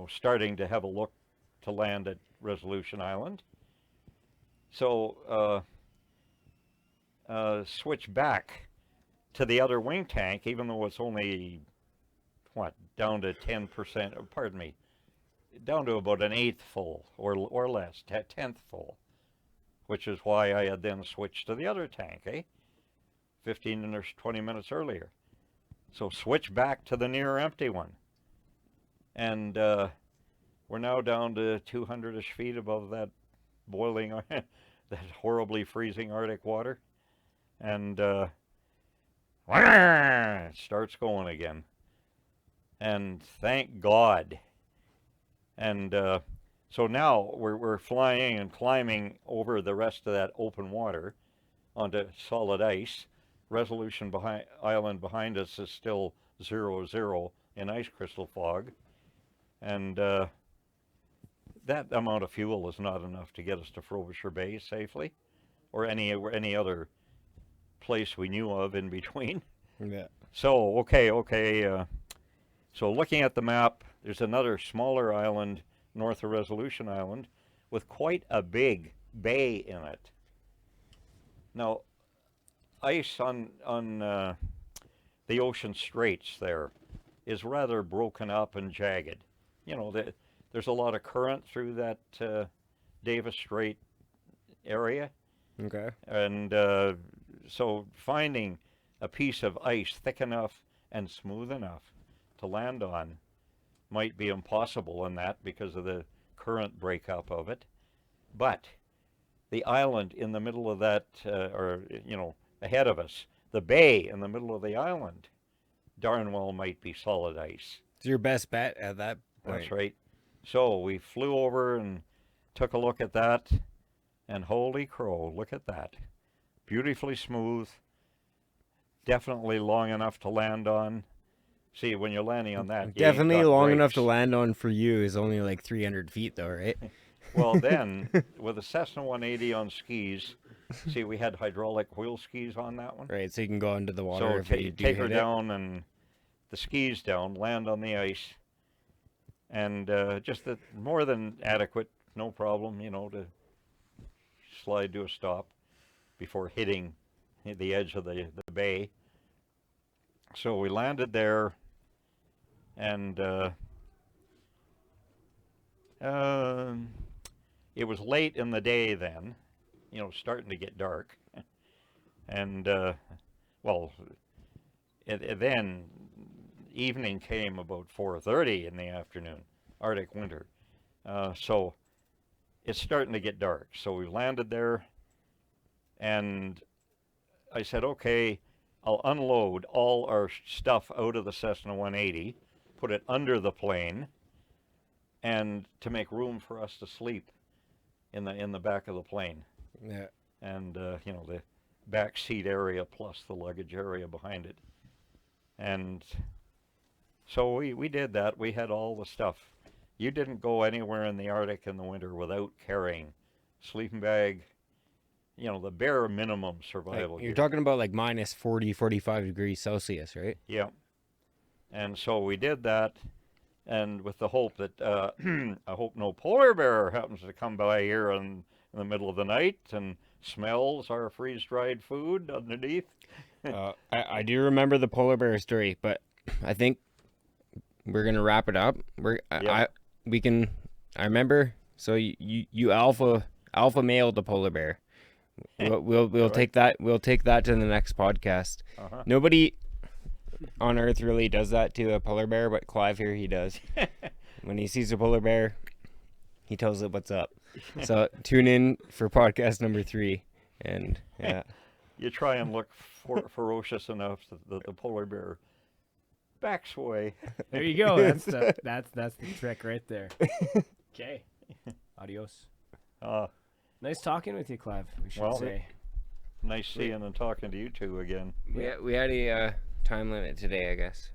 starting to have a look to land at Resolution Island. So switch back to the other wing tank, even though it's only, down to 10%, pardon me, down to about an eighth full or less, 10th full, which is why I had then switched to the other tank, 15 or 20 minutes earlier. So switch back to the near empty one. And we're now down to 200-ish feet above that boiling, that horribly freezing Arctic water. And it starts going again. And thank God. And so now we're flying and climbing over the rest of that open water onto solid ice. Resolution Island behind us is still 0-0 in ice crystal fog. And that amount of fuel is not enough to get us to Frobisher Bay safely, or any other place we knew of in between. Yeah. So, okay. So looking at the map, there's another smaller island north of Resolution Island with quite a big bay in it. Now, ice on the ocean straits there is rather broken up and jagged. There's a lot of current through that Davis Strait area. Okay. And so finding a piece of ice thick enough and smooth enough to land on might be impossible in that because of the current breakup of it. But the island in the middle of that, ahead of us, the bay in the middle of the island, darn well might be solid ice. It's your best bet at that point. That's right. So we flew over and took a look at that, and holy crow, look at that. Beautifully smooth, definitely long enough to land on. See, when you're landing on that, Definitely you've got long brakes. enough to land on for you is only like 300 feet though, right? Well, then, with a Cessna 180 on skis, see, we had hydraulic wheel skis on that one. Right, so you can go into the So water if you do take her hit it. down and the skis down, land on the ice, and just more than adequate, no problem, to slide to a stop before hitting the edge of the bay. So we landed there, and it was late in the day then, starting to get dark. And, then evening came about 4:30 in the afternoon, Arctic winter. So it's starting to get dark. So we landed there, and I said, okay, I'll unload all our stuff out of the Cessna 180, put it under the plane, and to make room for us to sleep in the back of the plane. Yeah. And the back seat area plus the luggage area behind it. And so we did that. We had all the stuff. You didn't go anywhere in the Arctic in the winter without carrying sleeping bag, the bare minimum survival You're gear. talking about like minus 40, 45 degrees Celsius, right? Yeah. And so we did that, and with the hope that I hope no polar bear happens to come by here in the middle of the night and smells our freeze-dried food underneath. I do remember the polar bear story, but I think we're gonna wrap it up. I remember. So you alpha male the polar bear. We'll Right. take that. We'll take that to the next podcast. Uh-huh. Nobody on Earth really does that to a polar bear, but Clive here, he does. When he sees a polar bear, he tells it what's up. So tune in for podcast number 3, and yeah. You try and look ferocious enough that the polar bear backs away. There you go. That's the trick right there. Okay. Adios. Nice talking with you, Clive. We should Well, say. Nice seeing and talking to you two again. We had a time limit today, I guess.